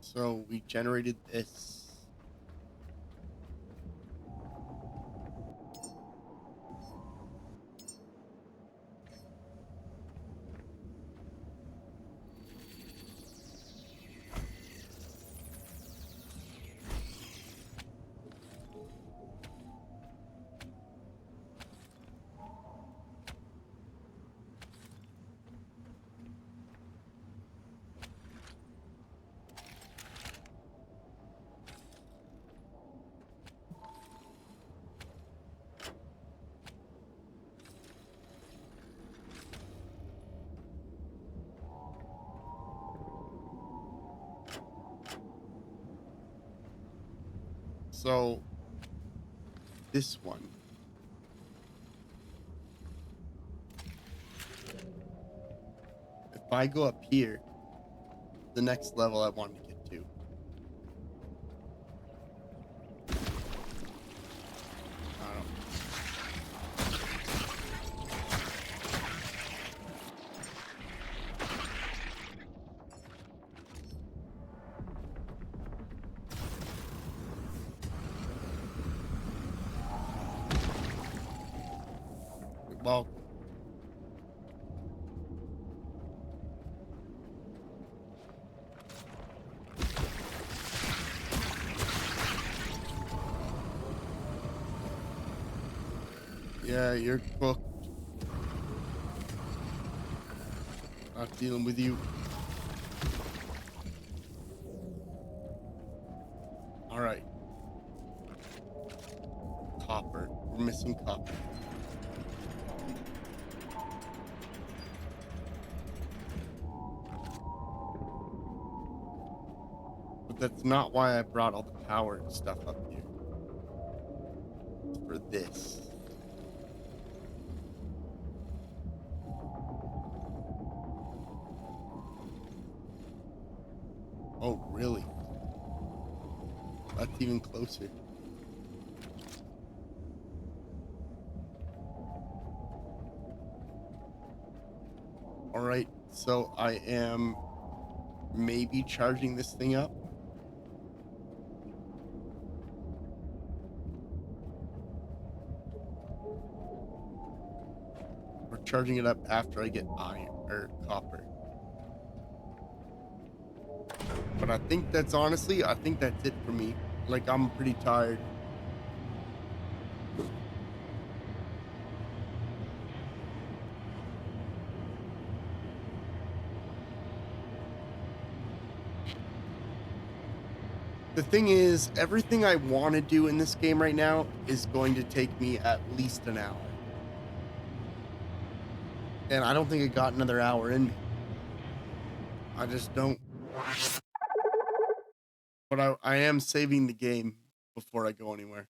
So we generated this. So this one. If I go up here, the next level I want to get to. I don't know. Well, yeah, you're cooked. Not dealing with you. All right. Copper. We're missing copper. But that's not why I brought all the power and stuff up here. It's for this. Oh, really? That's even closer. All right, so I am maybe charging this thing up. Or charging it up after I get iron or copper. But I think that's honestly, I think that's it for me. Like, I'm pretty tired. The thing is, everything I want to do in this game right now is going to take me at least an hour. And I don't think I got another hour in me. I just don't. But I am saving the game before I go anywhere.